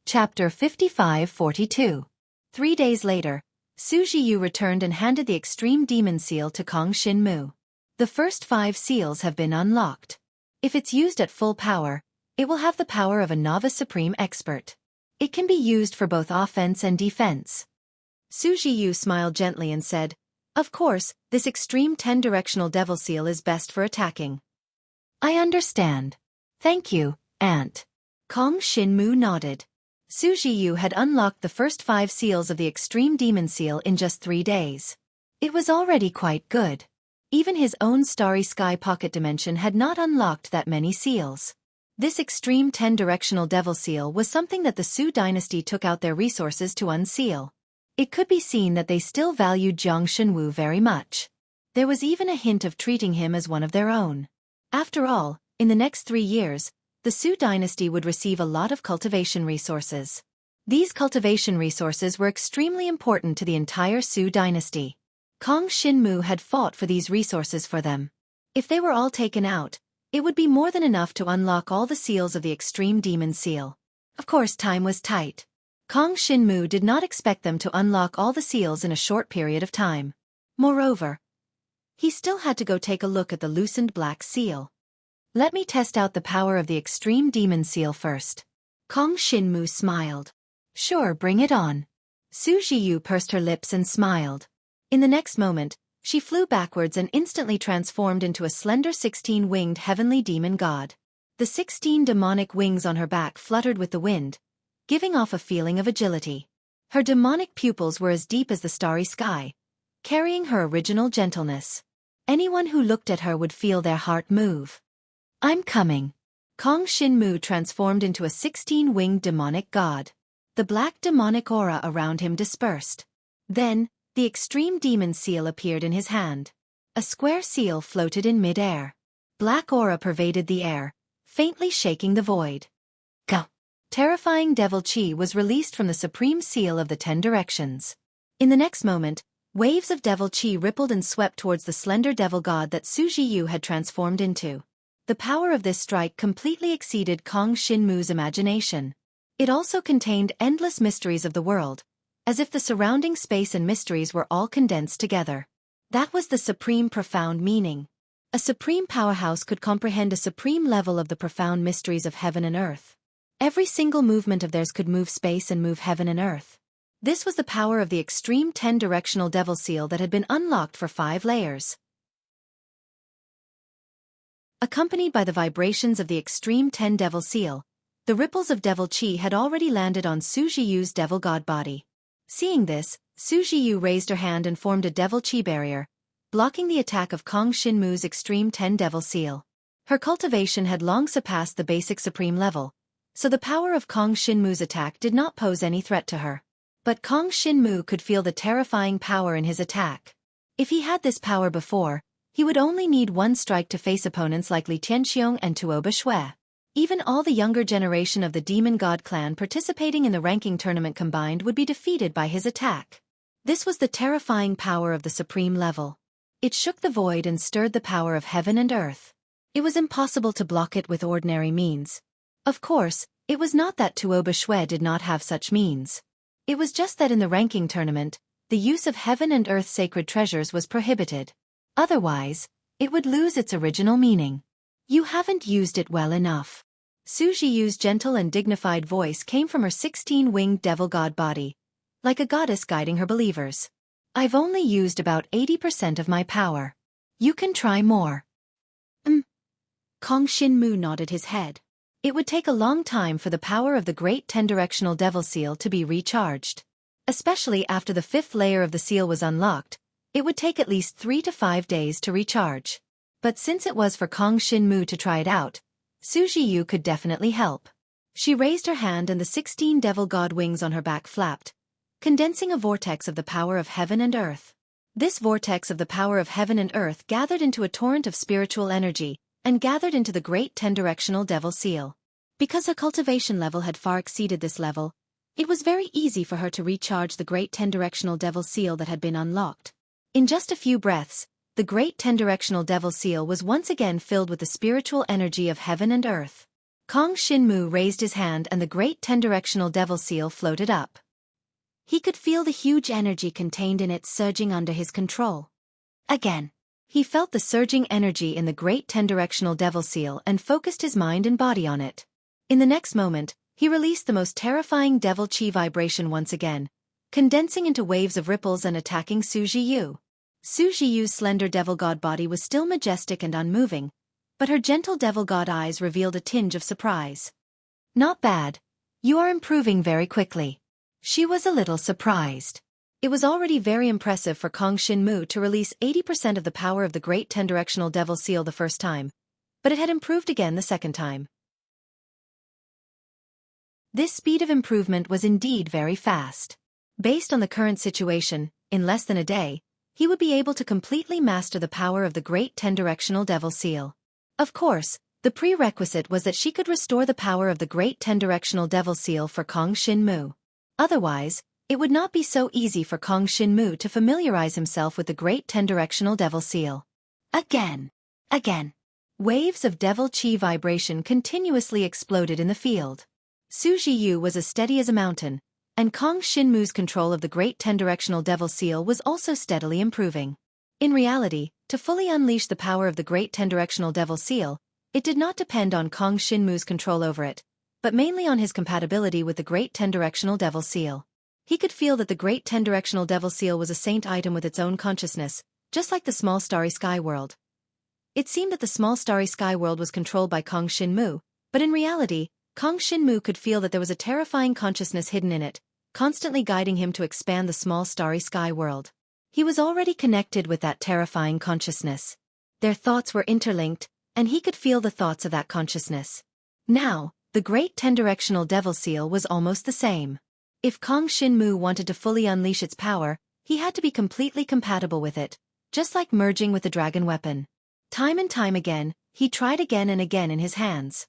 Chapter 55-42. 3 days later, Xueqi returned and handed the extreme demon seal to Kong Shinmu. The first 5 seals have been unlocked. If it's used at full power, it will have the power of a novice supreme expert. It can be used for both offense and defense. Xueqi smiled gently and said, of course, this extreme 10-directional devil seal is best for attacking. I understand. Thank you, Aunt. Kong Shinmu nodded. Xueqi had unlocked the first 5 seals of the extreme demon seal in just 3 days. It was already quite good. Even his own starry sky pocket dimension had not unlocked that many seals. This extreme 10-directional devil seal was something that the Su dynasty took out their resources to unseal. It could be seen that they still valued Jiang Shenwu very much. There was even a hint of treating him as one of their own. After all, in the next 3 years, the Su dynasty would receive a lot of cultivation resources. These cultivation resources were extremely important to the entire Su dynasty. Kong Shinmu had fought for these resources for them. If they were all taken out, it would be more than enough to unlock all the seals of the extreme demon seal. Of course, time was tight. Kong Shinmu did not expect them to unlock all the seals in a short period of time. Moreover, he still had to go take a look at the loosened black seal. Let me test out the power of the extreme demon seal first. Kong Shinmu smiled. Sure, bring it on. Xueqi pursed her lips and smiled. In the next moment, she flew backwards and instantly transformed into a slender 16-winged heavenly demon god. The 16 demonic wings on her back fluttered with the wind, giving off a feeling of agility. Her demonic pupils were as deep as the starry sky, carrying her original gentleness. Anyone who looked at her would feel their heart move. I'm coming. Kong Shinmu transformed into a 16-winged demonic god. The black demonic aura around him dispersed. Then, The extreme demon seal appeared in his hand. A square seal floated in mid-air. Black aura pervaded the air, faintly shaking the void. Go! Terrifying devil chi was released from the supreme seal of the 10 directions. In the next moment, waves of devil chi rippled and swept towards the slender devil god that Xueqi had transformed into. The power of this strike completely exceeded Kong Shinmu's imagination. It also contained endless mysteries of the world, as if the surrounding space and mysteries were all condensed together. That was the supreme profound meaning. A supreme powerhouse could comprehend a supreme level of the profound mysteries of heaven and earth. Every single movement of theirs could move space and move heaven and earth. This was the power of the extreme 10-directional devil seal that had been unlocked for 5 layers. Accompanied by the vibrations of the extreme 10 devil seal, the ripples of devil chi had already landed on Xueqi's devil god body. Seeing this, Xueqi raised her hand and formed a devil chi barrier, blocking the attack of Kong Shinmu's extreme 10 devil seal. Her cultivation had long surpassed the basic supreme level, so the power of Kong Shinmu's attack did not pose any threat to her. But Kong Shinmu could feel the terrifying power in his attack. If he had this power before, he would only need one strike to face opponents like Li Tianxiong and Tuoba Shui. Even all the younger generation of the Demon God clan participating in the ranking tournament combined would be defeated by his attack. This was the terrifying power of the supreme level. It shook the void and stirred the power of heaven and earth. It was impossible to block it with ordinary means. Of course, it was not that Tuoba Shui did not have such means. It was just that in the ranking tournament, the use of heaven and earth sacred treasures was prohibited. Otherwise, it would lose its original meaning. You haven't used it well enough. Xueqi's gentle and dignified voice came from her 16-winged devil god body, like a goddess guiding her believers. I've only used about 80% of my power. You can try more. Kong Shinmu nodded his head. It would take a long time for the power of the great 10-directional devil seal to be recharged. Especially after the 5th layer of the seal was unlocked, it would take at least 3 to 5 days to recharge. But since it was for Kong Shinmu to try it out, Xueqi could definitely help. She raised her hand and the 16 devil god wings on her back flapped, condensing a vortex of the power of heaven and earth. This vortex of the power of heaven and earth gathered into a torrent of spiritual energy, and gathered into the great 10-directional devil seal. Because her cultivation level had far exceeded this level, it was very easy for her to recharge the great 10-directional devil seal that had been unlocked. In just a few breaths, the great 10-directional devil seal was once again filled with the spiritual energy of heaven and earth. Kong Shinmu raised his hand and the great 10-directional devil seal floated up. He could feel the huge energy contained in it surging under his control. Again, he felt the surging energy in the great 10-directional devil seal and focused his mind and body on it. In the next moment, he released the most terrifying devil chi vibration once again, condensing into waves of ripples and attacking Xueqi. Xueqi's slender devil god body was still majestic and unmoving, but her gentle devil god eyes revealed a tinge of surprise. Not bad. You are improving very quickly. She was a little surprised. It was already very impressive for Kong Shinmu to release 80% of the power of the great 10-directional devil seal the first time, but it had improved again the second time. This speed of improvement was indeed very fast. Based on the current situation, in less than a day, he would be able to completely master the power of the great 10-directional devil seal. Of course, the prerequisite was that she could restore the power of the great 10-directional devil seal for Kong Shinmu. Otherwise, it would not be so easy for Kong Shinmu to familiarize himself with the great 10-directional devil seal. Again. Waves of devil chi vibration continuously exploded in the field. Xueqi was as steady as a mountain, and Kong Shinmu's control of the great 10-directional devil seal was also steadily improving. In reality, to fully unleash the power of the great 10-directional devil seal, it did not depend on Kong Shinmu's control over it, but mainly on his compatibility with the great 10-directional devil seal. He could feel that the great 10-directional devil seal was a saint item with its own consciousness, just like the small starry sky world. It seemed that the small starry sky world was controlled by Kong Shinmu, but in reality, Kong Shinmu could feel that there was a terrifying consciousness hidden in it, constantly guiding him to expand the small starry sky world. He was already connected with that terrifying consciousness. Their thoughts were interlinked, and he could feel the thoughts of that consciousness. Now, the great 10-directional devil seal was almost the same. If Kong Shinmu wanted to fully unleash its power, He had to be completely compatible with it, just like merging with the dragon weapon. Time and time again, he tried again and again in his hands.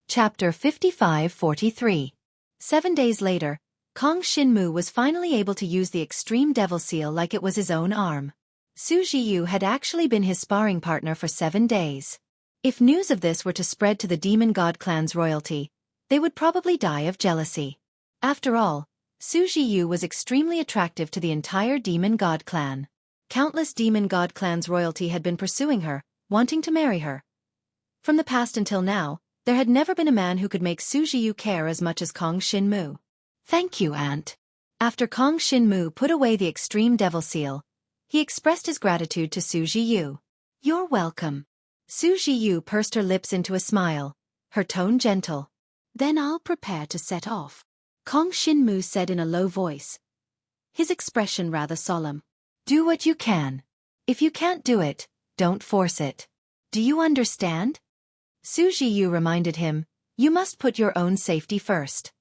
Chapter 55-43. 7 days later, Kong Shinmu was finally able to use the extreme devil seal like it was his own arm. Xueqi had actually been his sparring partner for 7 days. If news of this were to spread to the demon god clan's royalty, they would probably die of jealousy. After all, Xueqi was extremely attractive to the entire demon god clan. Countless demon god clan's royalty had been pursuing her, wanting to marry her. From the past until now, there had never been a man who could make Xueqi care as much as Kong Shinmu. "Thank you, Aunt." After Kong Shinmu put away the extreme devil seal, he expressed his gratitude to Xueqi. "You're welcome." Xueqi pursed her lips into a smile, her tone gentle. "Then I'll prepare to set off," Kong Shinmu said in a low voice, his expression rather solemn. "Do what you can. If you can't do it, don't force it. Do you understand?" Xueqi reminded him, "You must put your own safety first."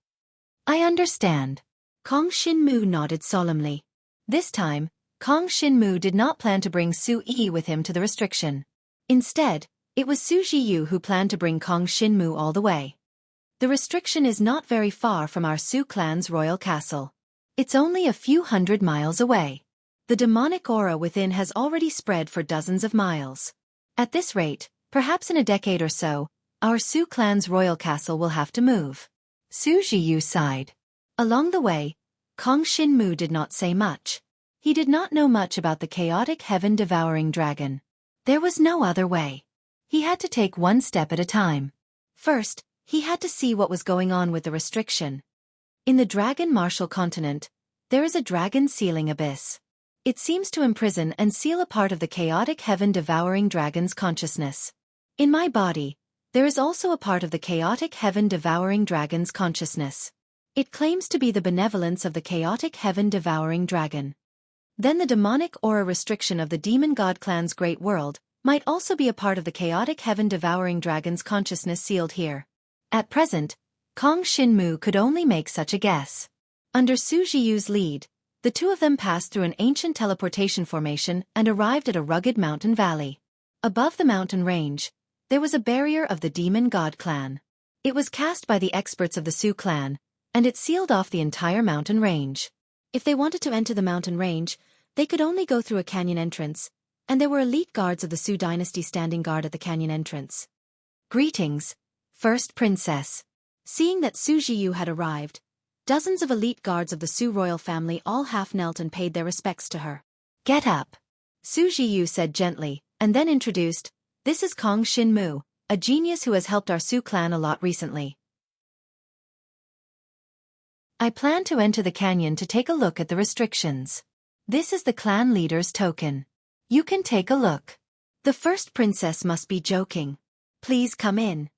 "I understand." Kong Shinmu nodded solemnly. This time, Kong Shinmu did not plan to bring Xueqi with him to the restriction. Instead, it was Xueqi who planned to bring Kong Shinmu all the way. The restriction is not very far from our Su clan's royal castle. It's only a few hundred miles away. The demonic aura within has already spread for dozens of miles. At this rate, perhaps in a decade or so, our Su clan's royal castle will have to move. Xueqi sighed. Along the way, Kong Shinmu did not say much. He did not know much about the chaotic heaven-devouring dragon. There was no other way. He had to take one step at a time. First, he had to see what was going on with the restriction. In the Dragon Martial continent, there is a dragon sealing abyss. It seems to imprison and seal a part of the chaotic heaven-devouring dragon's consciousness. In my body, there is also a part of the chaotic heaven-devouring dragon's consciousness. It claims to be the benevolence of the chaotic heaven-devouring dragon. Then the demonic aura restriction of the demon god clan's great world might also be a part of the chaotic heaven-devouring dragon's consciousness sealed here. At present, Kong Shinmu could only make such a guess. Under Xueqi's lead, the two of them passed through an ancient teleportation formation and arrived at a rugged mountain valley. Above the mountain range, there was a barrier of the demon god clan. It was cast by the experts of the Su clan, and it sealed off the entire mountain range. If they wanted to enter the mountain range, they could only go through a canyon entrance, and there were elite guards of the Su dynasty standing guard at the canyon entrance. "Greetings, First Princess." Seeing that Xueqi had arrived, dozens of elite guards of the Su royal family all half-knelt and paid their respects to her. "Get up," Xueqi said gently, and then introduced, "This is Kong Shinmu, a genius who has helped our Su clan a lot recently. I plan to enter the canyon to take a look at the restrictions. This is the clan leader's token. You can take a look." The first princess must be joking. "Please come in."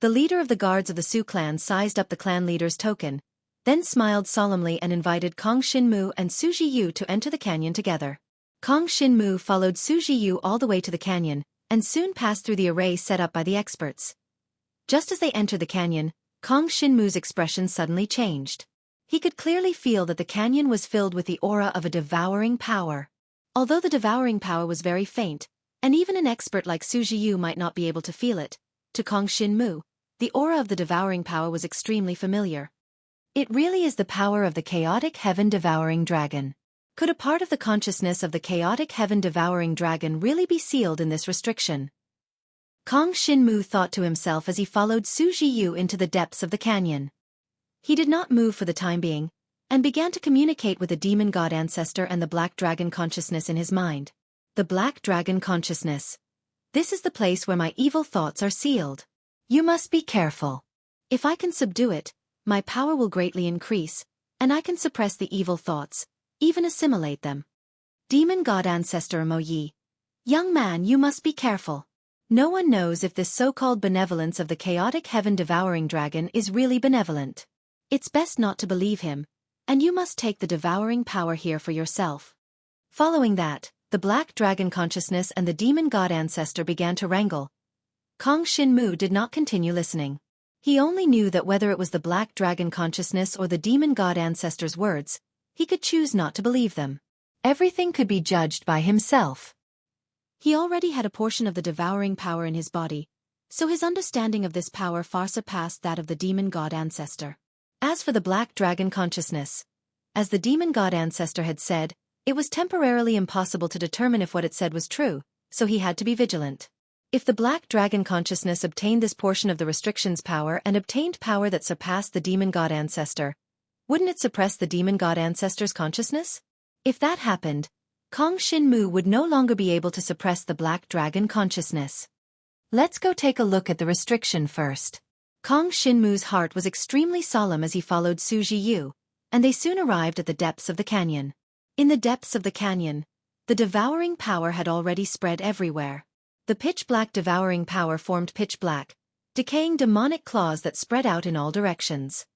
The leader of the guards of the Su clan sized up the clan leader's token, then smiled solemnly and invited Kong Shinmu and Xueqi to enter the canyon together. Kong Shinmu followed Xueqi all the way to the canyon, and soon passed through the array set up by the experts. Just as they entered the canyon, Kong Shinmu's expression suddenly changed. He could clearly feel that the canyon was filled with the aura of a devouring power. Although the devouring power was very faint, and even an expert like Xueqi might not be able to feel it, to Kong Shinmu, the aura of the devouring power was extremely familiar. It really is the power of the chaotic heaven-devouring dragon. Could a part of the consciousness of the chaotic heaven-devouring dragon really be sealed in this restriction? Kong Shinmu thought to himself as he followed Xueqi into the depths of the canyon. He did not move for the time being, and began to communicate with the demon god ancestor and the black dragon consciousness in his mind. The black dragon consciousness. This is the place where my evil thoughts are sealed. You must be careful. If I can subdue it, my power will greatly increase, and I can suppress the evil thoughts, even assimilate them. Demon god ancestor Moyi. Young man, you must be careful. No one knows if this so-called benevolence of the chaotic heaven-devouring dragon is really benevolent. It's best not to believe him, and you must take the devouring power here for yourself. Following that, the black dragon consciousness and the demon god ancestor began to wrangle. Kong Shinmu did not continue listening. He only knew that whether it was the black dragon consciousness or the demon god ancestor's words, he could choose not to believe them. Everything could be judged by himself. He already had a portion of the devouring power in his body, so his understanding of this power far surpassed that of the demon god ancestor. As for the black dragon consciousness, as the demon god ancestor had said, it was temporarily impossible to determine if what it said was true, so he had to be vigilant. If the black dragon consciousness obtained this portion of the restriction's power and obtained power that surpassed the demon god ancestor, wouldn't it suppress the demon god ancestor's consciousness? If that happened, Kong Shinmu would no longer be able to suppress the black dragon consciousness. Let's go take a look at the restriction first. Kong Shinmu's heart was extremely solemn as he followed Xueqi Yu, and they soon arrived at the depths of the canyon. In the depths of the canyon, the devouring power had already spread everywhere. The pitch-black devouring power formed pitch-black, decaying demonic claws that spread out in all directions.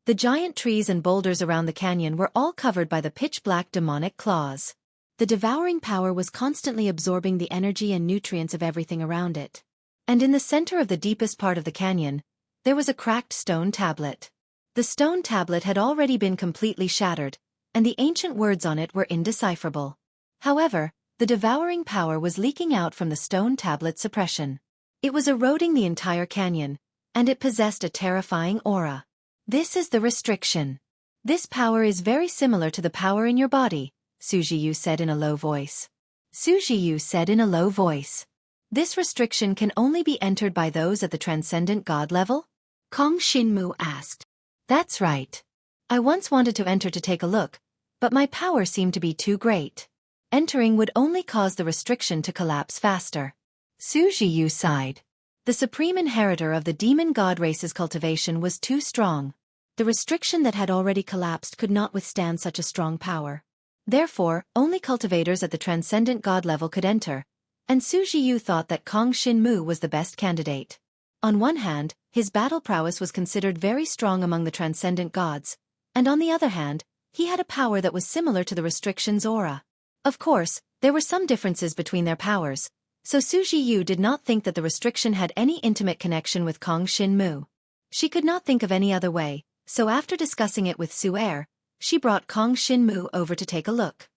The giant trees and boulders around the canyon were all covered by the pitch-black demonic claws. The devouring power was constantly absorbing the energy and nutrients of everything around it. And in the center of the deepest part of the canyon, there was a cracked stone tablet. The stone tablet had already been completely shattered, and the ancient words on it were indecipherable. However, the devouring power was leaking out from the stone tablet's suppression. It was eroding the entire canyon, and it possessed a terrifying aura. This is the restriction. This power is very similar to the power in your body, Xueqi Yu said in a low voice. Xueqi Yu said in a low voice. This restriction can only be entered by those at the transcendent god level? Kong Shinmu asked. That's right. I once wanted to enter to take a look, but my power seemed to be too great. Entering would only cause the restriction to collapse faster. Xueqi Yu sighed. The supreme inheritor of the demon god race's cultivation was too strong. The restriction that had already collapsed could not withstand such a strong power. Therefore, only cultivators at the transcendent god level could enter, and Xueqi Yu thought that Kong Shinmu was the best candidate. On one hand, his battle prowess was considered very strong among the transcendent gods, and on the other hand, he had a power that was similar to the restriction's aura. Of course, there were some differences between their powers, so Xueqi Yu did not think that the restriction had any intimate connection with Kong Shinmu. She could not think of any other way, so after discussing it with Xueqi, she brought Kong Shinmu over to take a look.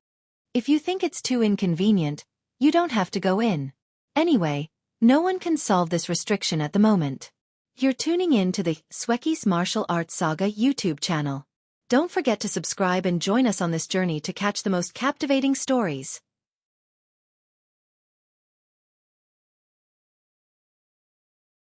If you think it's too inconvenient, you don't have to go in. Anyway, no one can solve this restriction at the moment. You're tuning in to the Xueqi's Martial Arts Saga YouTube channel. Don't forget to subscribe and join us on this journey to catch the most captivating stories.